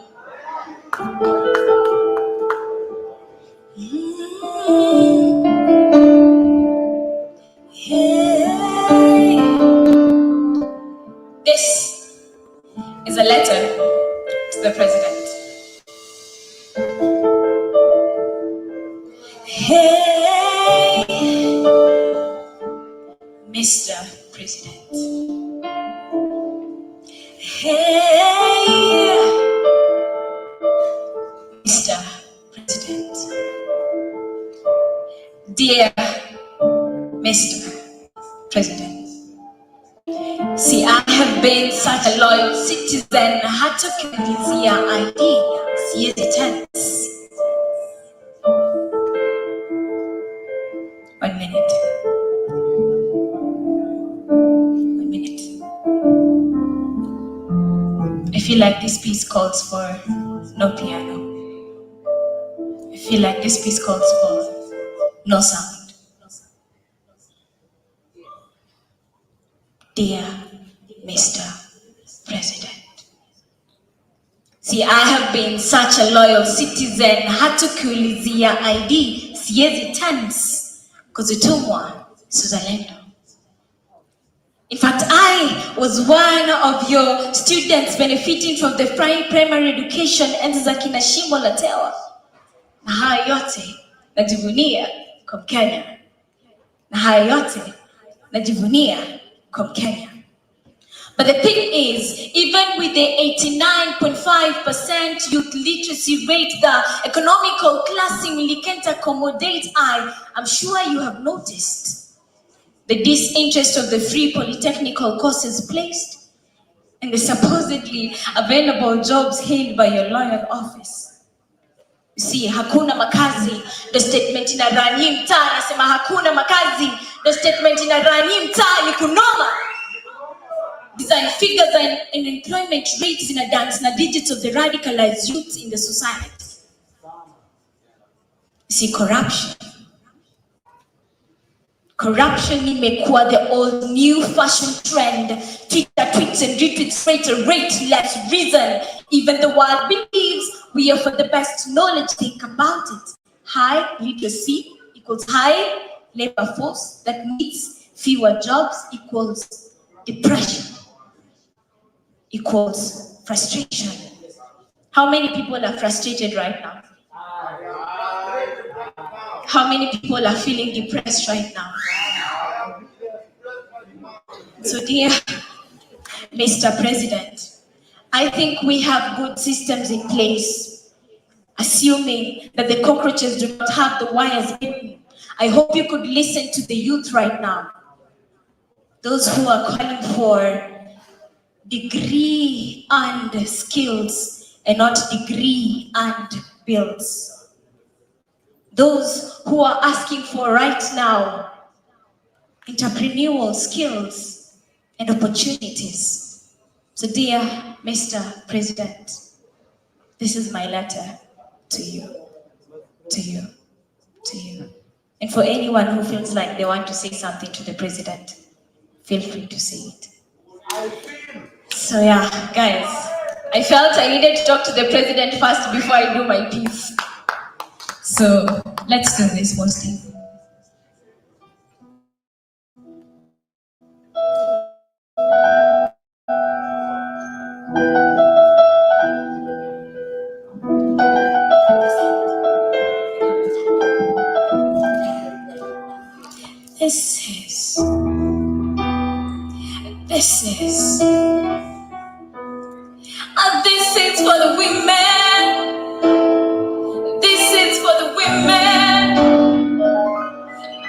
K: This is a letter to the president. Hey, Mr. President. Hey, Mr. President. Dear Mr. President. See, I have been such a loyal citizen. I had to keep your ID. See the tense. 1 minute. 1 minute. I feel like this piece calls for no piano. I feel like this piece calls for no sound. Dear Mr. President. See, I have been such a loyal citizen. Had to kuulizia ID. Siezi tense. Kuzitumwa Suzalendo. In fact, I was one of your students benefiting from the primary education enzi za kina Shimo la Tewa. Na haya yote najivunia kwa Kenya. Na haya yote najivunia kwa Kenya. But the thing is, even with the 89.5% youth literacy rate, the economical class simply can't accommodate. I'm sure you have noticed the disinterest of the free polytechnical courses placed and the supposedly available jobs held by your loyal office. You see, hakuna makazi, the statement in Rani mtaa nasema hakuna makazi, the statement in Rani mtaa ni kunoma. Design figures and employment rates in a dance na digits of the radicalized youth in the society. You see, corruption. Corruption imekuwa the old new fashion trend. Twitter tweets and retweets rate less reason. Even the world believes we are for the best knowledge. Think about it. High literacy equals high labor force that means fewer jobs equals depression. Equals frustration. How many people are frustrated right now? How many people are feeling depressed right now? So dear Mr. President, I think we have good systems in place, assuming that the cockroaches do not have the wires hidden. I hope you could listen to the youth right now. Those who are calling for degree and skills and not degree and builds. Those who are asking for right now entrepreneurial skills and opportunities.
J: So dear Mr. President, this is my letter to you, to you, to you. And for anyone who feels like they want to say something to the president, feel free to say it. So yeah, guys, I felt I needed to talk to the president first before I do my piece. So let's do this, Mostly. This is for the women. This is for the women.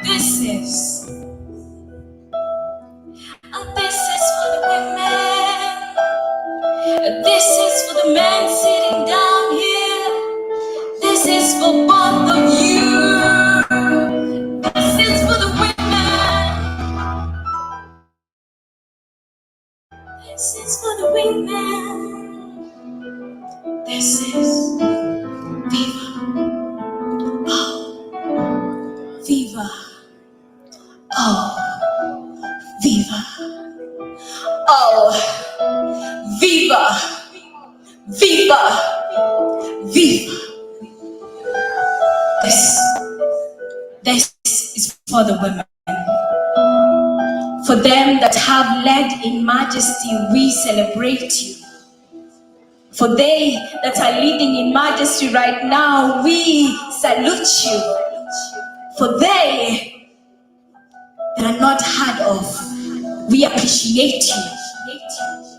J: This is for the women. This is for the men sitting down here. This is for both of you. This is for the women. This is for the women. This is Viva. Oh, Viva. Oh, Viva. Oh, Viva. Viva. Viva. This is for the women. For them that have led in majesty, we celebrate you. For they that are leading in majesty right now, we salute you. For they that are not heard of, we appreciate you.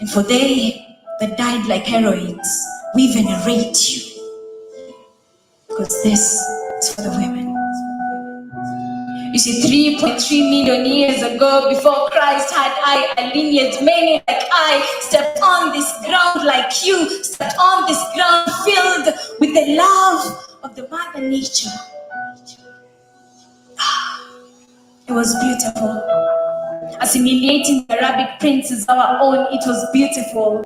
J: And for they that died like heroines, we venerate you. Because this is for the women. You see, 3.3 million years ago, before Christ had a lineage, many like I stepped on this ground like you, stepped on this ground filled with the love of the Mother Nature. It was beautiful. Assimilating the Arabic princes our own, it was beautiful.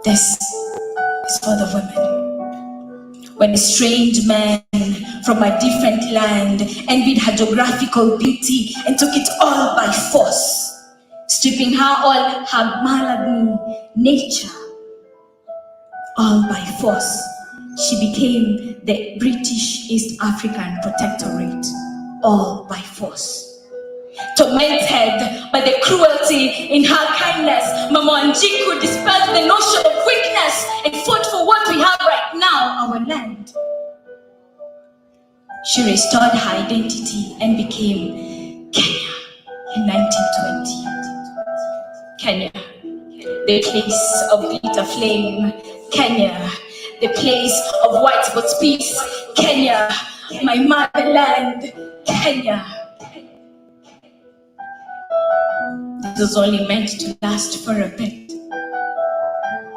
J: This is for the women. When a strange man from a different land envied her geographical beauty and took it all by force, stripping her all her Malawi nature, all by force, she became the British East African Protectorate, all by force. Tormented by the cruelty in her kindness, Mama Wanjiku dispelled the notion of weakness and fought for what we have right now, our land. She restored her identity and became Kenya in 1920. Kenya, the place of glitter flame. Kenya, the place of white spots peace. Kenya, my motherland. Kenya. This was only meant to last for a bit.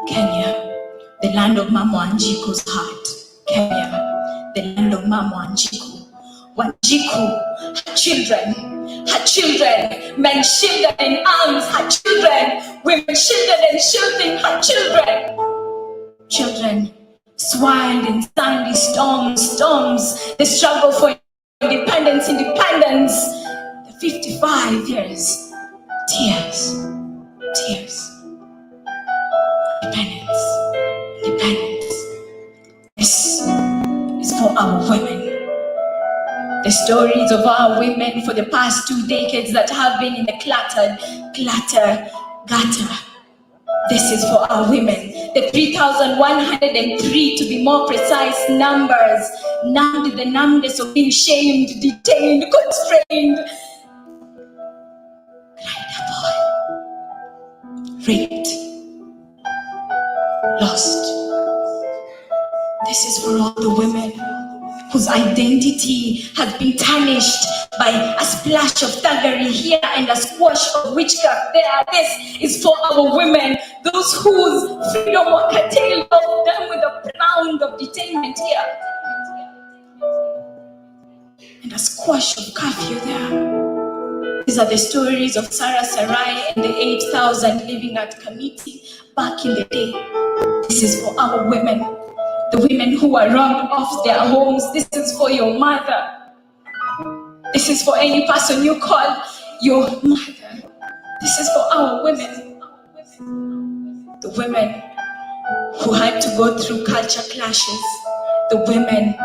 J: Kenya, the land of Mama Wanjiku's heart. Kenya, the land of Mama Wanjiku. Wanjiku, her children, men shielded in arms, her children, women shielded and shielding her children. Children swirled in sandy storms, the struggle for independence, the 55 years. Tears. Independence. This is for our women. The stories of our women for the past 2 decades that have been in the clutter, gutter. This is for our women. The 3,103 to be more precise numbers. Numbed the numbness of being shamed, detained, constrained. Raped, lost. This is for all the women whose identity has been tarnished by a splash of thuggery here and a squash of witchcraft there. This is for our women, those whose freedom was curtailed of them with a pound of detainment here and a squash of curfew there. These are the stories of Sarah Sarai and the 8,000 living at Kamiti back in the day. This is for our women, the women who are robbed of their homes. This is for your mother. This is for any person you call your mother. This is for our women. The women who had to go through culture clashes. The women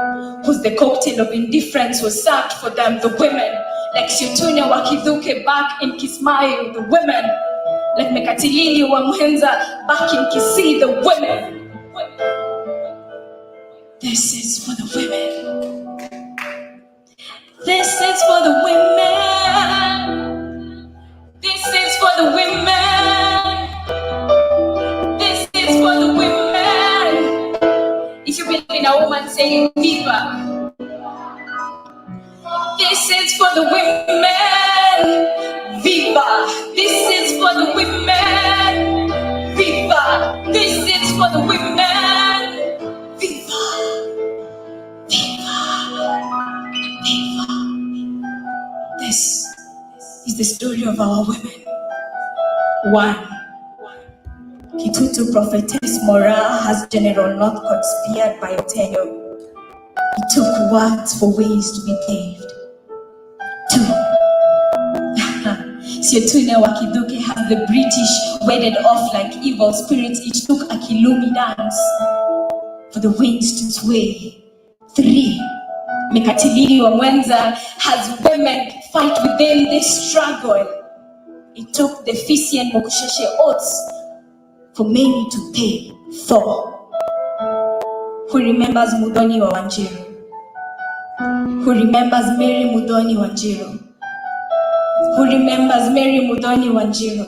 J: whose the cocktail of indifference was served for them. The women like Siotune Wakithuke back in Kismayo. The women like Mekatilili Wamwenza back in Kisii. The women. This is for the women. This is for the women. This is for the women. This is for the women. If you believe in a woman saying Viva. This is for the women. Viva. This is for the women. Viva. This is for the women. Viva. Viva. Viva. This is the story of our women. 1. Kitutu Prophetess Mora has General Northcote speared by Otenyo. He took words for ways to be paved. 2. Siotune Wakiduke has the British wedded off like evil spirits. It took a Kilumi dance for the winds to sway. 3. Mekatilili Wamwenza has women fight within this struggle. It took the Fisi and Mokusheshe oaths for many to pay. 4. Who remembers Mudoni wa Wanjiru? Who remembers Mary Mudoni Wanjiru? Who remembers Mary Mudoni Wanjiru?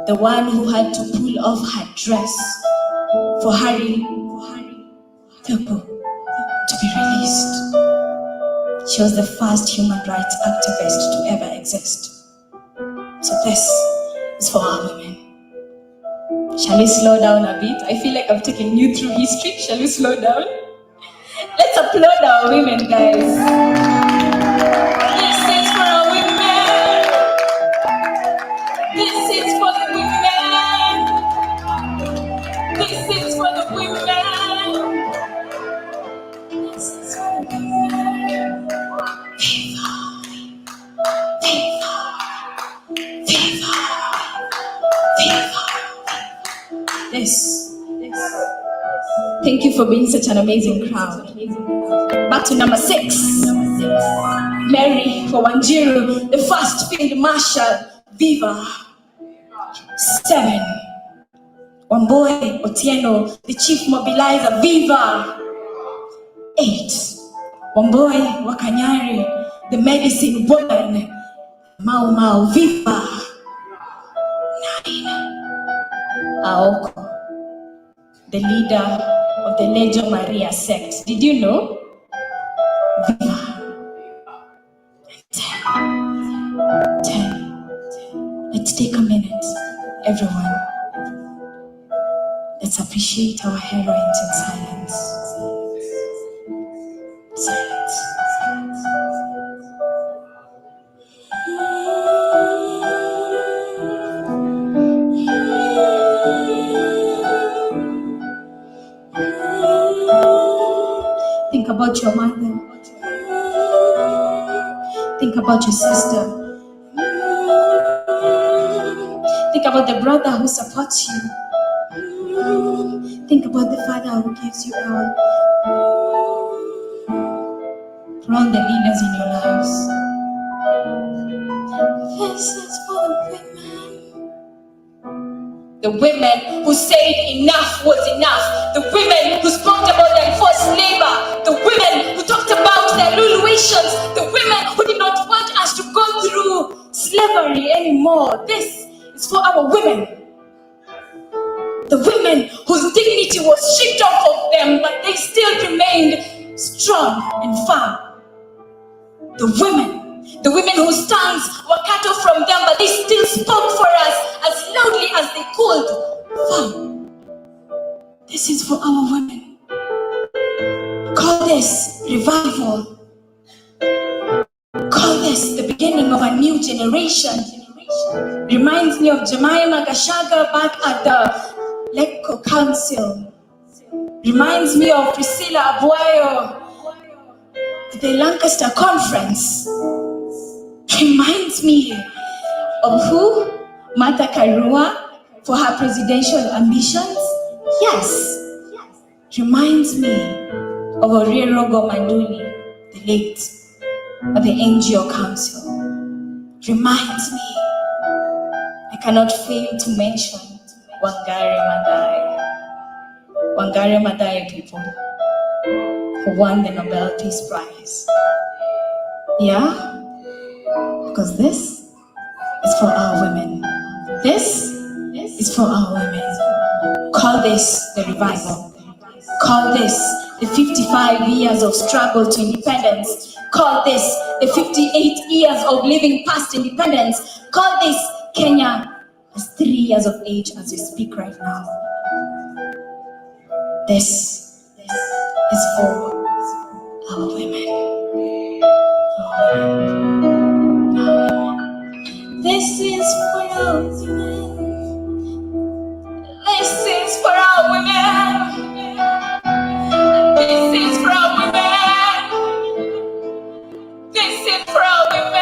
J: The one who had to pull off her dress for Harry Thuku to be released. She was the first human rights activist to ever exist. So this is for our women. Shall we slow down a bit? I feel like I'm taking you through history. Shall we slow down? Let's applaud our women, guys. This is for our women. This is for the women. This is for the women. This is for the women. Viva. Viva. Viva. Viva. This. Thank you for being such an amazing crowd. Back to number 6. Mary Wanjiru, the first field marshal. Viva. 7. Wamboe Otieno, the chief mobilizer. Viva. 8. Wamboe Wakanyari, the medicine woman. Mau Mau. Viva. 9. Aoko, the leader of the Legio Maria sect. Did you know? Viva. 10. Let's take a minute, everyone. Let's appreciate our heroines in silence. Silence. Think about your mother. Think about your sister. Think about the brother who supports you. Think about the father who gives you all. For all the leaders in your lives. This is for the women. The women who said enough was enough. The women who spoke about enforced labor. The women who talked about their luluations. The women who did not want us to go through slavery anymore. This is for our women. The women whose dignity was stripped off of them, but they still remained strong and firm. The women whose tongues were cut off from them, but they still spoke for us as loudly as they could. This is for our women. Call this revival. Call Yes, the beginning of a new generation. Reminds me of Jemima Gashaga back at the Lekko Council. Reminds me of Priscilla Abuayo at the Lancaster Conference. Reminds me of who? Martha Karua for her presidential ambitions. Yes. Reminds me of Oriero Gomanduli, the late, of the NGO Council. Reminds me, I cannot fail to mention Wangari Maathai. Wangari Maathai people who won the Nobel Peace Prize. Yeah? Because this is for our women. This is for our women. Call this the revival. Call this the 55 years of struggle to independence. Call this the 58 years of living past independence. Call this Kenya as 3 years of age as we speak right now. This is for our women. This is for our women. This is for our women. This is for our women. This is for our women.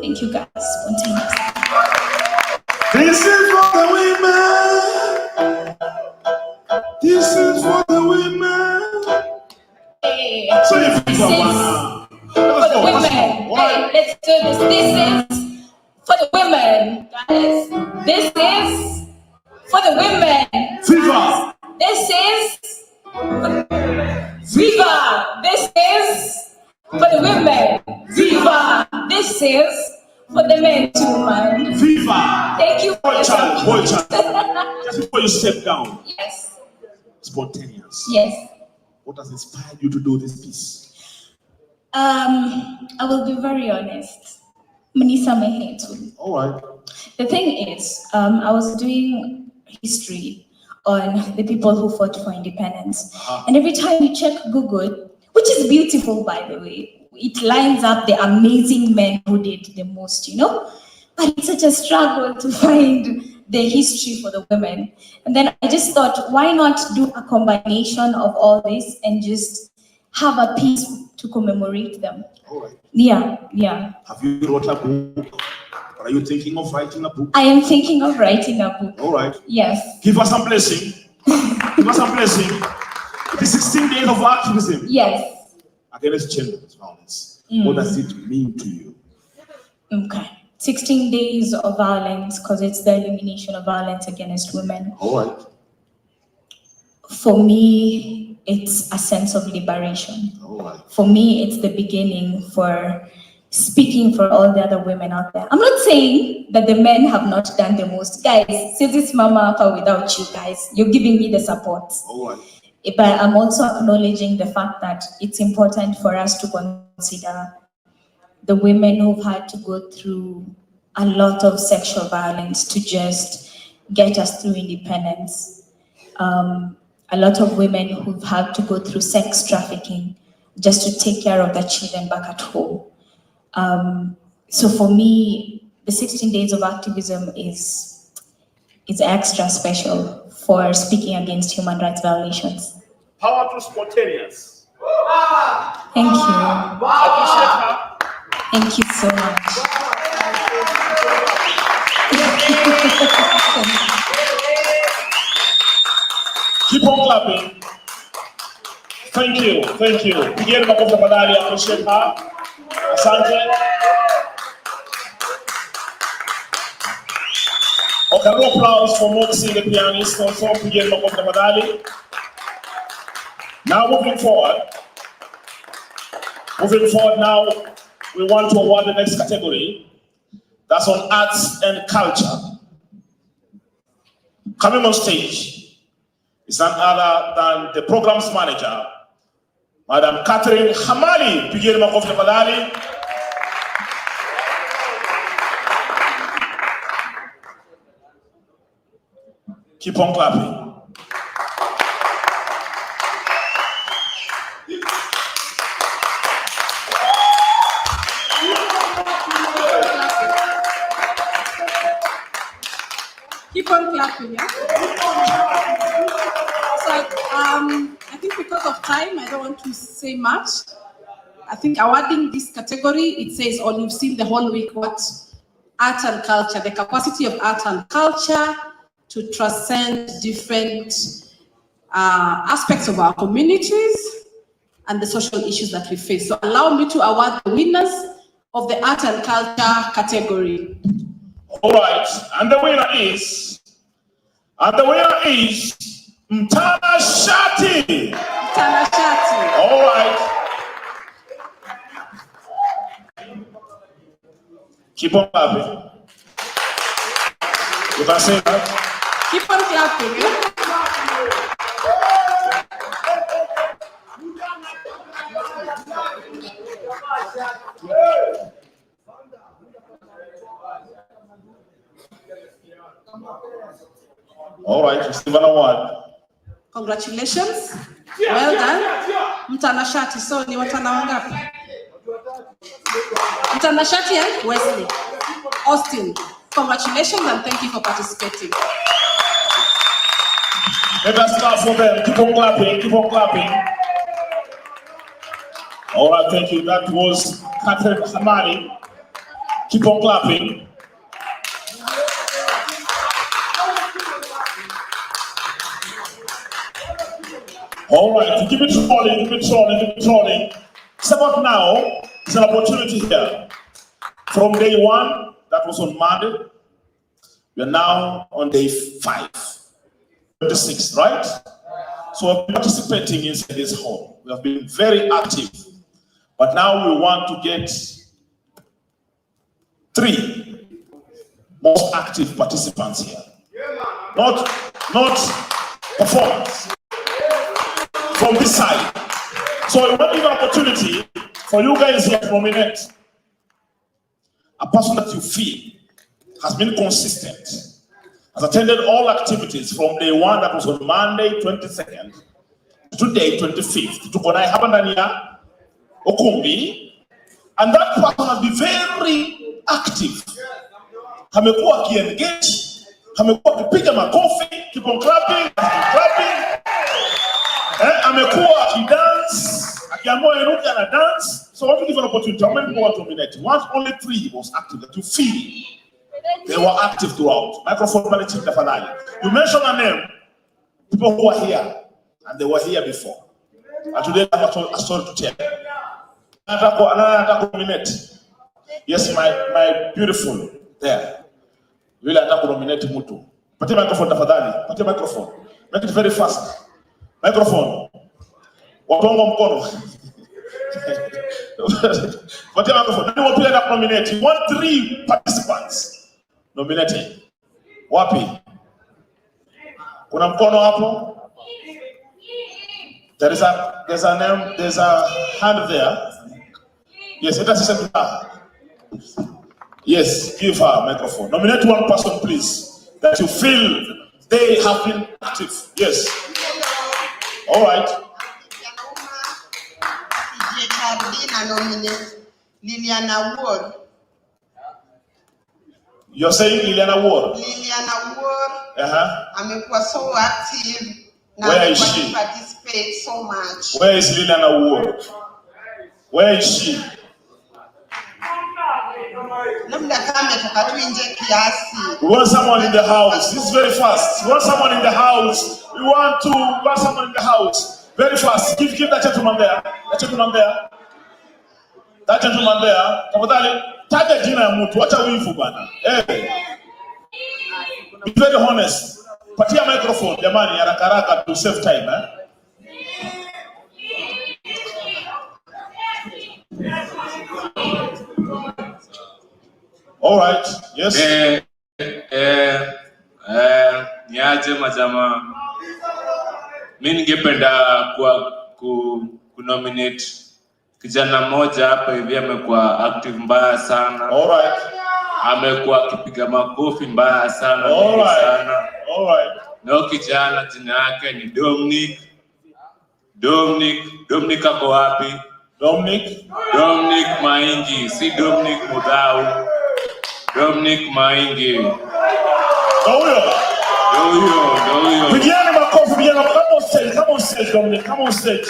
J: Thank you guys. Spontaneous.
A: This is for the women. This is for the women.
J: Hey,
A: So if
J: this
A: you
J: is for the women. Hey, let's do this. This is for the women, guys. This is for the women.
A: Viva!
J: This is Viva. This is for the women. Viva. This is for the men too, man.
A: Viva!
J: Thank you for
A: Boy
J: your
A: child, boy
J: support.
A: child. Just before you step down,
J: Yes.
A: spontaneous.
J: Yes.
A: What has inspired you to do this piece?
J: I will be very honest. Manisa Mehetu.
A: All right.
J: The thing is, I was doing history on the people who fought for independence. And every time you check Google, which is beautiful, by the way, it lines up the amazing men who did the most, you know? But it's such a struggle to find the history for the women. And then I just thought, why not do a combination of all this and just have a piece to commemorate them?
A: All right.
J: Yeah.
A: Have you wrote a book? Or are you thinking of writing a book?
J: I am thinking of writing a book.
A: All right.
J: Yes.
A: Give us a blessing. Give us a blessing. The 16 days of activism.
J: Yes.
A: Against gender violence.
J: Mm.
A: What does it mean to you?
J: Okay. 16 days of violence, because it's the elimination of violence against women.
A: All right.
J: For me, it's a sense of liberation.
A: All right.
J: For me, it's the beginning for speaking for all the other women out there. I'm not saying that the men have not done the most. Guys, since this mama Apa without you guys, you're giving me the support.
A: All right.
J: But I'm also acknowledging the fact that it's important for us to consider the women who've had to go through a lot of sexual violence to just get us through independence. A lot of women who've had to go through sex trafficking just to take care of their children back at home. So for me, the 16 days of activism is extra special for speaking against human rights violations.
A: Power to spontaneous.
J: Thank you.
A: Appreciate her.
J: Thank you so much.
A: Keep on clapping. Thank you. Thank you. Pigeni makofi tafadhali. Appreciate her. Asante. Okay, no applause for Moxie, the pianist. Also, pigeni makofi tafadhali. Now moving forward now, we want to award the next category. That's on arts and culture. Coming on stage is none other than the programs manager, Madam Catherine Hamali. Pigeni makofi tafadhali. Keep on clapping.
K: Keep on clapping, yeah? So, I think because of time, I don't want to say much. I think awarding this category, it says all you've seen the whole week, what art and culture, the capacity of art and culture to transcend different aspects of our communities and the social issues that we face. So allow me to award the winners of the art and culture category.
A: All right, and the winner is Mtanashati.
K: Mtanashati.
A: All right. Keep on clapping. You can say that.
K: Keep on clapping. Yeah?
A: All right, receive an award.
K: Congratulations. Well done. Mtanashati. So ni watana wangapi? Mtanashati and Wesley. Austin. Congratulations and thank you for participating.
A: Let us clap for them. Keep on clapping. Keep on clapping. All right, thank you. That was Catherine Hamani. Keep on clapping. All right, keep it rolling, keep it rolling, keep it rolling. It's about now, it's an opportunity here. From day 1, that was on Monday, we are now on day 5, 26, right? So we're participating in this hall. We have been very active, but now we want to get 3 most active participants here. Not performance. From this side. So we want to give an opportunity for you guys here to nominate a person that you feel has been consistent, has attended all activities from day 1, that was on Monday 22nd, to today 25th. Tukonai hapa ndani ya ukumbi, and that person has been very active. Amekuwa akiengage, amekuwa akipiga makofi, keep on clapping, clapping. Amekuwa akidance, akiamua inuka na dance. So I want to give an opportunity. How many people want to nominate? Once only 3 was active that you feel they were active throughout. Microphone managing the finale. You mention a name, people who are here and they were here before. And today I have a story to tell. Another nominate. Yes, my beautiful there. Really anataka nominate mtu. Patia microphone tafadhali. Patia microphone. Make it very fast. Microphone. Watongo mkono. Patia microphone. Nani wapi anataka nominate? You want 3 participants nominated. Wapi? Kuna mkono hapo? There's a name, there's a hand there. Yes, let us listen to her. Yes, give her a microphone. Nominate 1 person, please, that you feel they have been active. Yes. All right.
T: Liliana Ward.
A: You're saying Liliana Ward?
T: Liliana Ward.
A: Amekuwa
T: so active.
A: Where is she?
T: Participate so much.
A: Where is Liliana Ward? Where is she? We want someone in the house. This is very fast. We want someone in the house. We want someone in the house. Very fast. Give that gentleman there. That gentleman there. That gentleman there. Tafadhali taja jina ya mtu. Acha wivu bana. Be very honest. Patia microphone jamani, haraka haraka to save time, All right. Yes.
U: Niaje majamaa. Mimi ningependa kunominate kijana mmoja hapa hivi, amekuwa active mbaya sana.
A: All right.
U: Amekuwa akipiga makofi mbaya sana.
A: All right.
U: Sana.
A: All right.
U: na kijana jina yake ni Dominic. Dominic ako wapi? Dominic Maingi, si Dominic Mudau. Dominic Maingi.
A: Huyo.
U: Vijana
A: makofi, vijana, come on stage, Dominic, come on stage.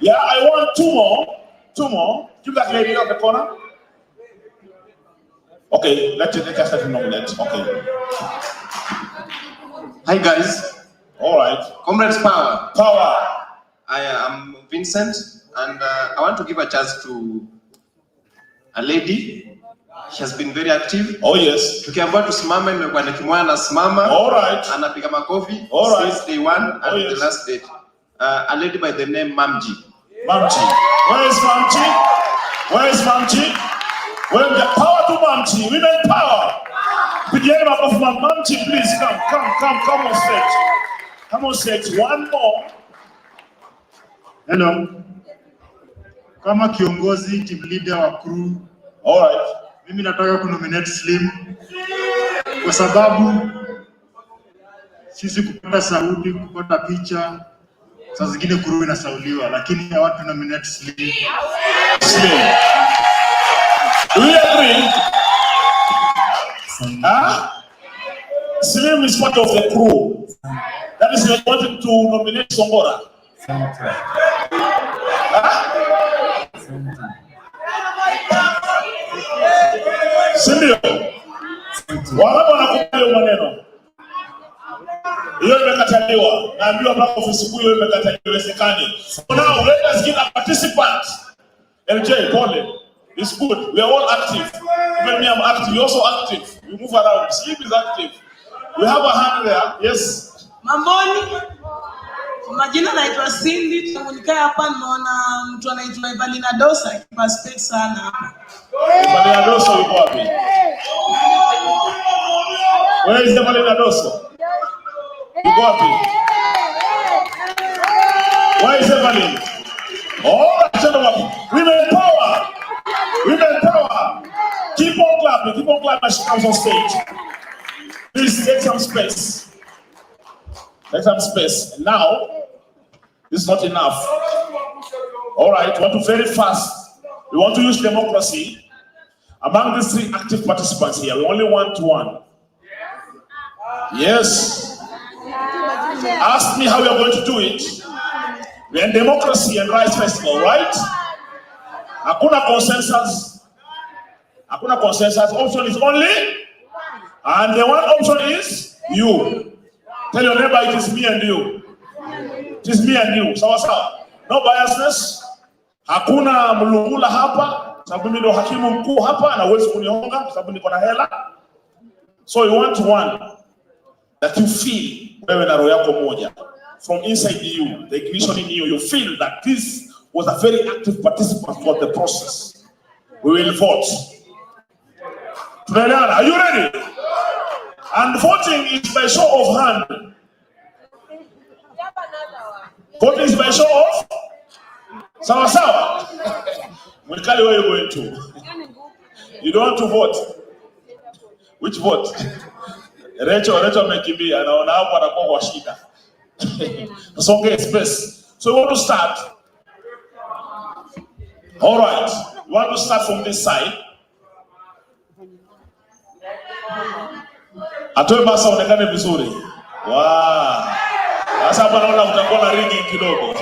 A: Yeah, I want two more. Give that lady on the corner. Okay, let's start to nominate. Okay.
G: Hi guys.
A: All right.
G: Comrades Power. I am Vincent, and I want to give a chance to a lady. She has been very active.
A: Oh yes.
G: Tukiambiwa tusimame, nimekuwa nikimwona anasimama.
A: All right.
G: Anapiga makofi.
A: All right.
G: Since day one and
A: yes.
G: the last date. A lady by the name Mamji.
A: Where is Mamji? Well, the power to Mamji. Women power. Begin of Mamji, please come on stage. Come on stage. One more.
V: Hello. Kama kiongozi, team leader wa crew.
A: All right.
V: Mimi nataka kunominate Slim kwa sababu sisi kupata sauti, kupata picha, saa zingine crew inasauliwa, lakini I want to nominate Slim.
A: Do you agree? Slim is part of the crew. That is why I wanted to nominate Songora. Sindio? Wangapi wanakubali maneno? Hiyo imekataliwa. Naambiwa mpaka ofisi kuu hiyo imekataliwa, iwesekani. So now let us give a participant. LJ, Paul, it's good. We are all active. Even me, I'm active. You're also active. You move around. Sleep is active. We have a hand there. Yes.
K: Mamboni. Kwa majina naitwa Cindy. Tangu nikae hapa nimeona mtu anaitwa Evalina Dosa akiparticipate sana hapa.
A: Evalina Dosa yuko wapi? Where is Evalina Dosa? Yuko wapi? Where is Evalina? Oh, women power. Keep on clapping as she comes on stage. Please take some space. And now, this is not enough. All right, we want to very fast. We want to use democracy. Among these three active participants here, we only want one. Yes. Ask me how we are going to do it. We're in Democracy and Rights Festival, right? Hakuna consensus. Option is only, and the one option is you. Tell your neighbor it is me and you. It is me and you. Sawa sawa. No biasness. Hakuna mlungula hapa. Sababu mimi ndo hakimu mkuu hapa na huwezi kunihonga sababu niko na hela. So you want one that you feel wewe na roho yako moja. From inside you, the ignition in you, you feel that this was a very active participant for the process. We will vote. Are you ready? And voting is by show of hand. Voting is by show of? Sawa sawa. Mwikali, where are you going to? You don't want to vote? Which vote? Rachel mekimbia anaona hapo anakuwa kwa shida. Songe space. So we want to start. All right. We want to start from this side. Atoe basa onekane vizuri. Wow. Sasa hapa naona utakuwa na ringi kidogo.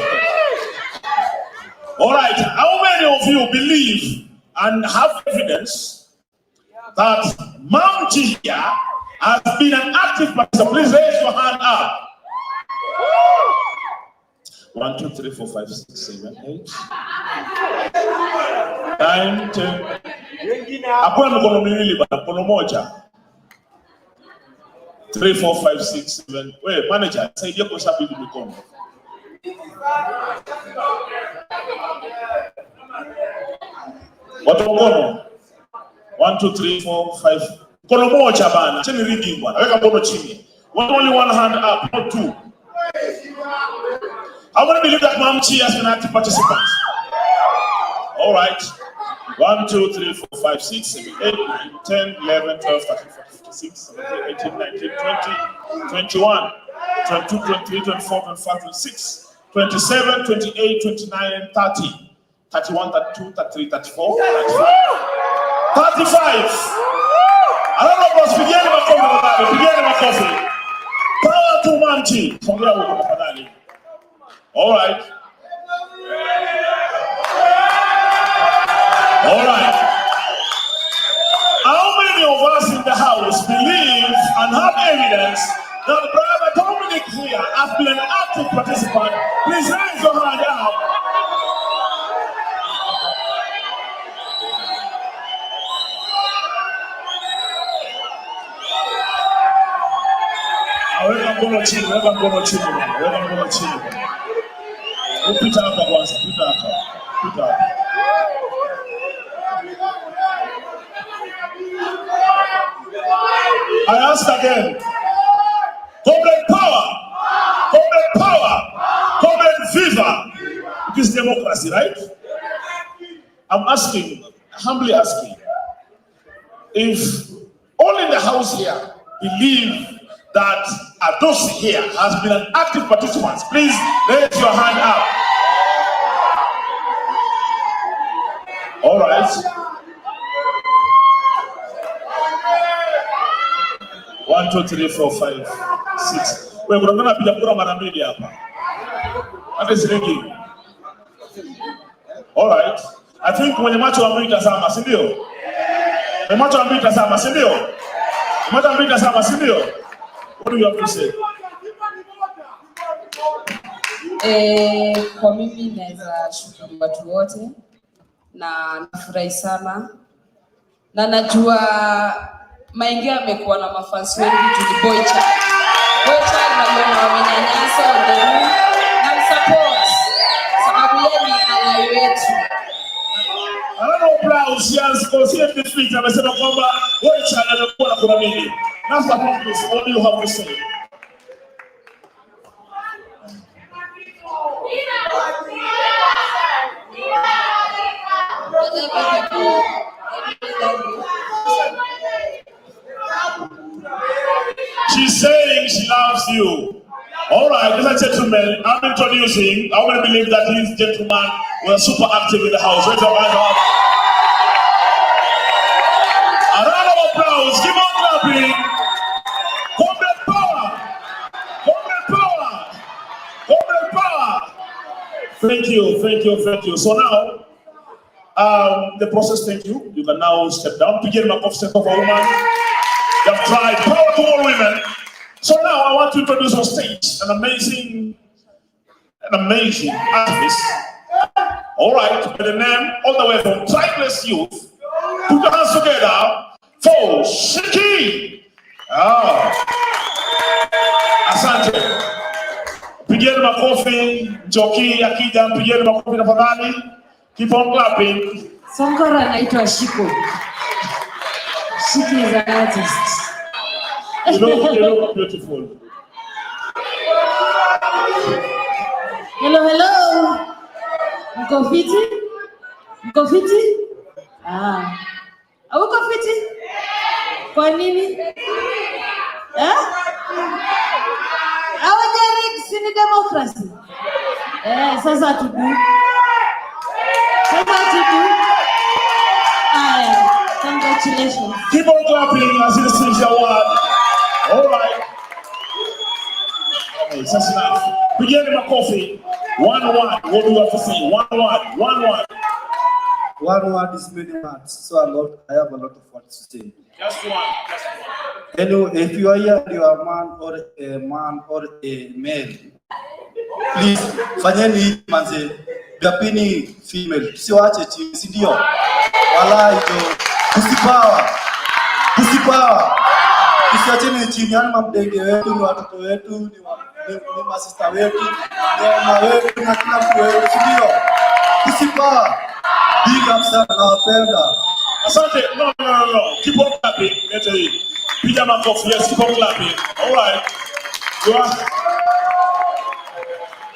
A: All right. How many of you believe and have evidence that Mamji here has been an active participant? Please raise your hand up. 1, 2, 3, 4, 5, 6, 7, 8, 9, 10. Hakuna mkono miwili bana, mkono moja. 3, 4, 5, 6, 7. Wait, manager, saidia kuhesabu hivi mikono. Watu mkono. 1, 2, 3, 4, 5. Mkono moja bana. Cheni rigging bwana. Weka mkono chini. Only one hand up, not two. How many believe that Mamji has been active participant? All right. 1, 2, 3, 4, 5, 6, 7, 8, 9, 10, 11, 12, 13, 14, 15, 16, 17, 18, 19, 20, 21. 22, 23, 24, 25, 26, 27, 28, 29, and 30. 31, 32, 33, 34, 35. 35. I don't know what's beginning of coffee. Beginning of coffee. Power to Manti. All right. All right. How many of us in the house believe and have evidence that Brother Dominic here has been an active participant? Please raise your hand up. Weka mkono chini. Upita hapa kwanza, pita hapa. I ask again. Comrade power, comrade viva. It is democracy, right? I'm asking, humbly asking, if all in the house here believe that Adosi here has been an active participant, please raise your hand up. All right. 1, 2, 3, 4, 5, 6. Wewe kuna piga kura mara mbili hapa. Hata shilingi. All right. I think mwenye macho wa mbili tazama, si ndio? Mwenye macho wa mbili tazama, si ndio? Macho wa mbili tazama, si ndio? What do you have to say?
H: Kwa mimi naweza shukuru watu wote na nafurahi sana na najua Maingi amekuwa na mafansi wengi tuliboicha. Boicha naliona wamenyanyasa wengine na msupport sababu yeye ni ally wetu.
A: Another applause, yes, because here in this speech amesema kwamba Boicha amekuwa na kuna mingi. That's what what do you have to say? She's saying she loves you. All right, ladies and gentlemen, I'm introducing. I want to believe that these gentlemen were super active in the house. Raise your hands up. A round of applause. Keep on clapping. Comrade power. Comrade power. Comrade power. Thank you. So now, the process. Thank you. You can now step down. Begin my step of a woman. You have tried power to all women. So now I want to introduce on stage an amazing artist. All right, by the name all the way from Tribeless Youth. Put your hands together for Shiki. Asante. Pigeni makofi. Joki akija pigeni makofi tafadhali. Keep on clapping.
H: Songora anaitwa Shiko. Shiki is an artist.
A: You look beautiful.
H: Hello. Mko fiti? Hauko fiti? Kwa nini? Hawajari ni democracy. Sasa tudu. Congratulations.
A: Keep on clapping as you receive your award. All right. Okay, that's enough. Begin my coffee. One word. What do you have to say? One word.
I: One word is many words, so I have a lot of words to say.
A: Just one.
I: Anyway, if you are here, you are a man or a male, please, fanyeni manze, gapini female, siwache chini, si ndio? Wala hiyo, kusipawa. Tusiacheni chini, yani mamdenge wetu, ni watoto wetu, ni masista wetu, ni mama wetu, na kila mtu wetu, si ndio? Kusipawa. Big up sana, nawapenda.
A: Asante. No. Keep on clapping. Get it. Pijama coffee. Yes, keep on clapping. All right. You are.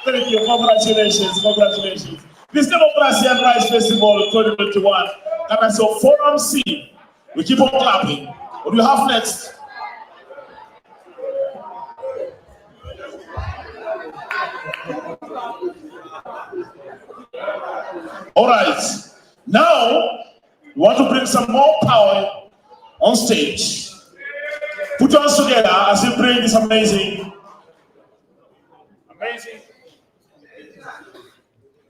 A: Thank you. Congratulations. This Democracy and Rights Festival 2021. And so Forum C. We keep on clapping. What do you have next? All right. Now, we want to bring some more power on stage. Put your hands together as we bring this amazing.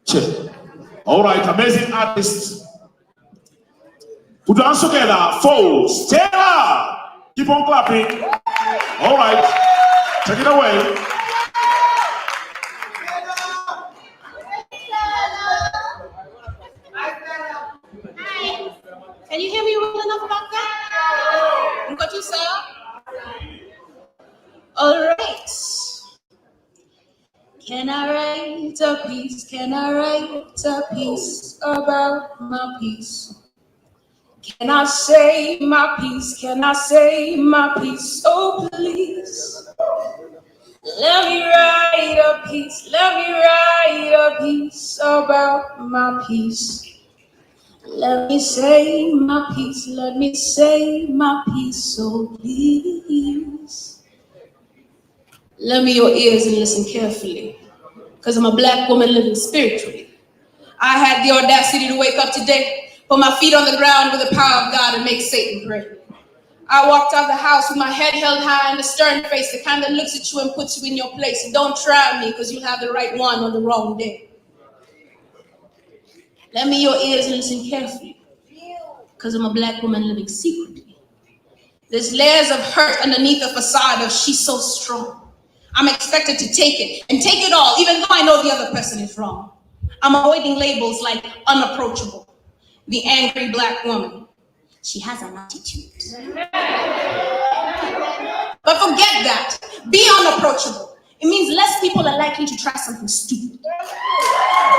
A: Check. All right, amazing artist. Put your hands together for Stella. Keep on clapping. All right, take it away.
B: Can you hear me well enough back there? What you say? All right. Can I write a piece? Can I write a piece about my piece? Can I say my piece? Can I say my piece? Oh, please. Let me write a piece. Let me write a piece about my piece. Let me say my piece. Let me say my piece. So please. Lend me your ears and listen carefully. Because I'm a black woman living spiritually. I had the audacity to wake up today, put my feet on the ground with the power of God and make Satan pray. I walked out the house with my head held high and a stern face, the kind that looks at you and puts you in your place. Don't try me because you'll have the right one on the wrong day. Lend me your ears and listen carefully. Because I'm a black woman living secretly. There's layers of hurt underneath the facade of she's so strong. I'm expected to take it and take it all, even though I know the other person is wrong. I'm avoiding labels like unapproachable, the angry black woman. She has an attitude. But forget that. Be unapproachable. It means less people are likely to try something stupid.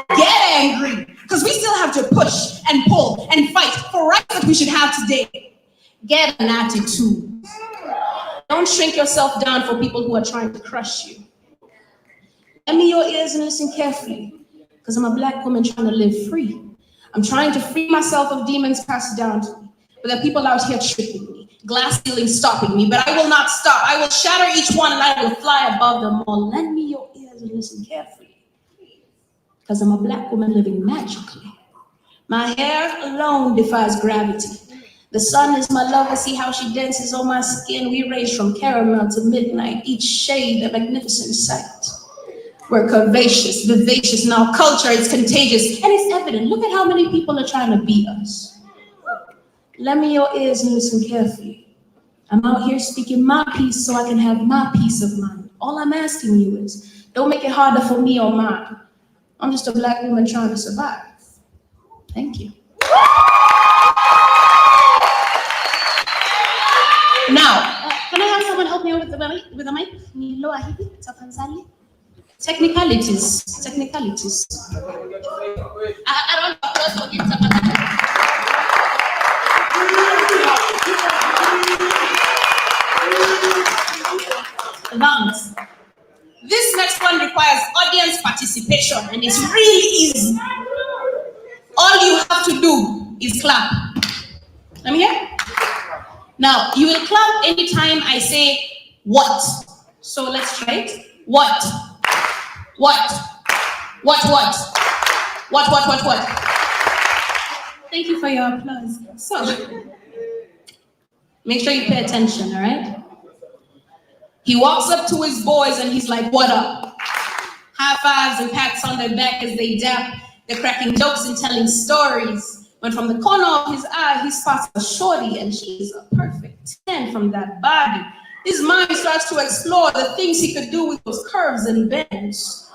B: Get angry, because we still have to push and pull and fight for rights that we should have today. Get an attitude. Don't shrink yourself down for people who are trying to crush you. Lend me your ears and listen carefully, because I'm a black woman trying to live free. I'm trying to free myself of demons passed down to me, but there are people out here tricking me, glass ceiling stopping me, but I will not stop. I will shatter each one and I will fly above them all. Lend me your ears and listen carefully, because I'm a black woman living magically. My hair alone defies gravity. The sun is my lover, see how she dances on my skin. We range from caramel to midnight, each shade a magnificent sight. We're curvaceous, vivacious, in our culture it's contagious, and it's evident. Look at how many people are trying to beat us. Lend me your ears and listen carefully. I'm out here speaking my piece so I can have my peace of mind. All I'm asking you is, don't make it harder for me or mine. I'm just a black woman trying to survive. Thank you. Now, can I have someone help me with the mic? Technicalities. Technicalities. I don't Lungs. This next one requires audience participation and it's really easy. All you have to do is clap. Let me hear. Now, you will clap anytime I say what. So let's try it. What? What? What? What? What? What? What? What? Thank you for your applause. So, make sure you pay attention, all right? He walks up to his boys and he's like, what up? High fives and pats on their back as they dap. They're cracking jokes and telling stories. When from the corner of his eye, he spots a shorty and she's a perfect 10 from that body. His mind starts to explore the things he could do with those curves and bends.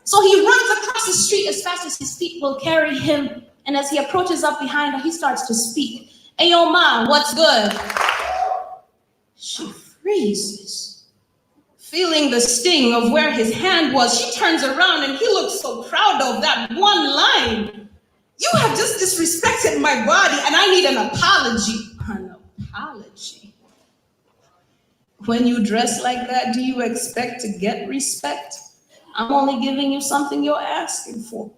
B: So he runs across the street as fast as his feet will carry him. And as he approaches up behind her, he starts to speak. Hey, yo, mom, what's good? She freezes, feeling the sting of where his hand was. She turns around and he looks so proud of that one line. You have just disrespected my body and I need an apology. An apology? When you dress like that, do you expect to get respect? I'm only giving you something you're asking for.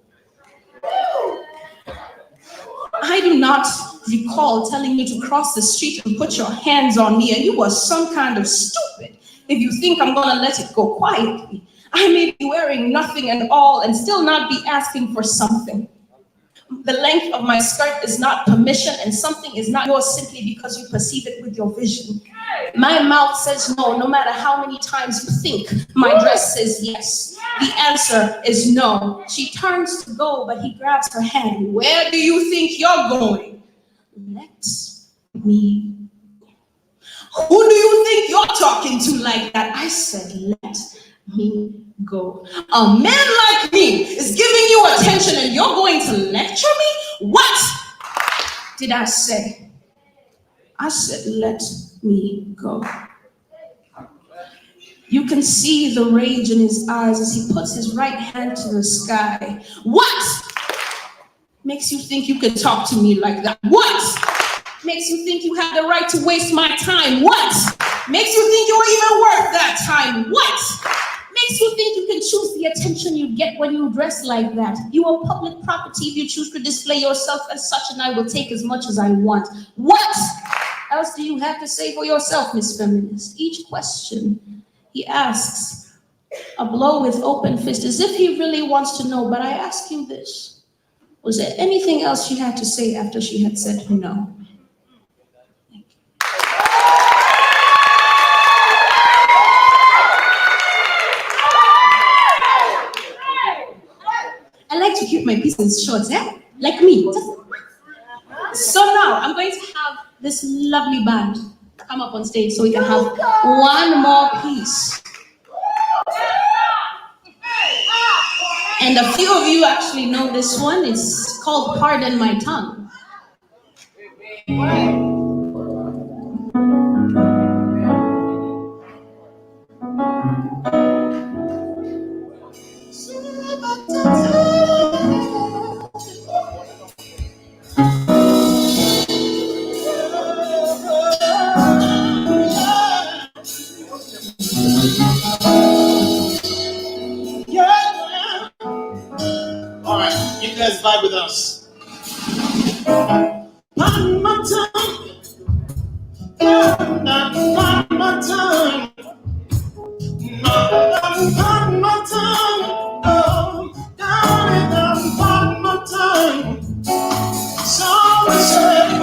B: I do not recall telling you to cross the street and put your hands on me, and you are some kind of stupid if you think I'm gonna let it go quietly. I may be wearing nothing and all and still not be asking for something. The length of my skirt is not permission, and something is not yours simply because you perceive it with your vision. My mouth says no, no matter how many times you think. My dress says yes. The answer is no. She turns to go, but he grabs her hand. Where do you think you're going? Let me. Who do you think you're talking to like that? I said, let me go. A man like me is giving you attention and you're going to lecture me? What did I say? I said, let me go. You can see the rage in his eyes as he puts his right hand to the sky. What makes you think you can talk to me like that? What makes you think you have the right to waste my time? What makes you think you're even worth that time? What makes you think you can choose the attention you get when you dress like that? You are public property if you choose to display yourself as such, and I will take as much as I want. What else do you have to say for yourself, Miss Feminist? Each question he asks, a blow with open fist, as if he really wants to know. But I ask you this, was there anything else she had to say after she had said no? I like to keep my pieces short, like me. So now I'm going to have this lovely band come up on stage so we can have one more piece. And a few of you actually know this one. It's called Pardon My Tongue.
A: All right, you guys vibe with us. Pardon my tongue. Pardon my tongue. Pardon my tongue. Oh, darling, pardon my tongue. Someone say,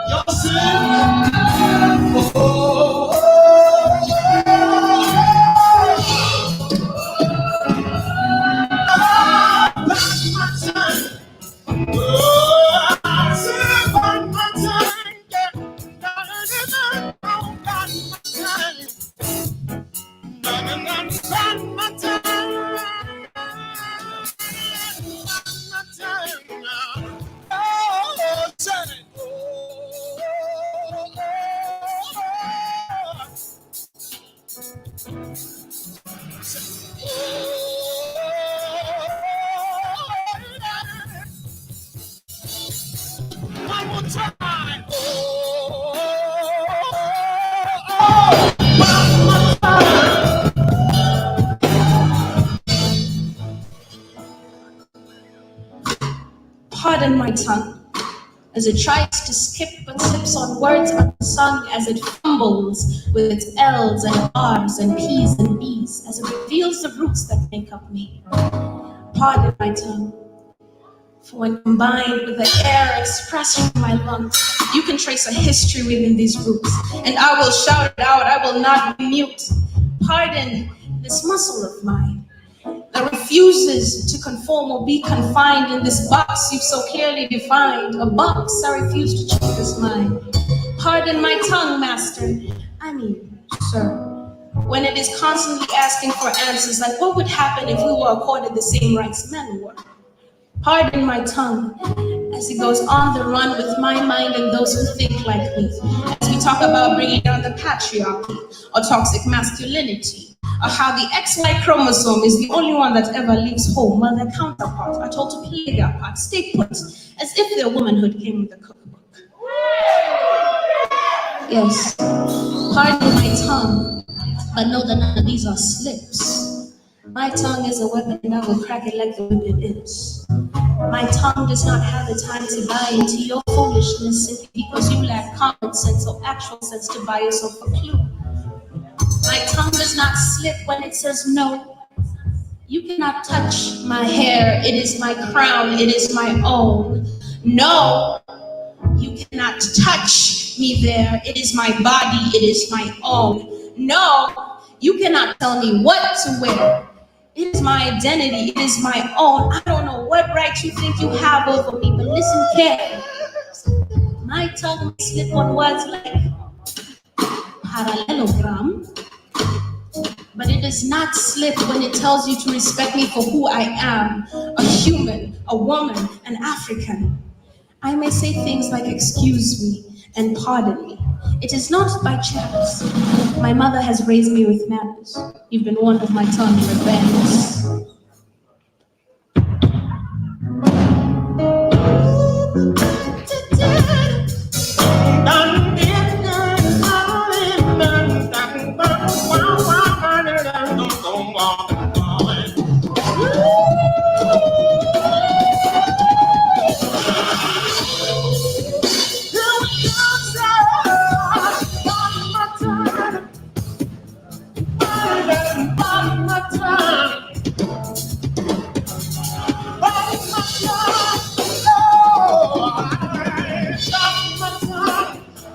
A: you're saying, one more time.
B: Pardon my tongue as it tries to skip but slips on words unsung, as it fumbles with its L's and R's and P's and B's, as it reveals the roots that make up me. Pardon my tongue, for when combined with the air expressed from my lungs, you can trace a history within these roots, and I will shout it out, I will not be mute. Pardon this muscle of mine that refuses to conform or be confined in this box you've so clearly defined, a box I refuse to choose as mine. Pardon my tongue, master, I mean, sir, when it is constantly asking for answers like what would happen if we were accorded the same rights men were. Pardon my tongue as it goes on the run with my mind and those who think like me, as we talk about bringing down the patriarchy or toxic masculinity, or how the XY chromosome is the only one that ever leaves home while their counterparts are told to play their part, stay put, as if their womanhood came with a cookbook. Yes, pardon my tongue, but know that none of these are slips. My tongue is a weapon and I will crack it like the whip it is. My tongue does not have the time to buy into your foolishness simply because you lack common sense or actual sense to buy yourself a clue. My tongue does not slip when it says no. You cannot touch my hair. It is my crown. It is my own. No, you cannot touch me there. It is my body. It is my own. No, you cannot tell me what to wear. It is my identity. It is my own. I don't know what right you think you have over me, but listen carefully. My tongue may slip on words like parallelogram, but it does not slip when it tells you to respect me for who I am, a human, a woman, an African. I may say things like excuse me and pardon me. It is not by chance. My mother has raised me with manners. You've been warned of my tongue in advance.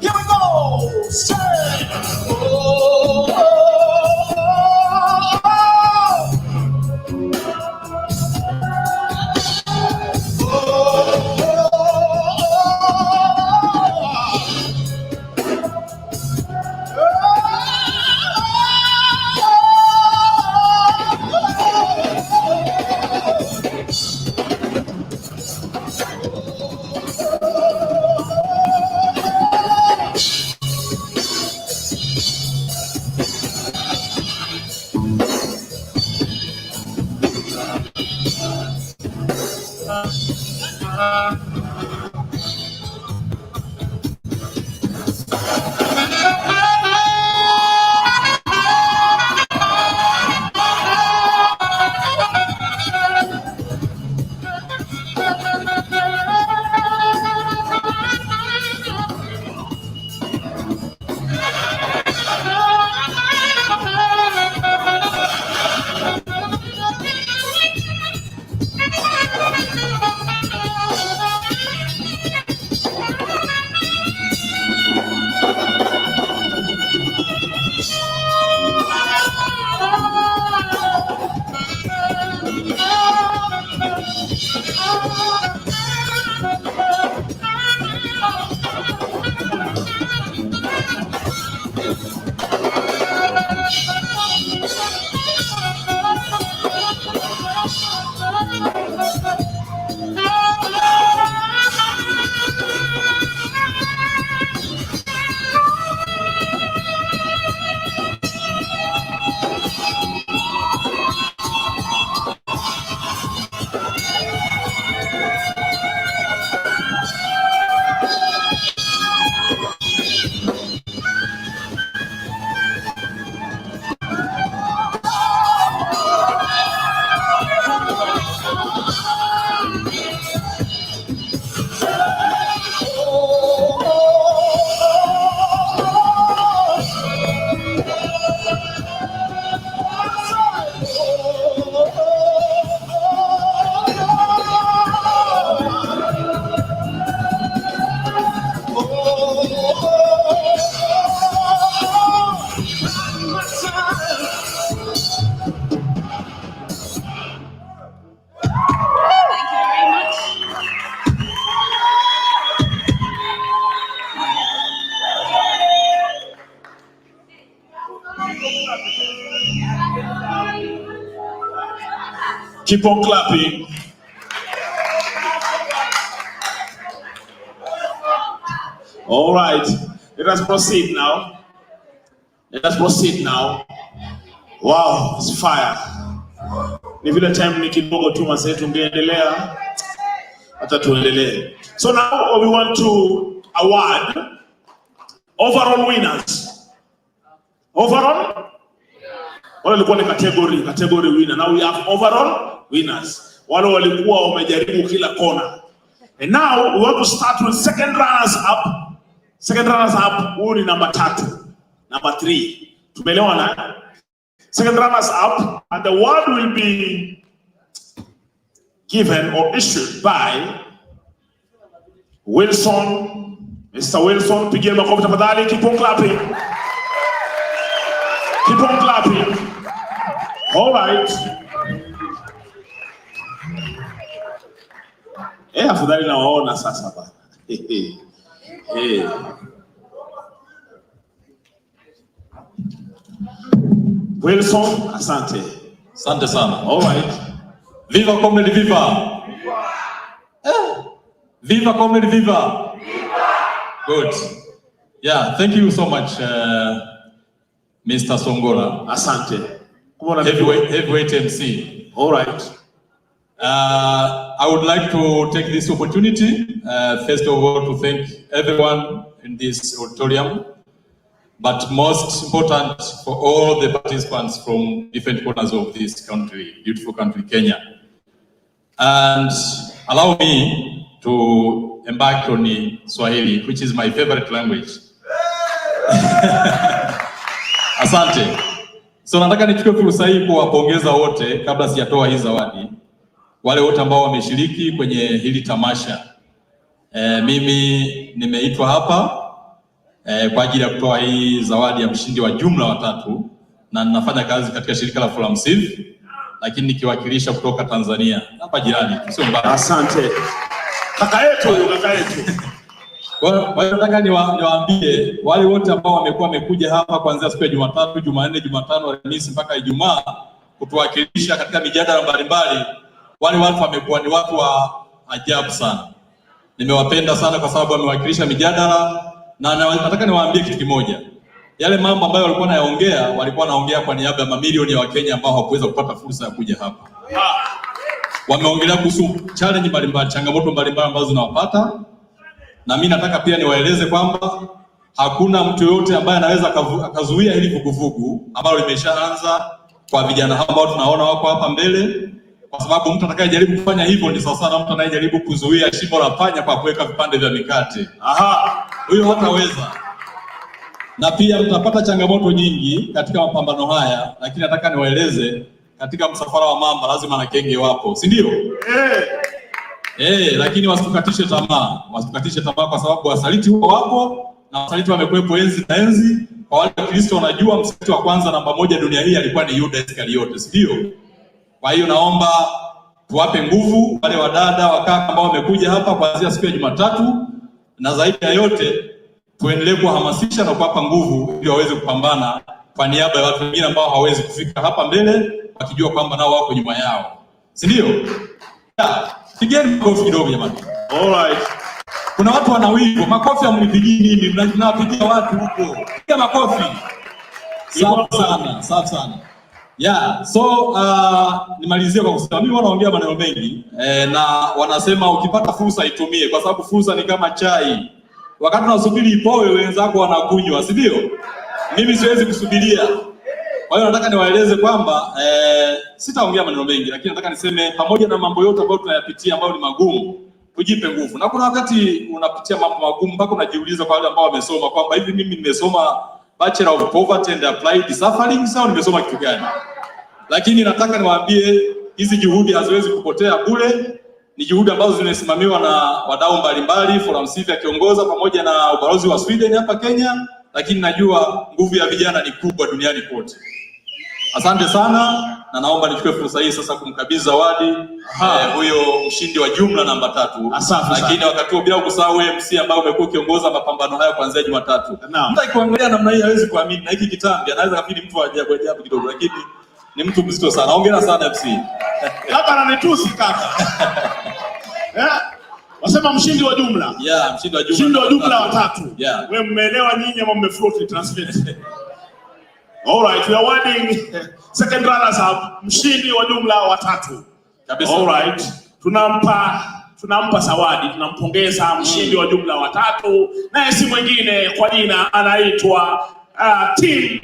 D: Here we go.
A: Keep on clapping. All right, let us proceed now. Let us proceed now. Wow, it's fire. Ni vile time ni kidogo tu mase tungeendelea. Hata tuendelee. So now we want to award overall winners. Overall? Wale walikuwa ni category winner. Now we have overall winners. Wale walikuwa wamejaribu kila kona. And now we want to start with second runners up. Second runners up, huyu ni number 3. Number 3. Tumeelewana? Second runners up, and the award will be given or issued by Wilson. Mr. Wilson, pigia makofi tafadhali. Keep on clapping. Keep on clapping. All right. Afadhali nawaona sasa bana. Wilson, asante.
L: Asante sana.
A: All right.
L: Viva comrade, viva. Viva comrade, viva. Good. Yeah, thank you so much, Mr. Songola.
A: Asante.
L: Heavyweight MC.
A: All right.
L: I would like to take this opportunity, first of all, to thank everyone in this auditorium, but most important for all the participants from different corners of this country, beautiful country, Kenya. And allow me to embark on Swahili, which is my favorite language. Asante. So nataka nichukue fursa hii kuwapongeza wote kabla sijatoa hii zawadi. Wale wote ambao wameshiriki kwenye hili tamasha. Mimi nimeitwa hapa kwa ajili ya kutoa hii zawadi ya mshindi wa jumla wa 3, na ninafanya kazi katika shirika la Forum Civ, lakini nikiwakilisha kutoka Tanzania hapa jirani, sio mbali.
A: Asante. Kaka yetu.
L: Kwa hiyo nataka niwaambie wale wote ambao wamekuja hapa kuanzia siku ya Jumatatu, Jumanne, Jumatano, Alhamisi mpaka Ijumaa kutuwakilisha katika mijadala mbalimbali. Wale watu wamekuwa ni watu wa ajabu sana. Nimewapenda sana kwa sababu wamewakilisha mijadala, na nataka niwaambie kitu kimoja. Yale mambo ambayo walikuwa wanaongea kwa niaba ya mamilioni ya Wakenya ambao hawakuweza kupata fursa ya kuja hapa. Wameongelea kuhusu challenge mbalimbali, changamoto mbalimbali ambazo zinawapata. Na mimi nataka pia niwaeleze kwamba hakuna mtu yote ambaye anaweza akazuia hili vuguvugu ambalo limeshaanza kwa vijana ambao tunaona wako hapa mbele, kwa sababu mtu atakayejaribu kufanya hivyo ni sawa sana mtu anayejaribu kuzuia shimo la panya kwa kuweka vipande vya mikate. Huyo hataweza. Na pia mtapata changamoto nyingi katika mapambano haya, lakini nataka niwaeleze katika msafara wa mamba lazima na kenge wapo, si ndio? Lakini wasikukatishe tamaa. Wasikukatishe tamaa kwa sababu wasaliti huo wapo, na wasaliti wamekuwepo enzi na enzi. Kwa wale Wakristo wanajua msaliti wa kwanza namba 1 dunia hii alikuwa ni Yuda Iskariote, si ndio? Kwa hiyo naomba tuwape nguvu wale wadada wakaka ambao wamekuja hapa kuanzia siku ya Jumatatu, na zaidi ya yote tuendelee kuhamasisha na kuwapa nguvu ili waweze kupambana kwa niaba ya watu wengine ambao hawawezi kufika hapa mbele, wakijua kwamba nao wako nyuma yao. Si ndio? Pigeni makofi kidogo jamani.
A: All right.
L: Kuna watu wanawivu, makofi hamnipigii mimi, mnapigia watu huko. Piga makofi. Safi sana. Yeah, so nimalizie kwa kusema mimi wanaongea maneno mengi na wanasema ukipata fursa itumie, kwa sababu fursa ni kama chai. Wakati unasubiri ipoe wenzako wanakunywa, si ndio? Mimi siwezi kusubiria. Kwa hiyo nataka niwaeleze kwamba sitaongea maneno mengi, lakini nataka niseme pamoja na mambo yote ambayo tunayapitia ambayo ni magumu, tujipe nguvu. Na kuna wakati unapitia mambo magumu mpaka unajiuliza kwa wale ambao wamesoma kwamba hivi mimi nimesoma Bachelor of Poverty and Applied Suffering, sawa, nimesoma kitu gani? Lakini nataka niwaambie hizi juhudi haziwezi kupotea bure. Ni juhudi ambazo zimesimamiwa na wadau mbalimbali, Forum Civ akiongoza pamoja na ubalozi wa Sweden hapa Kenya, lakini najua nguvu ya vijana ni kubwa duniani kote. Asante sana, na naomba nichukue fursa hii sasa kumkabidhi zawadi huyo mshindi wa jumla namba 3.
A: Asante.
L: Lakini wakati huo bila kusahau MC ambaye umekuwa ukiongoza mapambano haya kuanzia Jumatatu. Mtu akiangalia namna hii hawezi kuamini, na hiki kitambi anaweza kufikiri mtu wa ajabu kidogo, lakini ni mtu mzito sana. Hongera sana MC.
A: Kaka ananitusi kaka. Wasema mshindi wa jumla.
L: Yeah, mshindi wa jumla.
A: Mshindi wa jumla wa 3.
L: Yeah.
A: Wewe mmeelewa nyinyi ama mmefloat translate? All right, we are awarding second runners up, mshindi wa jumla wa 3.
L: Kabisa.
A: All right. Tunampa zawadi, tunampongeza mshindi wa jumla wa 3, naye si mwingine kwa jina anaitwa Tim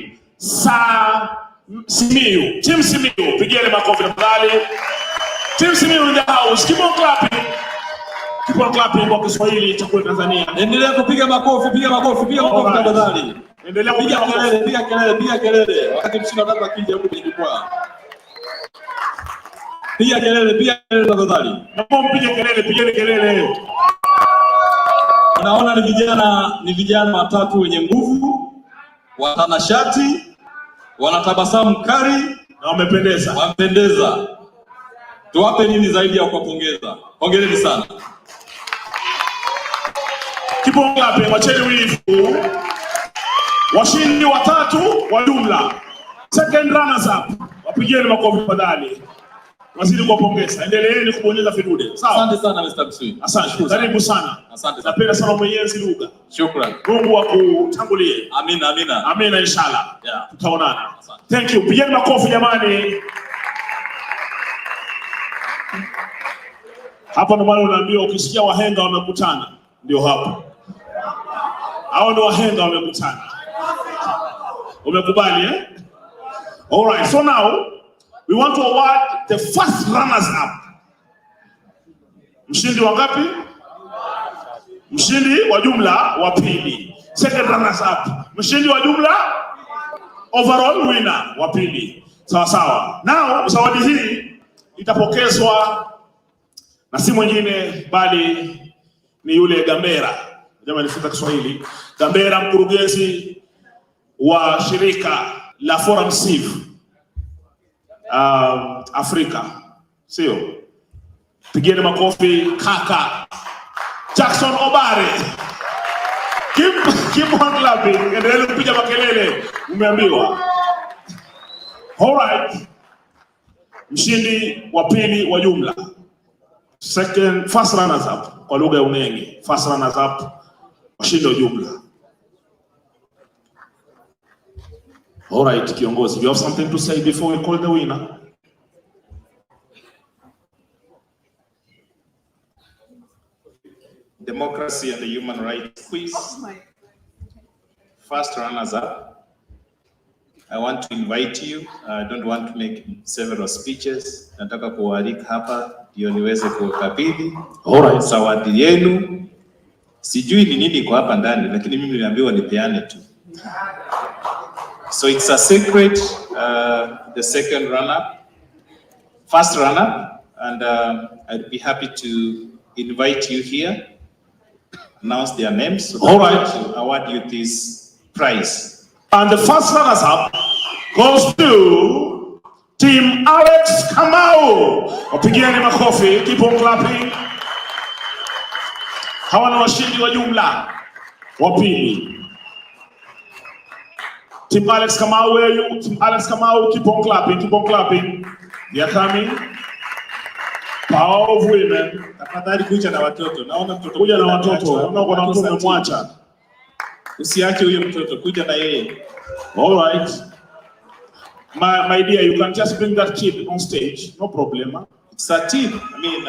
A: Simiyu. Tim Simiyu, pigeni makofi tafadhali. Tim Simiyu in the house. Keep on clapping. Keep on clapping kwa Kiswahili cha kwetu Tanzania.
L: Endelea kupiga makofi, piga makofi tafadhali.
A: Endelea
L: Piga kelele, piga kelele, piga kelele. Wakati mshindi watatu akija huko kwenye jukwaa. Piga kelele tafadhali.
A: Naomba mpige kelele, pigeni kelele.
L: Unaona ni vijana watatu wenye nguvu, watanashati, wanatabasamu kali
A: na wamependeza.
L: Wamependeza. Tuwape nini zaidi ya kuwapongeza? Hongereni sana.
A: Kiponga hapo, wacheni wivu. Washindi watatu wa jumla. Second runners up. Wapigeni makofi tafadhali. Wazidi kuwapongeza. Endeleeni kubonyeza vidude. Sawa.
L: Asante sana Mr. Msui.
A: Asante. Karibu sana.
L: Asante sana.
A: Napenda sana Mwenyezi Lugha.
L: Shukrani.
A: Mungu akutangulie.
L: Amina, amina.
A: Amina inshallah.
L: Yeah.
A: Tutaonana. Thank you. Pigeni makofi jamani. Hapa ndo maana unaambiwa ukisikia wahenga wamekutana, ndio hapo. Hao ndio wahenga wamekutana. Umekubali eh? All right. So now we want to award the first runners up. Mshindi wa ngapi? Mshindi wa jumla wa pili. Second runners up. Mshindi wa jumla overall winner wa pili. Sawa sawa. Now zawadi hii itapokezwa na si mwingine bali ni yule Gambera. Jamani nifuta Kiswahili. Gambera, mkurugenzi wa shirika la Forum Civ Afrika. Sio? Pigeni makofi kaka Jackson Obare. Keep on clapping. Endelea kupiga makelele. Umeambiwa. All right. Mshindi wa pili wa jumla. First runners up kwa lugha ya Unenge. First runners up washindi wa jumla. All right, kiongozi, you have something to say before we call the winner?
F: Democracy and the human rights quiz. First runners up. I want to invite you. I don't want to make several speeches. Nataka kuwaalika hapa ndio niweze kuwakabidhi zawadi yenu. Sijui ni nini iko hapa ndani, lakini mimi niliambiwa nipeane tu. So it's a secret, the second runner, first runner, and I'd be happy to invite you here, announce their names, so
A: all right,
F: to award you this prize.
A: And the first runners up goes to Team Alex Kamau. Wapigieni makofi, keep on clapping. Hawa na washindi wa jumla wa pili. Team Alex Kamau, where are you? Team Alex Kamau, keep on clapping, keep on clapping. They are coming. Power of women.
F: Tafadhali kuja na watoto. Naona mtoto
A: kuja na watoto. Naona kuna mtoto umemwacha.
F: Usiache huyo mtoto, kuja na yeye.
A: All right. My dear, you can just bring that kid on stage. No problem.
F: It's a team. I mean,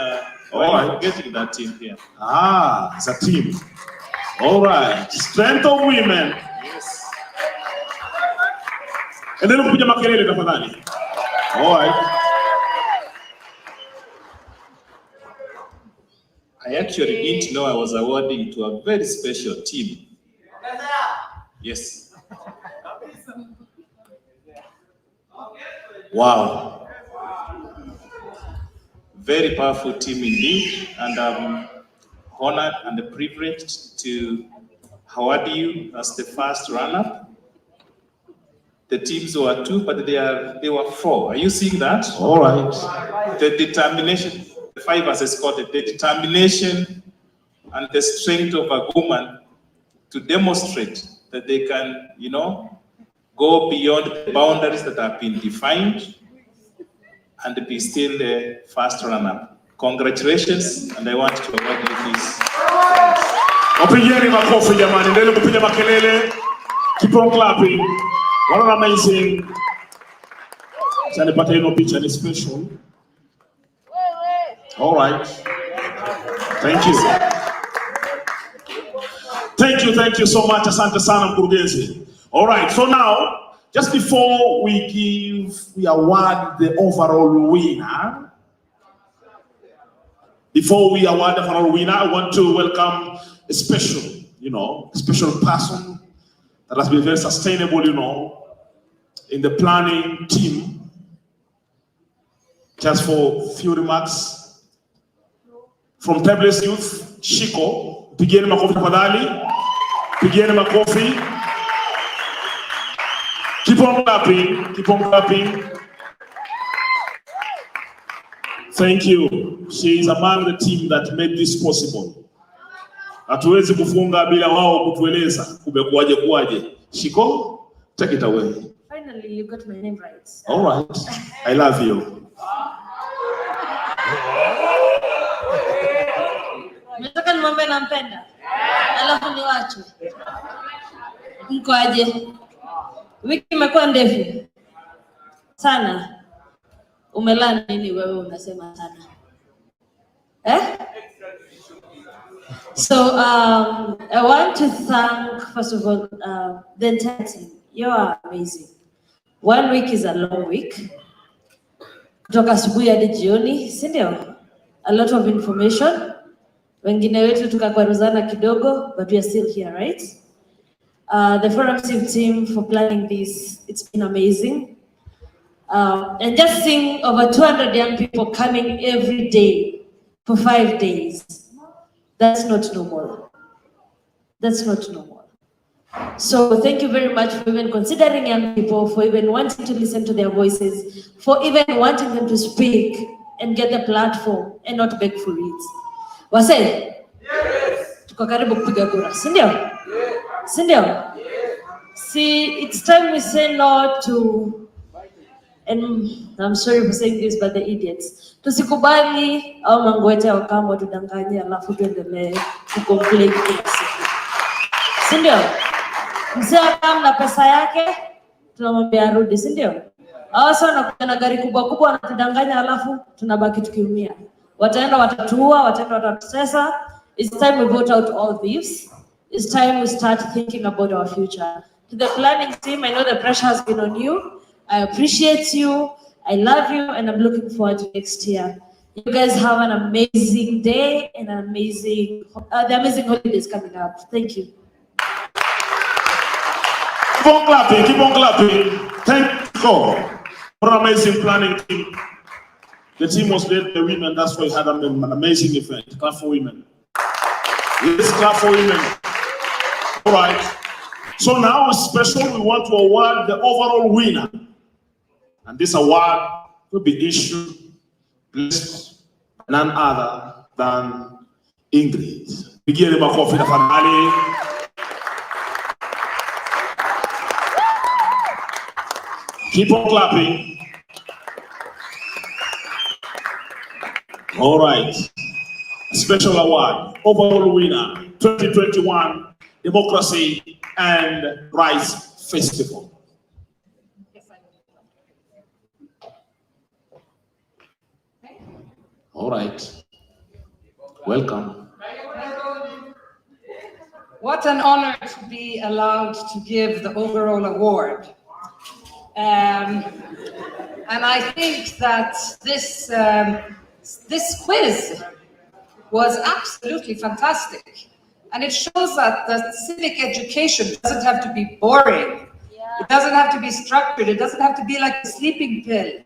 A: all right,
F: getting that team here.
A: Ah, it's a team. All right. Strength of women.
F: Yes.
A: And then kuja makelele tafadhali. All right.
F: I actually didn't know I was awarding to a very special team. Yes.
A: Wow.
F: Very powerful team indeed, and I'm honored and privileged to award you as the first runner. The teams were two, but they were four. Are you seeing that?
A: All right.
F: The determination, the five as escorted, the determination and the strength of a woman to demonstrate that they can, you know, go beyond the boundaries that have been defined and be still the first runner. Congratulations, and I want to award you this.
A: Wapigeni makofi jamani, endelee kupiga makelele. Keep on clapping. What an amazing. Sasa nipate hiyo picha ni special. All right. Thank you. Thank you so much. Asante sana mkurugenzi. All right, so now, just before we award the overall winner, I want to welcome a special person that has been very sustainable, you know, in the planning team. Just for few remarks from Pebbles Youth, Shiko, pigieni makofi tafadhali, pigieni makofi. Keep on clapping, keep on clapping. Thank you. She is among the team that made this possible. Hatuwezi kufunga bila wao kutueleza kumekuaje kuaje. Shiko, take it away.
E: Finally, you got my name right.
A: All right. I love you.
E: Nataka nimwambie nampenda. Alafu niwache. Mko aje? Wiki imekuwa ndefu sana. Umelala nini wewe unasema sana? So I want to thank, first of all, the entire team. You are amazing. 1 week is a long week. Kutoka asubuhi hadi jioni, si ndio? A lot of information. Wengine wetu tukakwaruzana kidogo, but we are still here, right? The Forum team for planning this, it's been amazing. And just seeing over 200 young people coming every day for 5 days, that's not normal. That's not normal. So thank you very much for even considering young people, for even wanting to listen to their voices, for even wanting them to speak and get the platform and not beg for it. Wase? Tuko karibu kupiga kura, si ndio? Si ndio? See, it's time we say no to, and I'm sorry for saying this, but the idiots. Tusikubali au mangwete au kama tudanganye alafu tuendelee kucomplain kila siku. Si ndio? Mzee kama na pesa yake tunamwambia arudi, si ndio? Hao sana kuna gari kubwa kubwa wanatudanganya alafu tunabaki tukiumia. Wataenda watatuua, wataenda watatutesa. It's time we vote out all these. It's time we start thinking about our future. To the planning team, I know the pressure has been on you. I appreciate you. I love you, and I'm looking forward to next year. You guys have an amazing day and an amazing, the amazing holidays coming up. Thank you.
A: Keep on clapping, keep on clapping. Thank you for an amazing planning team. The team was led by women, that's why we had an amazing event. Clap for women. Yes, clap for women. All right. So now it's special, we want to award the overall winner. And this award will be issued, blessed, none other than Ingrid. Begin the makofi na family. Keep on clapping. All right. Special award, overall winner, 2021 Democracy and Rights Festival. All right. Welcome.
R: What an honor to be allowed to give the overall award. And I think that this quiz was absolutely fantastic. And it shows that civic education doesn't have to be boring. It doesn't have to be structured. It doesn't have to be like a sleeping pill.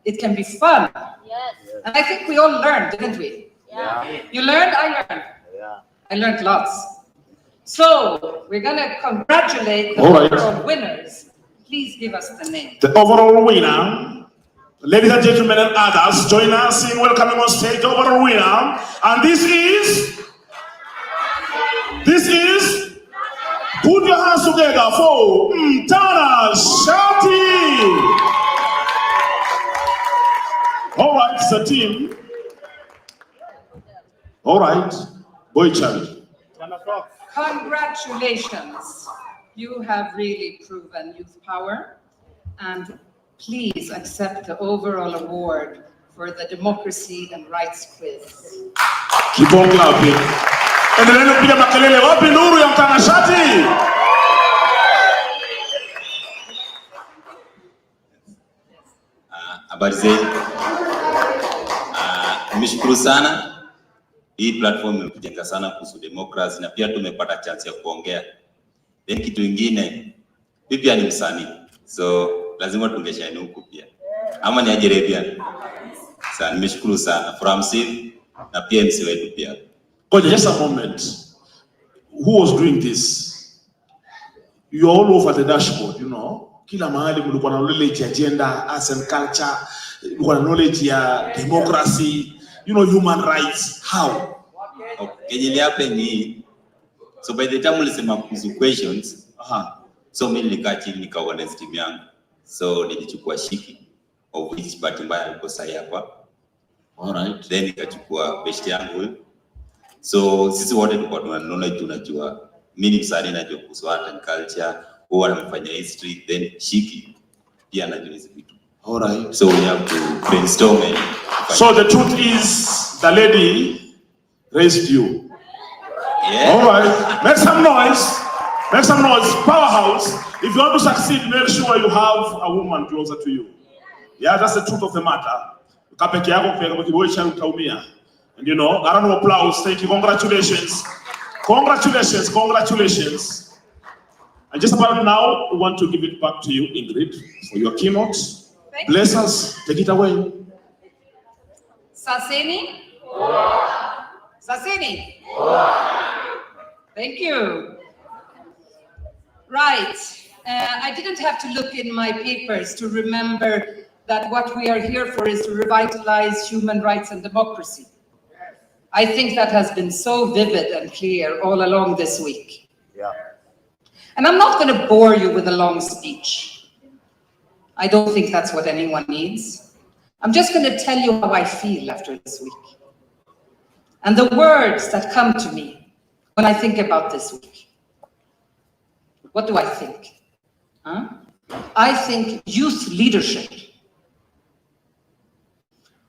R: It can be fun. Yes. And I think we all learned, didn't we? Yeah. You learned, I learned. Yeah. I learned lots. So we're going to congratulate the overall winners. Please give us the name.
A: The overall winner, ladies and gentlemen and others, join us in welcoming on stage the overall winner. And this is, put your hands together for Mtana Shati. All right, it's a team. All right, boy child.
R: Congratulations. You have really proven youth power. And please accept the overall award for the Democracy and Rights Quiz.
A: Keep on clapping. Endelea kupiga makelele. Wapi nuru ya mtanashati?
M: Habari zenu. Nimeshukuru sana. Hii platform imetujenga sana kuhusu democracy na pia tumepata chance ya kuongea. Then kitu ingine, mimi pia ni msanii. So lazima tungeshine huku pia. Ama ni aje Rebian? Sasa nimeshukuru sana from Steve na pia MC wetu pia.
A: But just a moment. Who was doing this? You're all over the dashboard, you know. Kila mahali mlikuwa na knowledge ya gender, arts and culture, mlikuwa na knowledge ya democracy, you know, human rights. How?
M: Kenye hapa ni so by the time ulisema kuhusu questions, so mimi nilikaa chini nikaorganize team yangu. So nilichukua Shiki of which bahati mbaya alikuwa sahi hapa.
A: Alright.
M: Then nikachukua best yangu huyu. So sisi wote tulikuwa tunaona tunajua mimi msanii najua kuhusu art and culture, huwa anafanya history, then Shiki pia anajua hizo vitu.
A: Alright.
M: So we have to brainstorm and
A: so the truth is the lady raised you.
M: Yeah.
A: Alright. Make some noise. Make some noise. Powerhouse. If you want to succeed, make sure you have a woman closer to you. Yeah, that's the truth of the matter. Kapeke yako kwa kiboisha utaumia. And you know, a round of applause. Thank you. Congratulations. Congratulations. Congratulations. And just about now, we want to give it back to you, Ingrid, for your keynote. Bless us. Take it away.
R: Sasini? Sasini? Thank you. Right. I didn't have to look in my papers to remember that what we are here for is to revitalize human rights and democracy. I think that has been so vivid and clear all along this week.
A: Yeah.
R: And I'm not going to bore you with a long speech. I don't think that's what anyone needs. I'm just going to tell you how I feel after this week. And the words that come to me when I think about this week. What do I think? I think youth leadership.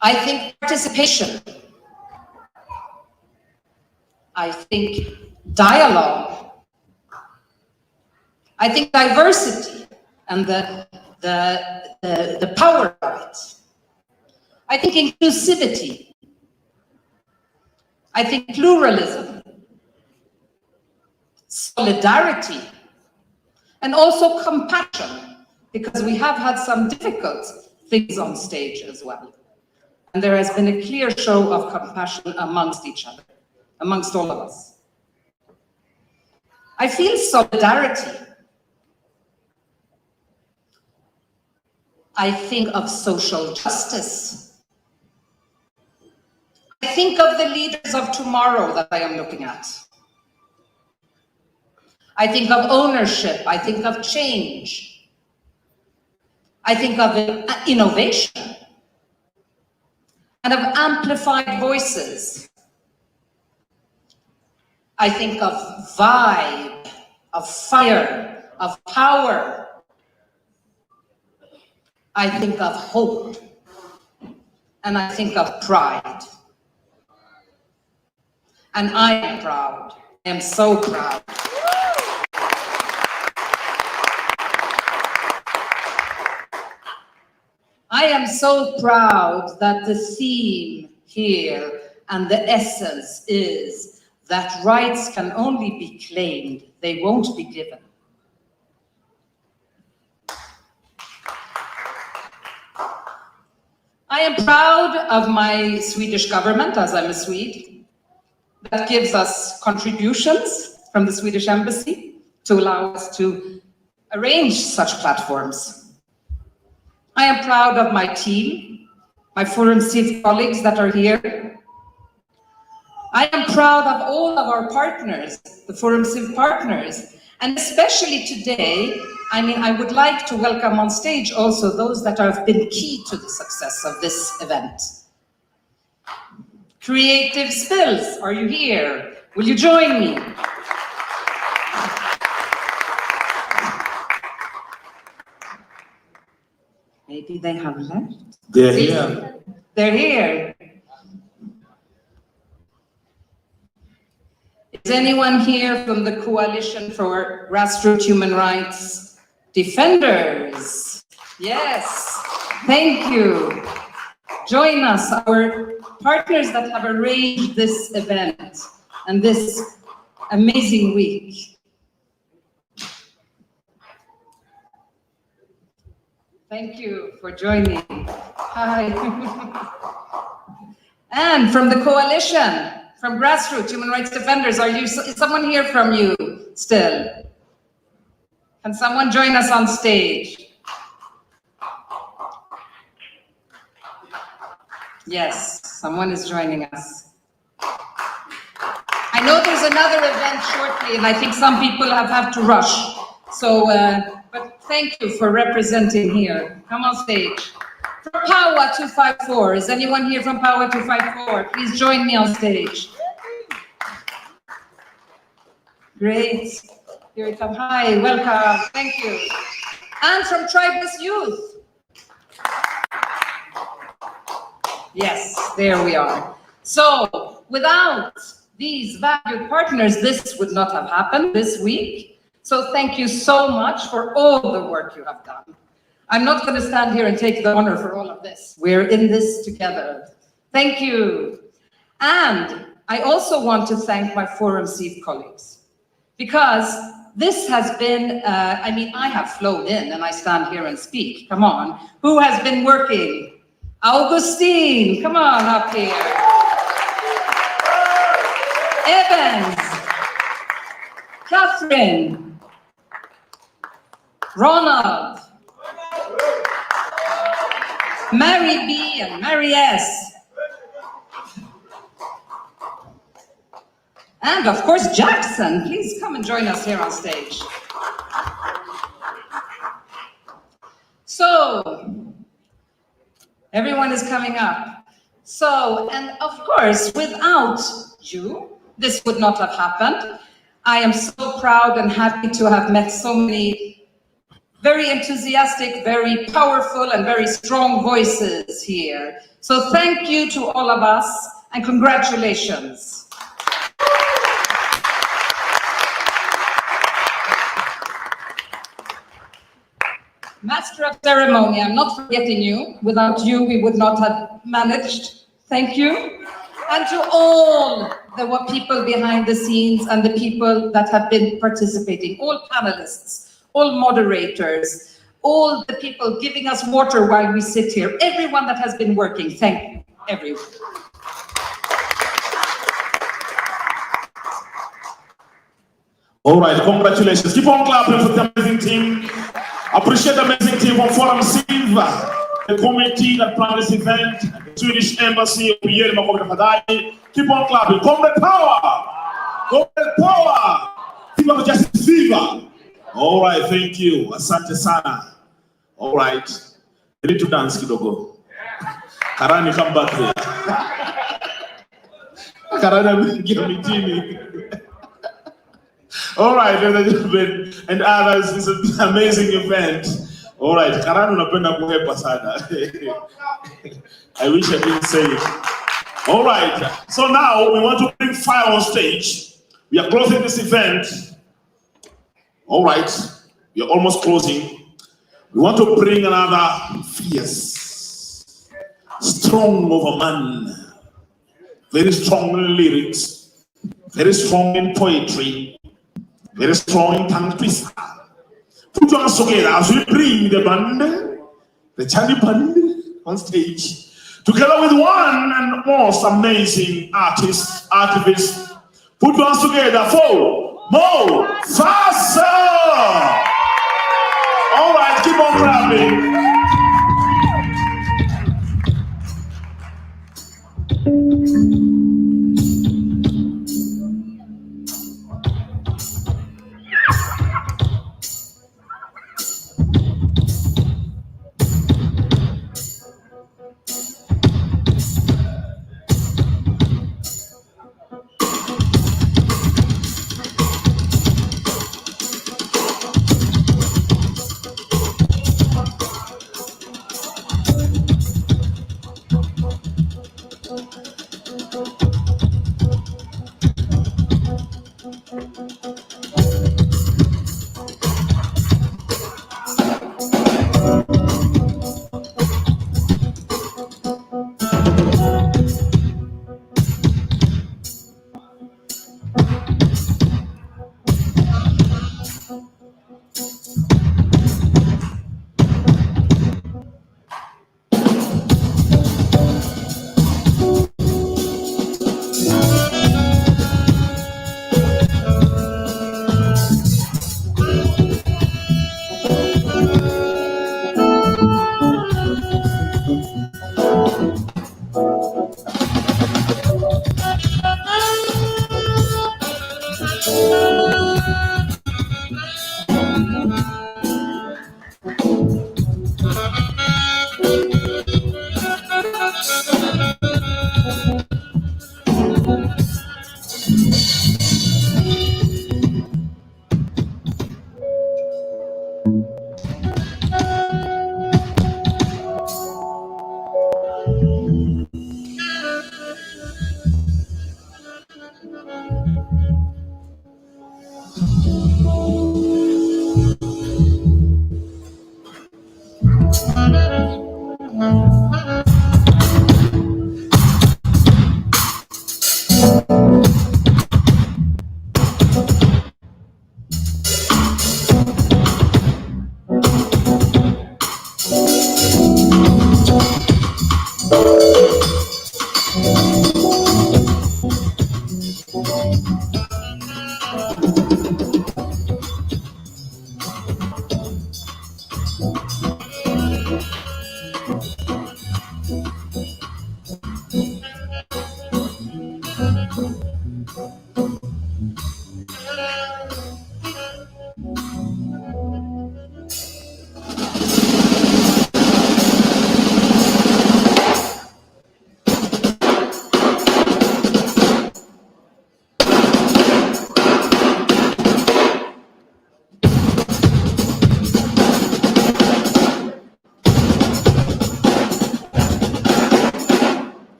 R: I think participation. I think dialogue. I think diversity and the power of it. I think inclusivity. I think pluralism, solidarity, and also compassion, because we have had some difficult things on stage as well. And there has been a clear show of compassion amongst each other, amongst all of us. I feel solidarity. I think of social justice. I think of the leaders of tomorrow that I am looking at. I think of ownership. I think of change. I think of innovation and of amplified voices. I think of vibe, of fire, of power. I think of hope, and I think of pride. And I am proud. I am so proud. I am so proud that the theme here and the essence is that rights can only be claimed, they won't be given. I am proud of my Swedish government, as I'm a Swede, that gives us contributions from the Swedish embassy to allow us to arrange such platforms. I am proud of my team, my Forum Civ colleagues that are here. I am proud of all of our partners, the Forum Civ partners, and especially today, I would like to welcome on stage also those that have been key to the success of this event. Creative Spills, are you here? Will you join me? Maybe they have left.
A: They're here.
R: They're here. Is anyone here from the Coalition for Grassroots Human Rights Defenders? Yes, thank you. Join us, our partners that have arranged this event and this amazing week. Thank you for joining. Hi. And from the coalition, from Grassroots Human Rights Defenders, is someone here from you still? Can someone join us on stage? Yes, someone is joining us. I know there's another event shortly, and I think some people have to rush. So, but thank you for representing here. Come on stage. From Power 254, is anyone here from Power 254? Please join me on stage. Great. Here we come. Hi, welcome. Thank you. And from Tribus Youth. Yes, there we are. So, without these valued partners, this would not have happened this week. So thank you so much for all the work you have done. I'm not going to stand here and take the honor for all of this. We're in this together. Thank you. And I also want to thank my Forum Seed colleagues, because this has been, I have flown in and I stand here and speak. Come on. Who has been working? Augustine, come on up here. Evans, Catherine, Ronald, Mary B and Mary S. And of course, Jackson, please come and join us here on stage. So, everyone is coming up. So, and of course, without you, this would not have happened. I am so proud and happy to have met so many very enthusiastic, very powerful, and very strong voices here. So thank you to all of us, and congratulations. Master of Ceremony, I'm not forgetting you. Without you, we would not have managed. Thank you. And to all the people behind the scenes and the people that have been participating, all panelists, all moderators, all the people giving us water while we sit here, everyone that has been working, thank you, everyone.
A: All right, congratulations. Keep on clapping for the amazing team. Appreciate the amazing team from Forum Silva, the committee that planned this event, the Swedish Embassy, keep on clapping. Comrade Power! Comrade Power! Team of Justice Viva! All right, thank you. Asante sana. All right. You need to dance, kidogo. Karani, come back here. Karani, give me teeny. All right, ladies and gentlemen, and others, it's an amazing event. All right, Karani unapenda kuhepa sana. I wish I didn't say it. All right, so now we want to bring fire on stage. We are closing this event. All right, we are almost closing. We want to bring another fierce, strong of a man, very strong in lyrics, very strong in poetry, very strong in tongue twister. Put your hands together as we bring the band, the Chani band, on stage, together with one and most amazing artist, activist. Put your hands together for Mofasa! All right, keep on clapping.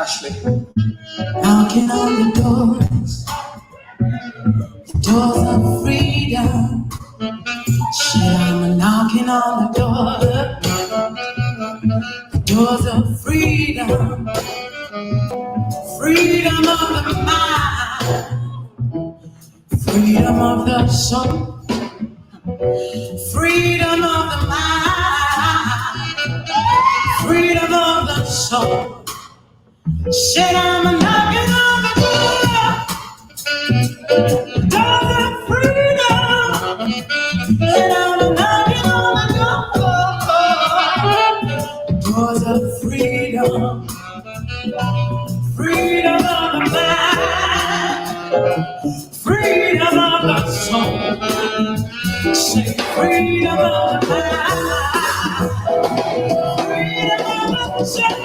P: Ashley.
D: Knocking on the doors of freedom. knocking on the doors of freedom, freedom of the mind, freedom of the soul, freedom of the mind, freedom of the soul. Said I'm knocking on the doors of freedom, and I'm knocking on the doors of freedom, freedom of the mind, freedom of the soul. Say freedom of the mind, freedom of the soul.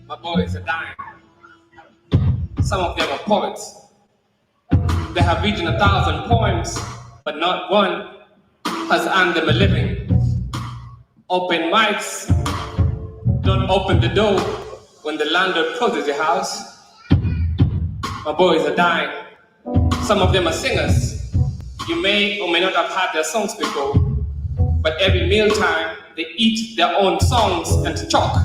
N: My boys are dying. Some of them are poets. They have written 1,000 poems, but not one has earned them a living. Open mics don't open the door when the landlord closes your house. My boys are dying. Some of them are singers. You may or may not have heard their songs before, but every mealtime they eat their own songs and chalk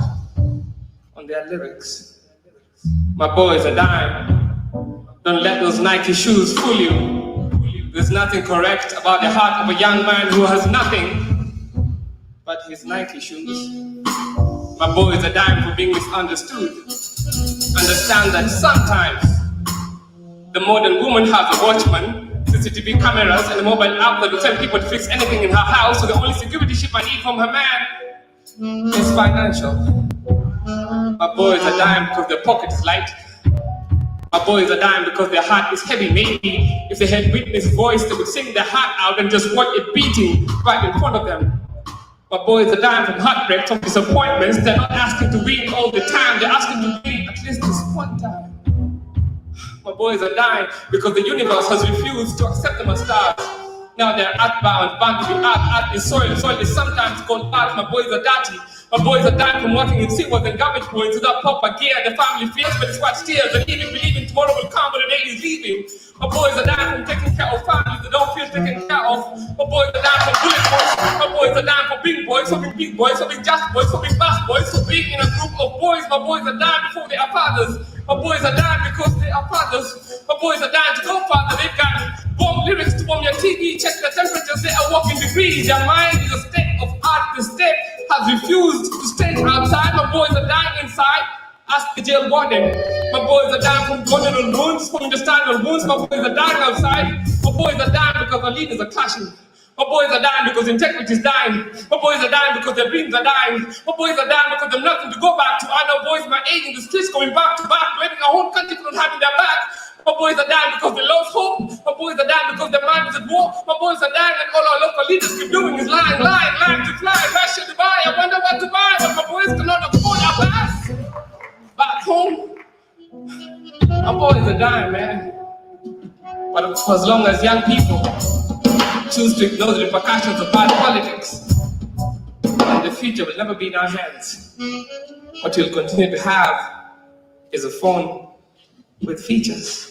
N: on their lyrics. My boys are dying. Don't let those Nike shoes fool you. There's nothing correct about the heart of a young man who has nothing but his Nike shoes. My boys are dying for being misunderstood. Understand that sometimes the modern woman has a watchman, CCTV cameras, and a mobile app that will tell people to fix anything in her house, so the only security she might need from her man is financial. My boys are dying because their pocket is light. My boys are dying because their heart is heavy. Maybe if they had Whitney's voice, they would sing their heart out and just watch it beating right in front of them. My boys are dying from heartbreak, from disappointments. They're not asking to win all the time. They're asking to win at least just one time. My boys are dying because the universe has refused to accept them as stars. Now they're earthbound, bound to be earth. Earth is soil. Soil is sometimes called earth. My boys are dirty. My boys are dying from working in sewers and garbage points without proper gear. The family fears, but it's what steers. And even believing tomorrow will come, but the day is leaving. My boys are dying from taking care of families that don't feel taken care of. My boys are dying from bullet boys. My boys are dying for being boys, for being big boys, for being just boys, for being fast boys, for being in a group of boys. My boys are dying before they are fathers. My boys are dying because they are fathers. My boys are dying to go farther. They've got bomb lyrics to bomb your TV. Check the temperatures, they are walking degrees. Their mind is a state of art. The state has refused to stay outside. My boys are dying inside. Ask the jail warden. My boys are dying from condemned wounds, from intestinal wounds. My boys are dying outside. My boys are dying because our leaders are clashing. My boys are dying because integrity is dying. My boys are dying because their dreams are dying. My boys are dying because there's nothing to go back to. I know boys my age in the streets going back to back, letting our whole country not having their back. My boys are dying because they lost hope. My boys are dying because their mind is at war. My boys are dying and all our local leaders keep doing is lying to fly. Fashion to buy. I wonder what to buy, but my boys cannot afford our bags. Back home, my boys are dying, man. But for as long as young people choose to ignore the repercussions of bad politics, and the future will never be in our hands. What you'll continue to have is a phone with features.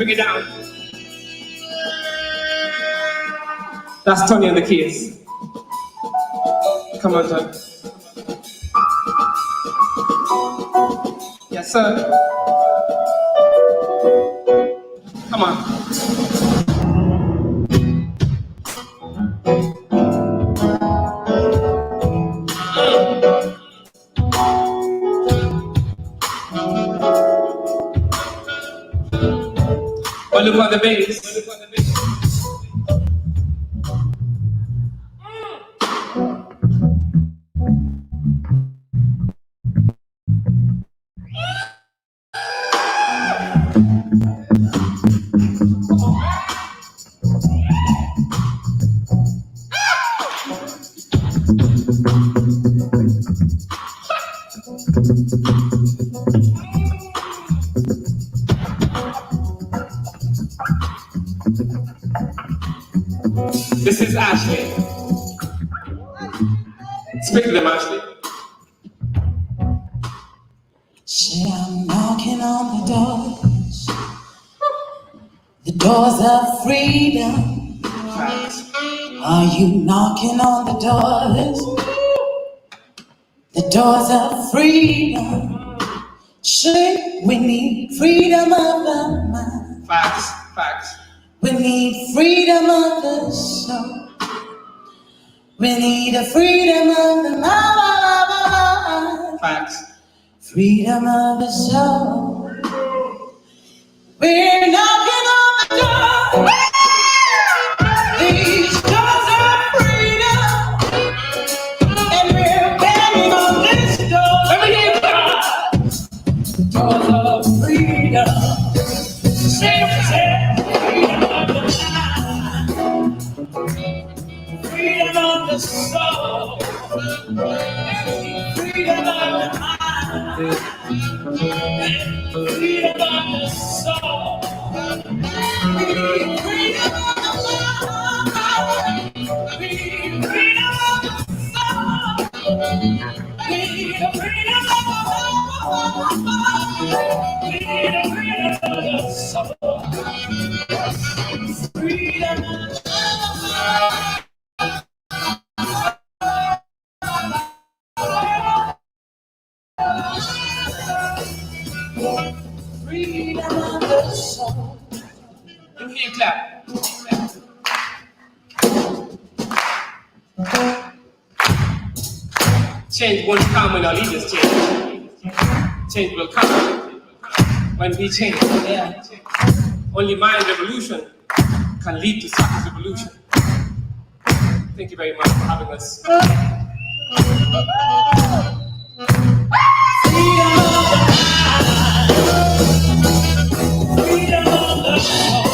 N: bring it down. That's Tony and the keys. Come on, Tony. Yes, sir. Come on. But look on the bass. This is Ashley. Speak to them, Ashley.
D: Say I'm knocking on the doors of freedom. Are you knocking on the doors of freedom? Say we need freedom of the mind.
N: Facts, facts.
D: We need freedom of the soul. We need a freedom of the mind.
N: Facts.
D: Freedom of the soul. We're knocking on the door. These doors of freedom. And we're banging on this door. Let me hear the doors of freedom. Say, freedom of the mind. Freedom of the soul. Freedom of the mind. Freedom of the soul. Freedom of the mind. Freedom of the soul. Freedom of the soul. Freedom of the freedom of the soul.
N: Give me a clap. Change won't come when our leaders change. Change will come when we change.
D: Yeah.
N: Only mind revolution can lead to such revolution. Thank you very much for having us.
D: Freedom of the soul.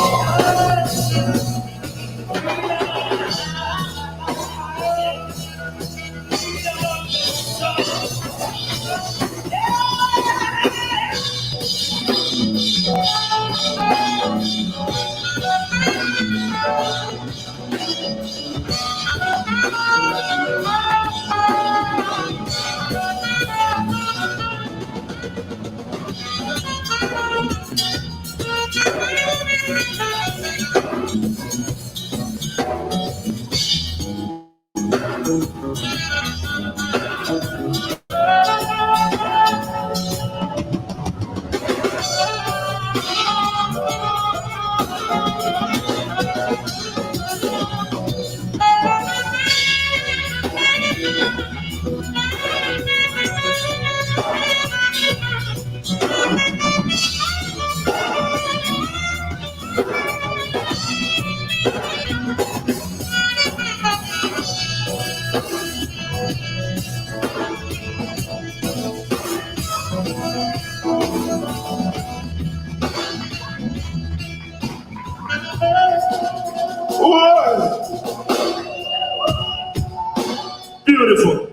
A: Beautiful.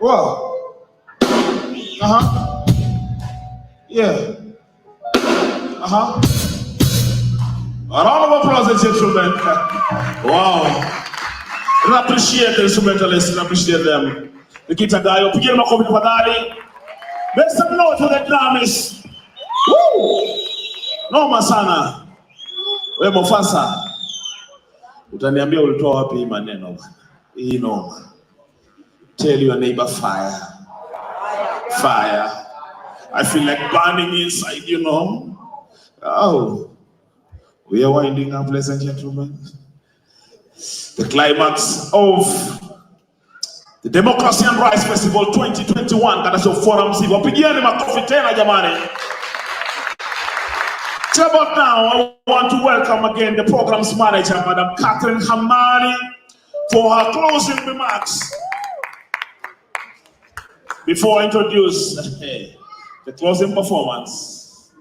A: Wow. Yeah. A round of applause, gentlemen. Wow. I appreciate the instrumentalists. I appreciate them. The guitar guy, pigieni makofi tafadhali. Make some noise for the drummers. Woo! Noma sana. We Mofasa, utaniambia ulitoa wapi hii maneno bwana? Hii noma. Tell your neighbor fire. Fire. I feel like burning inside, you know. Oh. We are winding up, ladies and gentlemen. The climax of the Democracy and Rights Festival 2021 katika forum sivo. Pigieni makofi tena jamani. About now, I want to welcome again the program's manager, Madam Catherine Hamani, for her closing remarks. Before I introduce the closing performance,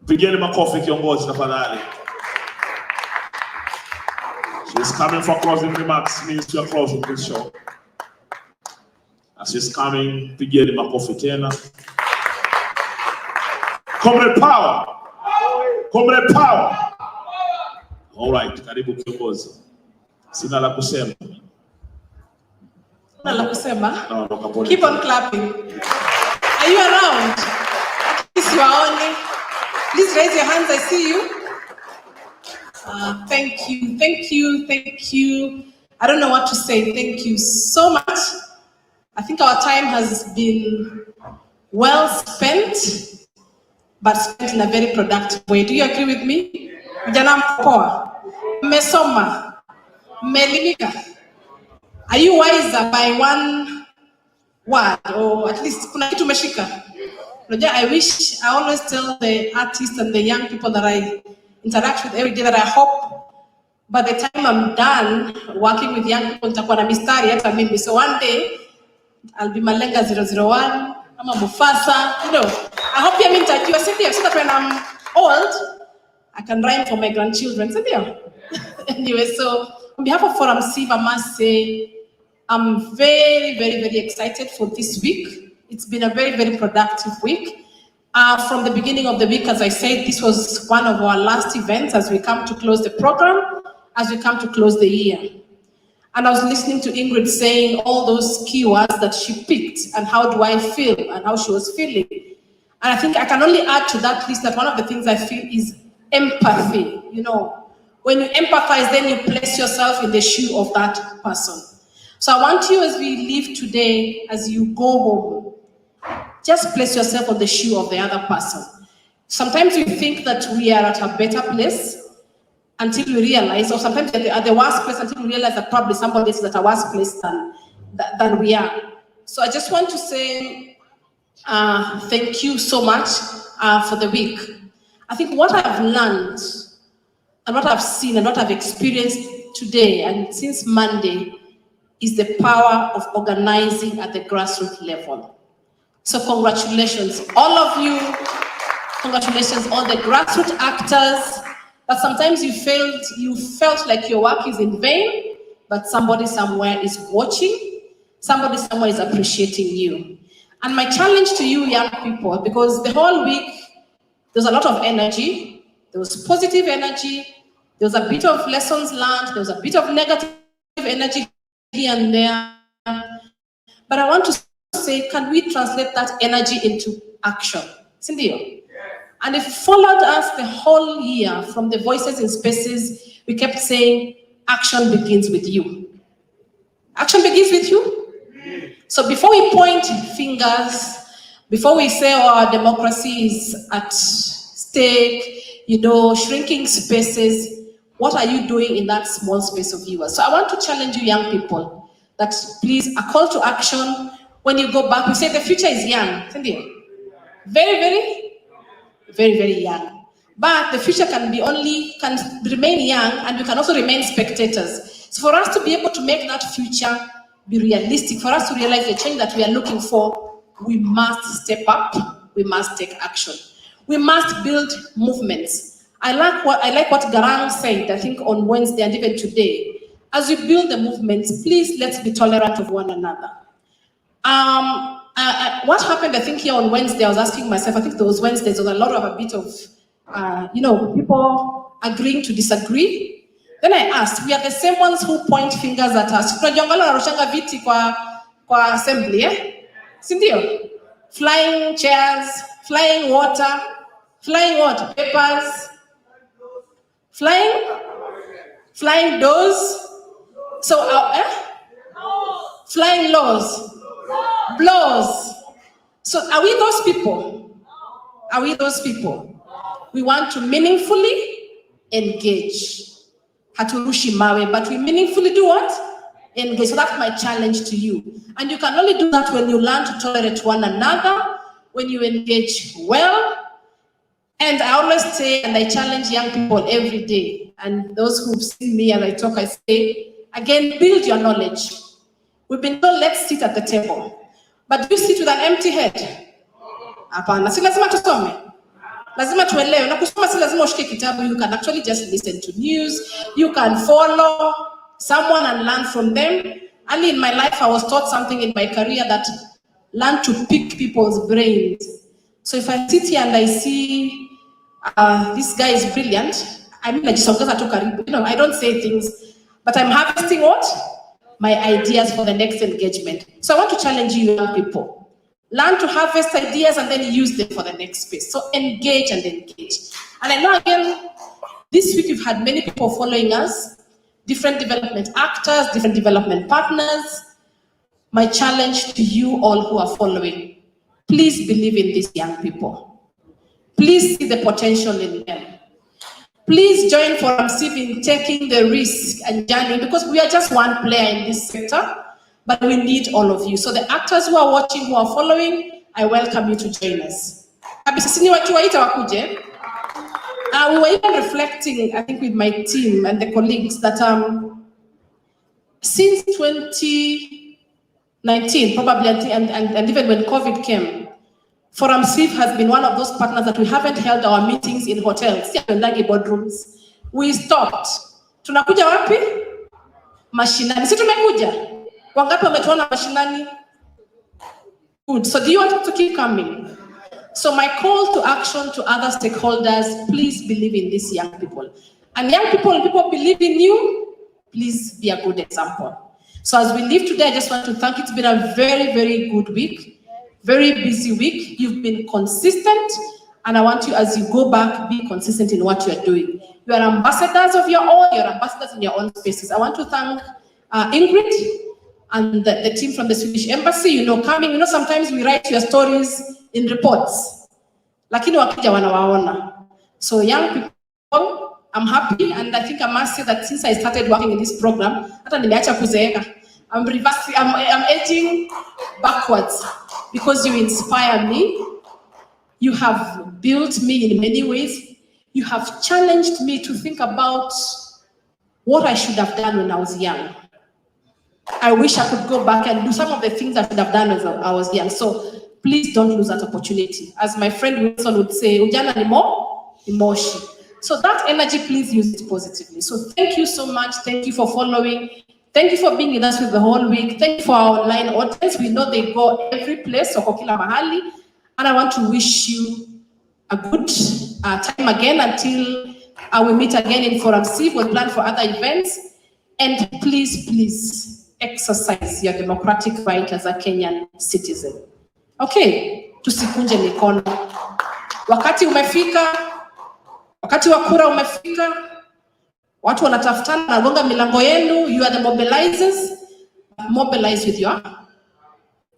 A: pigieni makofi kiongozi tafadhali. She's coming for closing remarks, means we are closing this show. As she's coming, pigieni makofi tena. Comrade Power. Comrade Power. All right, karibu kiongozi. Sina la kusema.
B: Sina la kusema.
A: No, kapole.
B: Keep on clapping. Are you around? At least you are only. Please raise your hands, I see you. Thank you, thank you, thank you. I don't know what to say. Thank you so much. I think our time has been well spent, but spent in a very productive way. Do you agree with me? Vijana mpoa, mmesoma, mmeelimika. Are you wiser by one word, or at least kuna kitu umeshika? I always tell the artists and the young people that I interact with every day that I hope by the time I'm done working with young people, nitakuwa na mistari hata mimi. So one day I'll be Malenga 001, I'm a Mufasa, you know. I hope you mean that you are sitting so that when I'm old, I can rhyme for my grandchildren. Anyway, so on behalf of Forum Siv, I must say I'm very, very, very excited for this week. It's been a very, very productive week. From the beginning of the week, as I said, this was one of our last events as we come to close the program, as we come to close the year. And I was listening to Ingrid saying all those keywords that she picked and how do I feel and how she was feeling. And I think I can only add to that list that one of the things I feel is empathy. You know, when you empathize, then you place yourself in the shoe of that person. So I want you, as we leave today, as you go home, just place yourself on the shoe of the other person. Sometimes we think that we are at a better place until we realize, or sometimes at the worst place until we realize that probably somebody is at a worse place than we are. So I just want to say thank you so much for the week. I think what I've learned and what I've seen and what I've experienced today and since Monday is the power of organizing at the grassroots level. So congratulations, all of you. Congratulations, all the grassroots actors. But sometimes you felt like your work is in vain, but somebody somewhere is watching, somebody somewhere is appreciating you. And my challenge to you young people, because the whole week, there's a lot of energy, there was positive energy, there was a bit of lessons learned, there was a bit of negative energy here and there. But I want to say, can we translate that energy into action? Cindy? And it followed us the whole year from the Voices in Spaces. We kept saying, action begins with you. Action begins with you. So before we point fingers, before we say, oh, our democracy is at stake, you know, shrinking spaces, what are you doing in that small space of yours? So I want to challenge you young people that please, a call to action. When you go back, we say the future is young. Very, very, very, very young. But the future can remain young, and we can also remain spectators. So for us to be able to make that future be realistic, for us to realize the change that we are looking for, we must step up, we must take action. We must build movements. I like what Garang said, I think on Wednesday and even today. As we build the movements, please let's be tolerant of one another. What happened, I think, here on Wednesday, I was asking myself, I think those Wednesdays, there was a lot of a bit of, people agreeing to disagree. Then I asked, we are the same ones who point fingers at us. Viti kwa assembly, Sindio? Flying chairs, flying water, Flying what? Papers? Flying doors? So, flying laws? Blows? So are we those people? Are we those people? We want to meaningfully engage. Haturushi mawe, but we meaningfully do what? Engage. So that's my challenge to you. And you can only do that when you learn to tolerate one another, when you engage well. And I always say, and I challenge young people every day, and those who've seen me as I talk, I say, again, build your knowledge. We've been told, let's sit at the table. But do you sit with an empty head? Hapana, si lazima tusome. Lazima tuelewe. Na kusoma si lazima ushike kitabu. You can actually just listen to news. You can follow someone and learn from them. Early in my life, I was taught something in my career that learn to pick people's brains. So if I sit here and I see this guy is brilliant, I mean, najisongeza tu karibu. You know, I don't say things, but I'm harvesting what? My ideas for the next engagement. So I want to challenge you young people. Learn to harvest ideas and then use them for the next space. So engage and engage. And I know again, this week we've had many people following us, different development actors, different development partners. My challenge to you all who are following, please believe in these young people. Please see the potential in them. Please join Forum CIV in taking the risk and journey, because we are just one player in this sector, but we need all of you. So the actors who are watching, who are following, I welcome you to join us. We were even reflecting, I think, with my team and the colleagues that since 2019, probably, and even when COVID came, Forum CIV has been one of those partners that we haven't held our meetings in hotels, boardrooms. We stopped. Tunakuja wapi? Mashinani. Si tumekuja? Wangapi wametuona mashinani? Good. So do you want to keep coming? So my call to action to other stakeholders, please believe in these young people. And young people believe in you, please be a good example. So as we leave today, I just want to thank you. It's been a very, very good week. Very busy week. You've been consistent, and I want you, as you go back, be consistent in what you're doing. You are ambassadors of your own, you're ambassadors in your own spaces. I want to thank Ingrid and the team from the Swedish Embassy, coming, sometimes we write your stories in reports. Lakini wakija wanawaona. So young people, I'm happy, and I think I must say that since I started working in this program, hata nimeacha kuzeeka. I'm reversing, I'm edging backwards. Because you inspire me, you have built me in many ways, you have challenged me to think about what I should have done when I was young. I wish I could go back and do some of the things I should have done when I was young. So please don't lose that opportunity. As my friend Wilson would say, ujana ni moshi. So that energy, please use it positively. So thank you so much. Thank you for following. Thank you for being with us for the whole week. Thank you for our online audience. We know they go every place, so kila mahali. And I want to wish you a good time again until we meet again in Forum CIV. We'll plan for other events. And please, please exercise your democratic right as a Kenyan citizen. Okay, tusikunje mikono. Wakati umefika, wakati wa kura umefika. Watu wanatafutana, nagonga milango yenu, you are the mobilizers. Mobilize with your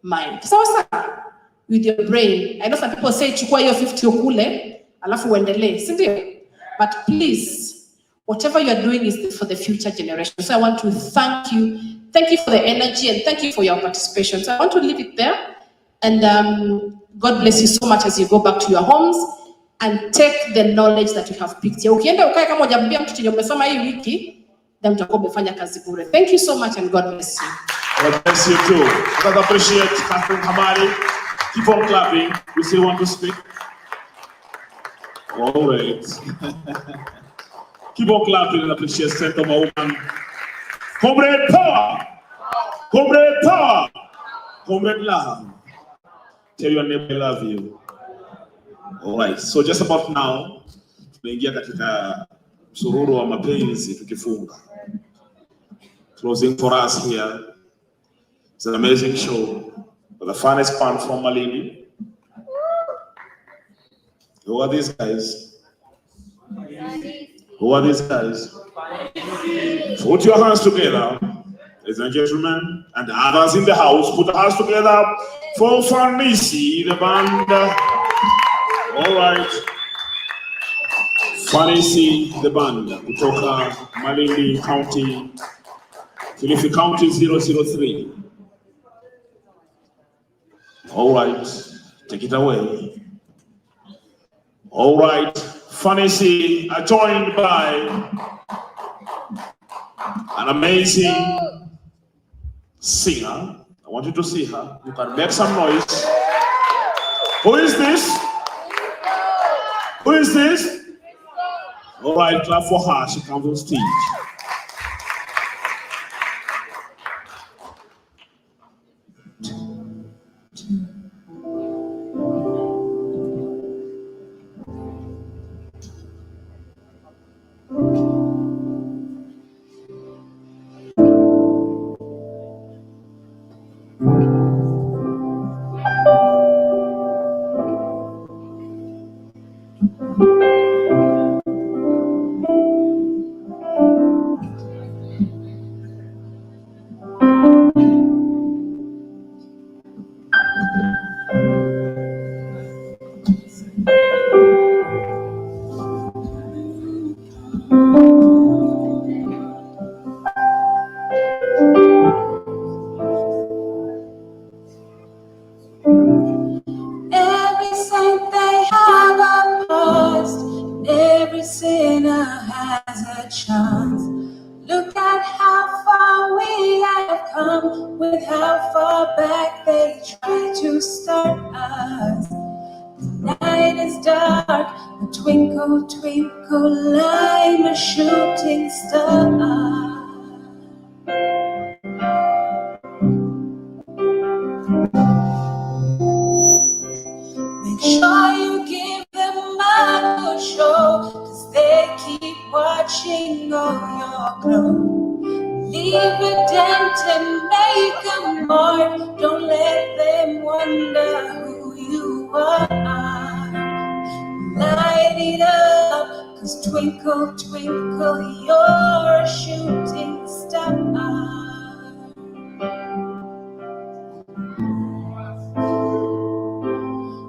B: mind. Sawa, with your brain. I know some people say chukua hiyo 50 ukule, alafu uendelee, si ndio? But please, whatever you are doing is for the future generation. So I want to thank you. Thank you for the energy and thank you for your participation. So I want to leave it there. And God bless you so much as you go back to your homes. And take the knowledge that you have picked. Ukienda ukae kama hujambia mtu chenye umesoma hii wiki, then utakuwa umefanya kazi bure. Thank you so much and God bless you.
A: God bless you too. I appreciate Catherine Hamari. Keep on clapping. You still want to speak? All right. Keep on clapping and appreciate strength of a woman. Comrade power. Comrade power. Comrade love. Tell your neighbor I love you. All right, so just about now, tunaingia katika msururu wa mapenzi tukifunga. Closing for us here. It's an amazing show with the finest band from Malindi. Who are these guys? Who are these guys? Put your hands together, ladies and gentlemen, and others in the house. Put your hands together for Fanisi, the band. All right. Fanisi, the band. Kutoka Malindi County, Kilifi County 003. All right. Take it away. All right. Fanisi are joined by an amazing singer. I want you to see her. You can make some noise. Who is this? Who is this? All right, clap for her. She comes on stage.
D: Every saint they have a past, every sinner has a chance. Look at how far we have come, with how far back they try to start us. The night is dark, a twinkle, twinkle, I'm a shooting star. Make sure you give them a good show, 'cause they keep watching all your clothes. Leave a dent and make a mark. Don't let them wonder who you are. Light it up, 'cause twinkle, twinkle, you're a shooting star.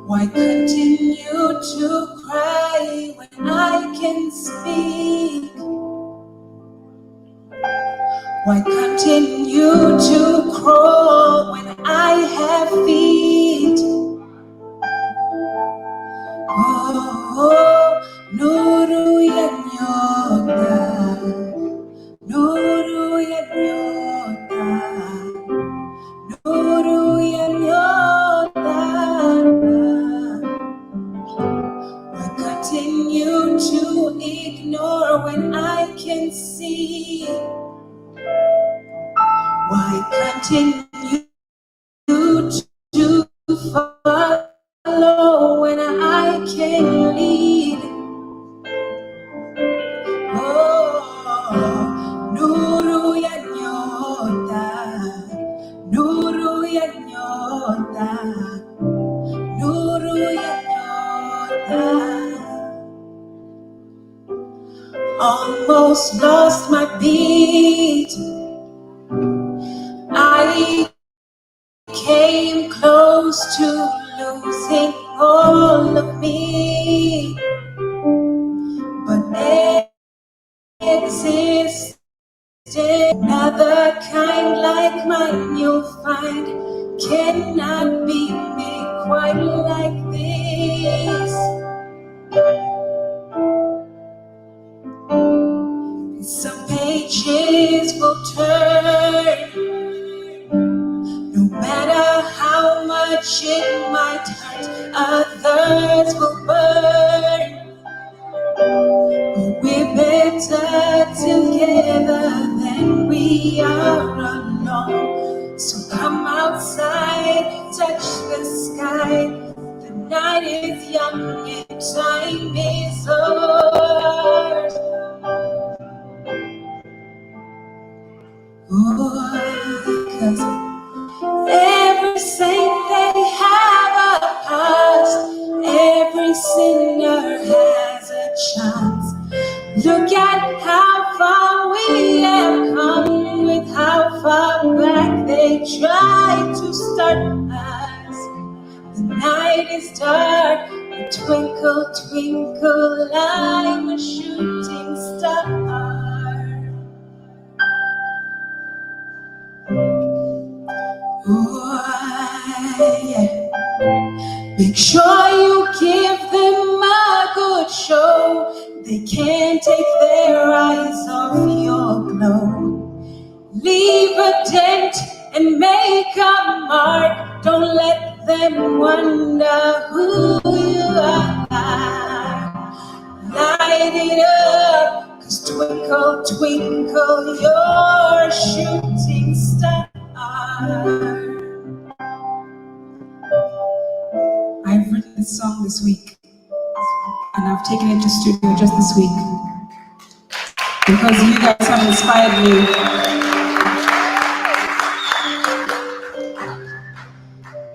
D: Why continue to cry when I can speak? Why continue to crawl when I have feet? Oh, nuru ya nyota, nuru ya nyota, nuru ya nyota. Why continue to ignore when I can see? Why continue to follow when I can lead? Oh, nuru ya nyota, nuru ya nyota, nuru ya nyota. Almost lost my beat. I came close to losing all of me, but existed another kind like mine. You'll find cannot be made quite like this. Some pages will turn, no matter how much it might hurt. Others will burn, but we're better together than we are alone. So come outside, touch the sky. The night is young and time is ours. Cause every saint they have a past, every sinner
K: forget how far we have come with how far back they tried to start us. The night is dark, and twinkle, twinkle, I'm a shooting star. Make sure you give them a good show. They can't take their eyes off your glow. Leave a dent and make a mark. Don't let them wonder who you are. Light it up, 'cause twinkle, twinkle, you're a shooting star. I've written this song this week, and I've taken it to studio just this week because you guys have inspired me.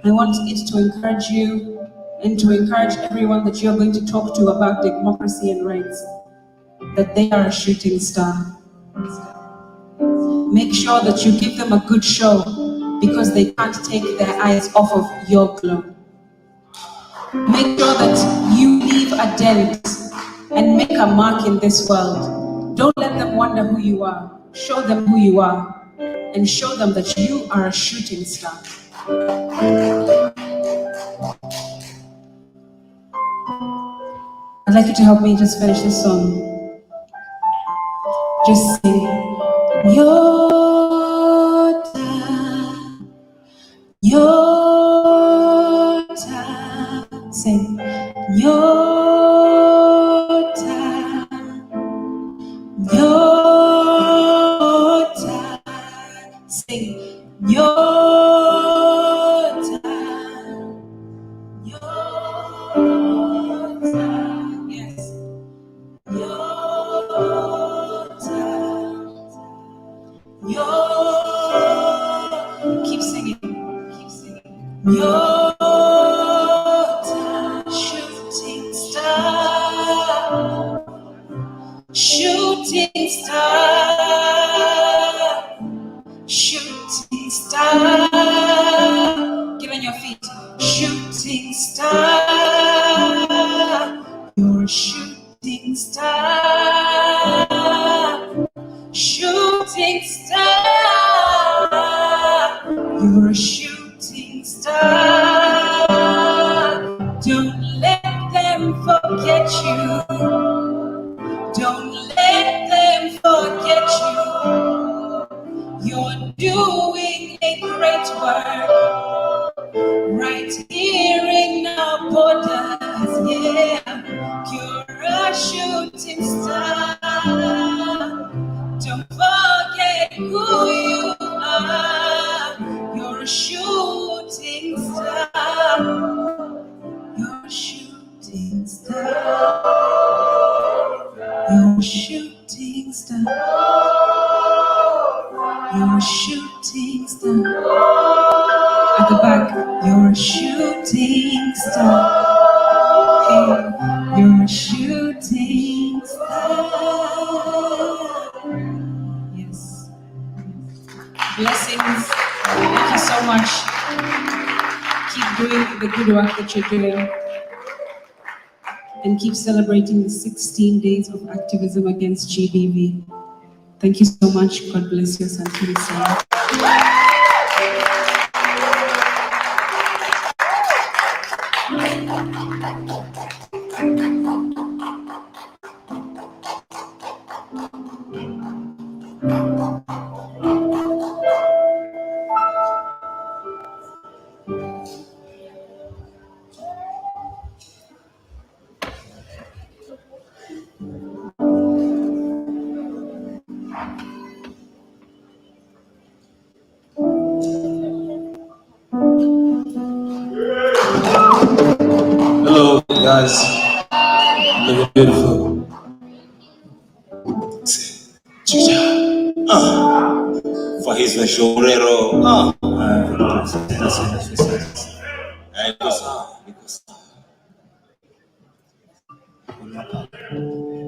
K: I want it to encourage you and to encourage everyone that you're going to talk to about democracy and rights, that they are a shooting star. Make sure that you give them a good show because they can't take their eyes off of your glow. Make sure that you leave a dent and make a mark in this world. Don't let them wonder who you are. Show them who you are and show them that you are a shooting star. I'd like you to help me just finish this song. Just sing. Your time. Your time. Sing. Your time. Your time. Sing. Your time. Your time. Yes. Your time. Keep singing. Keep singing. Your time. Shooting star. Shooting star. Shooting star. Get on your feet. Shooting star. You're a shooting star. Shooting star. You're a shooting star. Don't let them forget you. Don't let them forget you. You're doing a great work right here in our borders. Yeah, you're a shooting star. Don't forget who you are. You're a shooting star. You're a shooting star. You're a shooting star. You're a shooting star. At the back, you're a shooting star. Hey, you're a shooting star. Yes. Blessings. Thank you so much. Keep doing the good work that you're doing. And keep celebrating the 16 days of activism against GBV. Thank you so much. God bless you, Santini Sara.
C: Hello, guys. Looking beautiful. Chicha. For his shorero.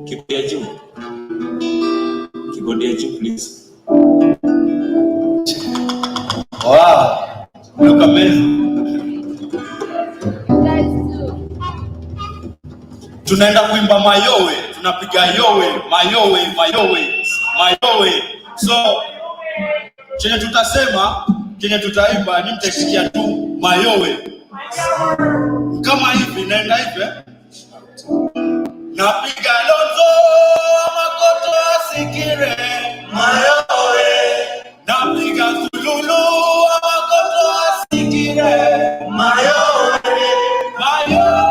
C: Keep your juu. Godiechu, please.
I: Wow, look amazing. Tunaenda kuimba mayowe, tunapiga yowe, mayowe, mayowe, mayowe. So chenye tutasema, chenye tutaimba ni mtasikia tu mayowe. Kama hivi naenda hivi. Napiga lonzo makoto asikire mayowe. Napiga kululu makoto asikire mayowe. Mayowe.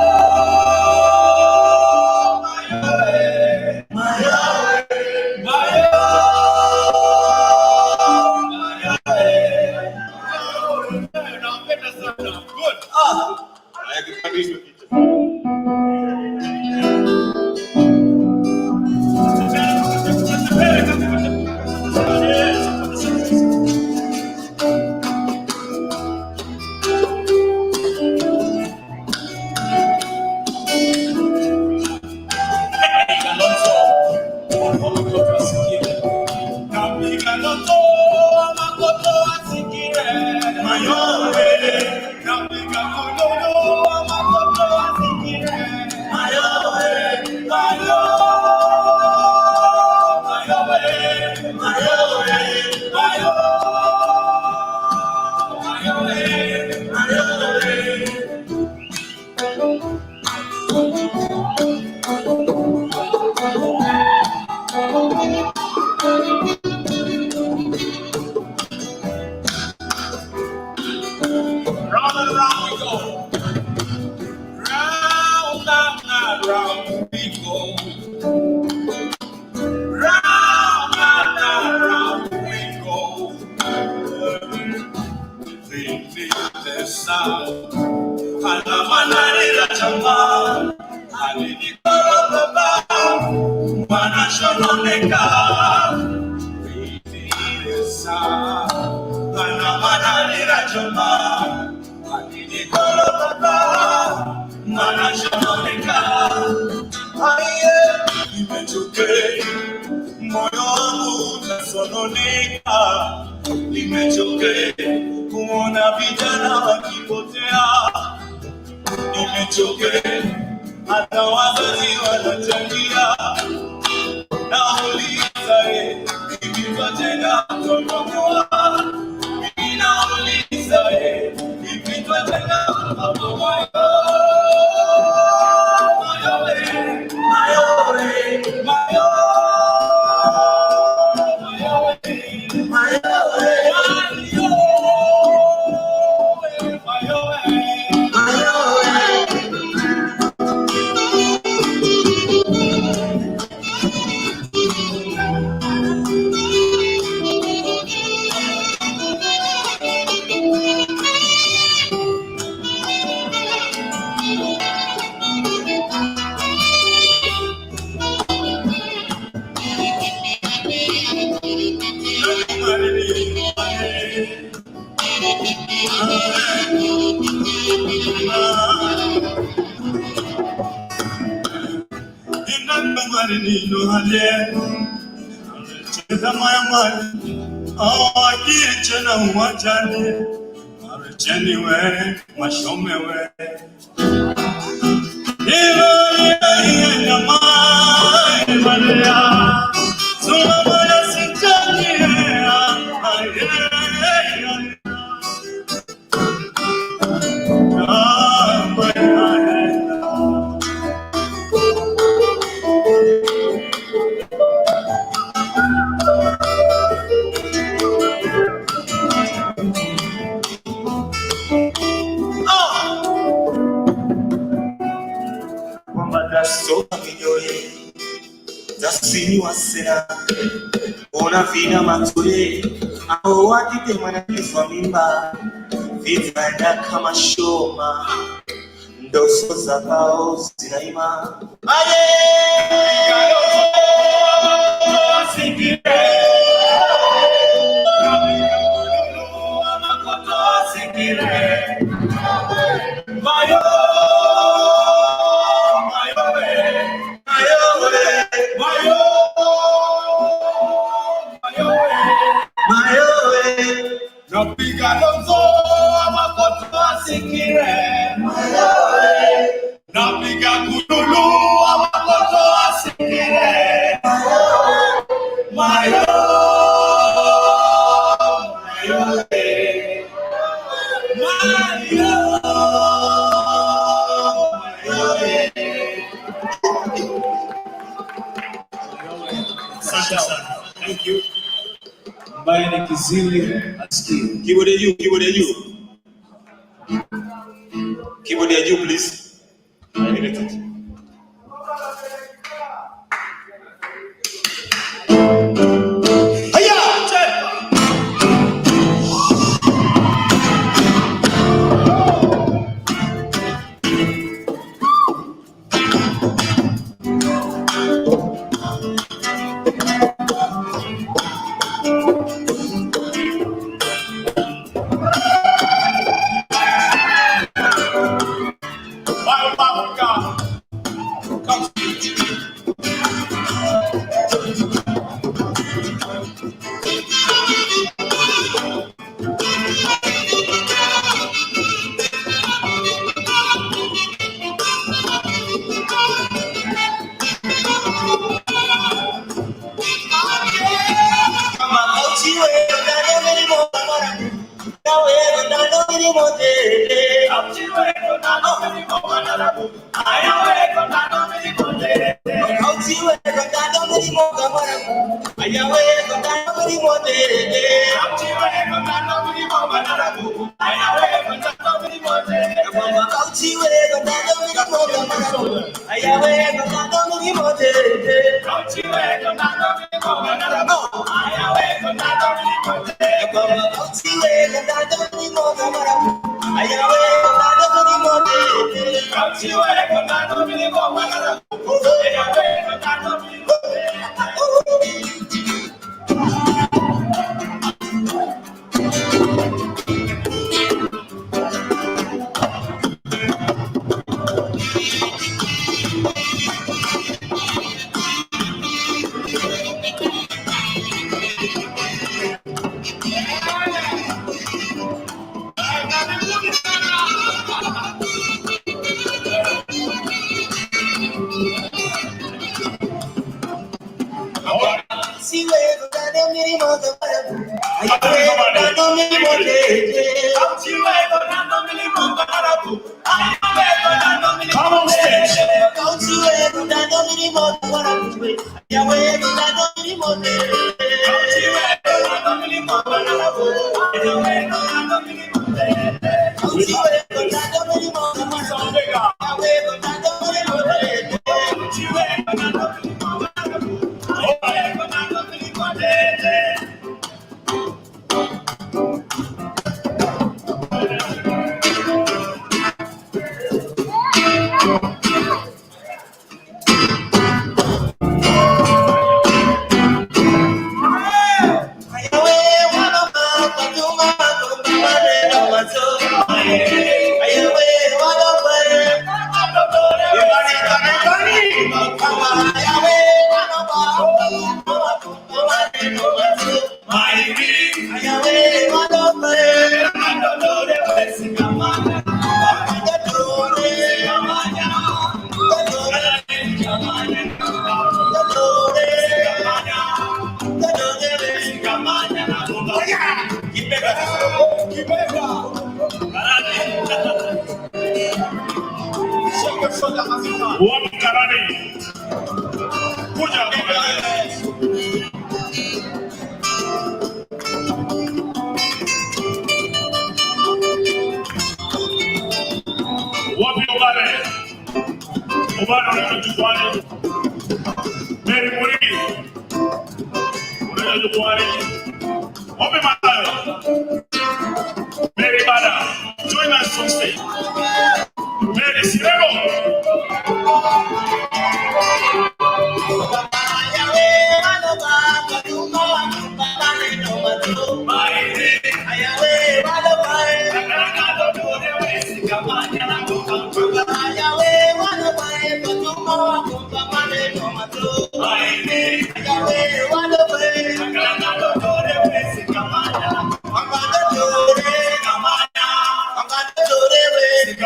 O: Vina matule au watite mwanakiswa mimba vivanda kama shoma ndoso za kao zinaima aye sikire mayo mayo mayo mayo Mayowe, napiga domzo amakoto asikire. Mayowe, napiga kululu amakoto asikire. Mayowe,
L: Thank you. Ambaye ni kiziwi asikie. Keyboard ya juu, keyboard ya juu. Keyboard ya juu please.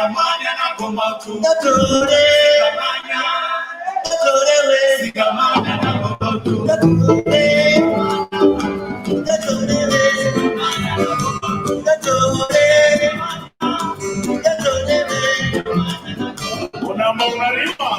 O: Sigamanya na goma tu. Sigamanya. Sigamanya na goma tu. Una mona rima.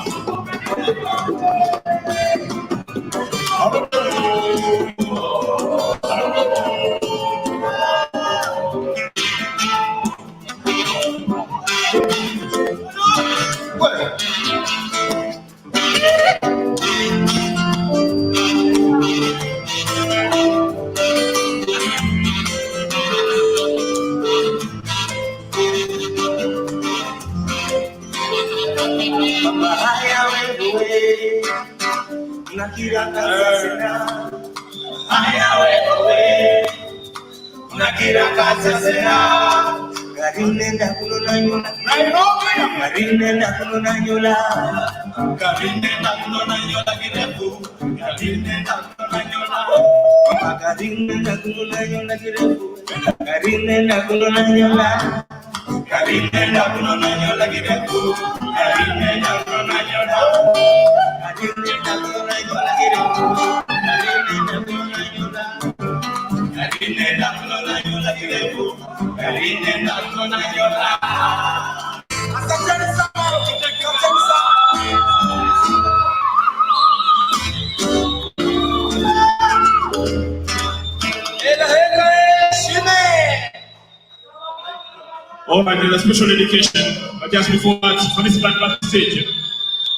A: All right, there's a special dedication. But just before that, for this band backstage,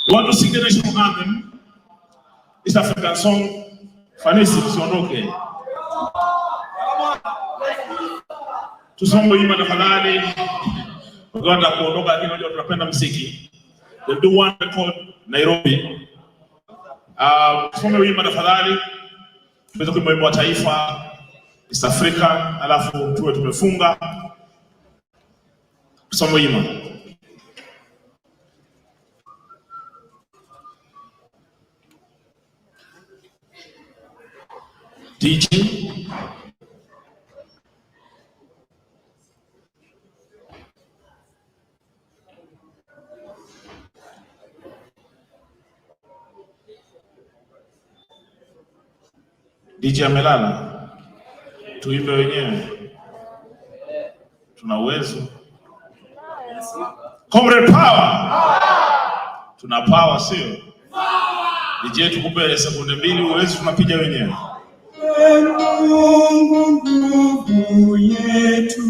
A: we want to sing the national anthem. East African song. Fanisi usiondoke. Tusonge wima tafadhali. Uganda kuondoka lakini unajua tunapenda muziki. They'll do one called Nairobi. Tusonge wima tafadhali. Tuweze kuimba wimbo wa taifa East Africa, alafu tuwe tumefunga. Tusonge wima. DJ DJ amelala, tuimbe wenyewe, tuna uwezo. Comrade power, tuna power sio? DJ tukupe sekunde 2 uwezo, tunapiga wenyewe.
O: Mungu nguvu yetu.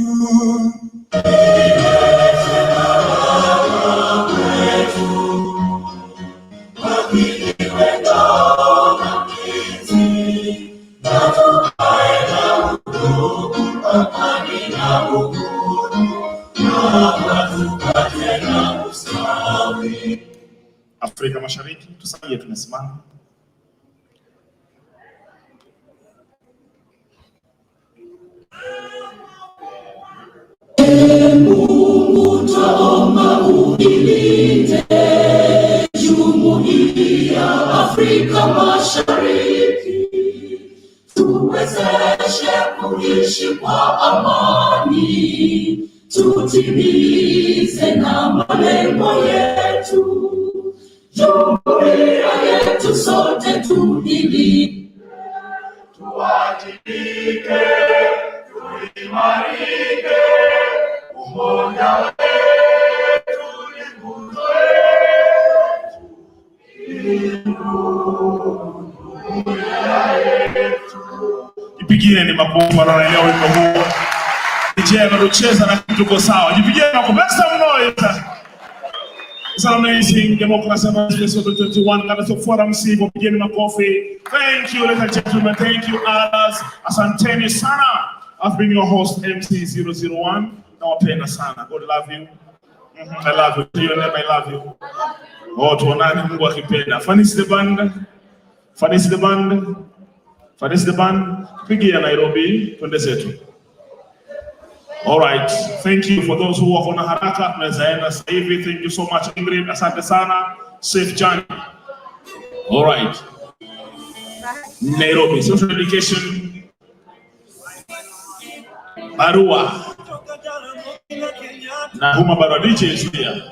A: Afrika Mashariki tusaidie, tumesimama.
O: Mungu twaomba uilinde Jumuiya Afrika Mashariki, tuwezeshe kuishi kwa amani, tutimize na malengo yetu. Jumuiya yetu sote tuilinde, tuwajibike, tuimarike. Umoja wetu ni nguzo yetu.
A: Jipigie ni makofi wanaelewa wimbo huu. DJ anacheza na tuko sawa. Jipigie makofi. Make some noise. It's an amazing democracy of 2021. Kanisa Forum Sivo, pigeni makofi. Thank you, ladies and gentlemen. Thank you, others. Asanteni sana. I've been your host, MC001. Nawapenda sana. God love you. I love you. To your name, I love you. Oh, tuonane Mungu akipenda. Fanisi the band. Fanisi the band. Fanisi the band. Pigia Nairobi. Twende zetu. All right. Thank you for those who wako na haraka. Tunazaenda sasa hivi. Thank you so much, Ingrid. Asante sana. Safe journey. All right. Nairobi. Social education. Barua. Na Huma bado DJ is here.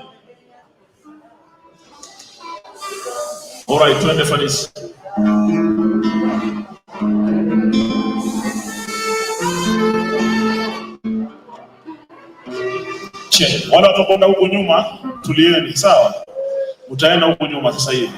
A: All right, twende Fanisi. Che, wala watakwenda huko nyuma, tulieni, sawa? Utaenda huko nyuma sasa hivi.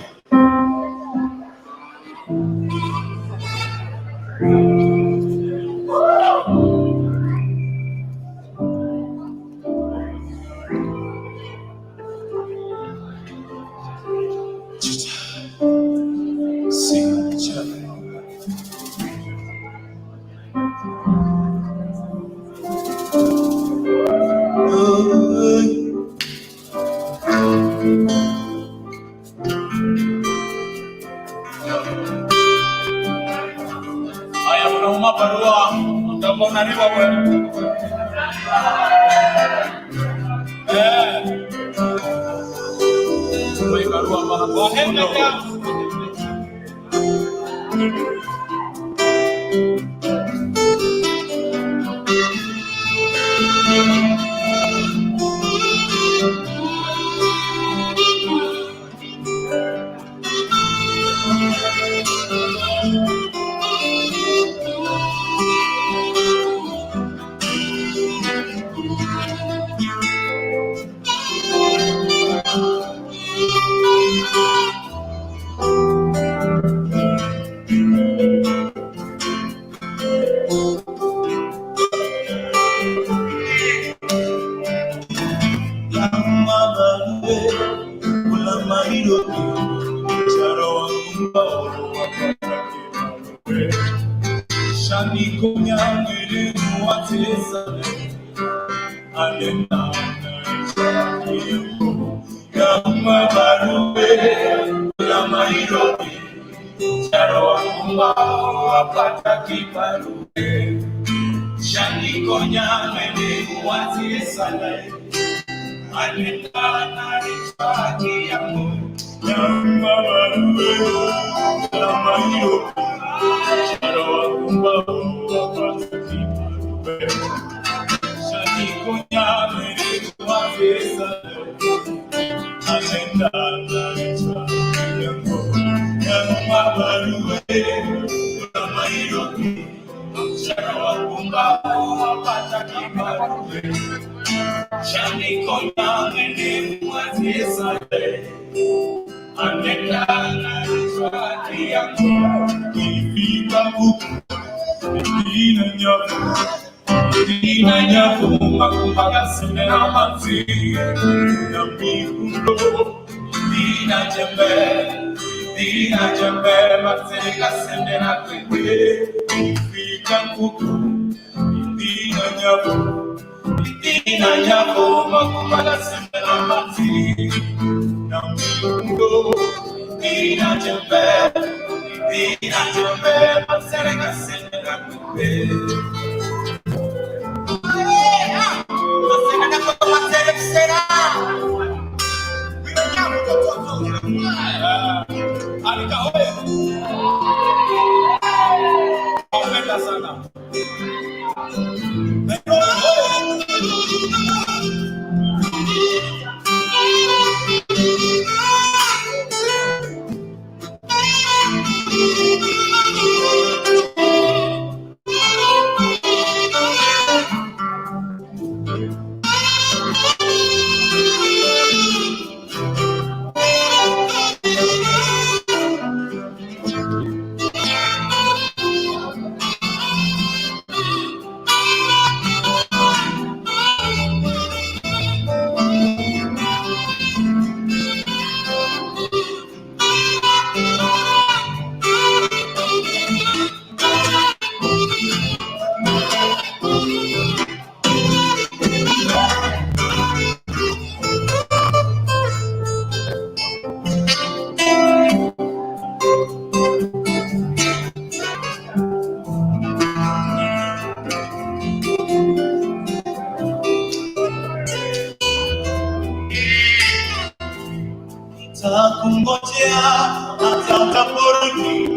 O: Takungojea hata utakaporudi,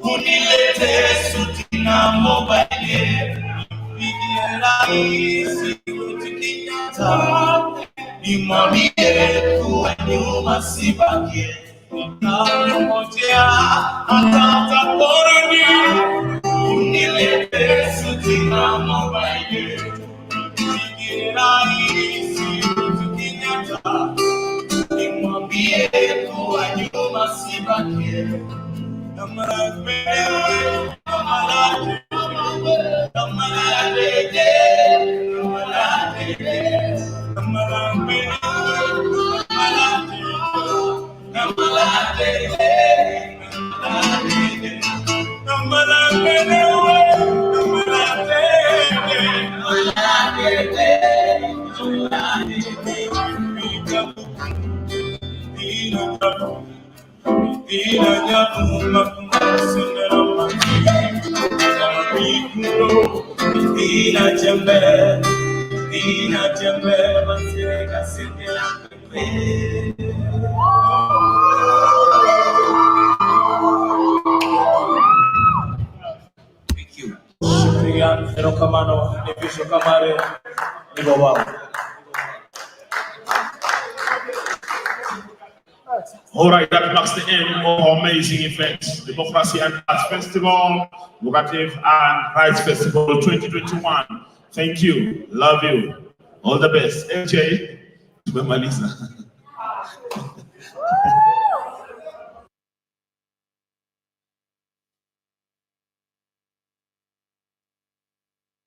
O: unilete suti na mobile, nipigie rahisi nimwambie kuwa nyuma sibakie, nikamngojea hata atakaporudi, unilete suti na mobile, nije rahisi tukinyata, nimwambie kuwa nyuma sibakie.
A: All right, that marks the end of our amazing event, Democracy and Arts Festival, Vocative and Rights Festival 2021. Thank you, love you, all the best. MJ, tumemaliza.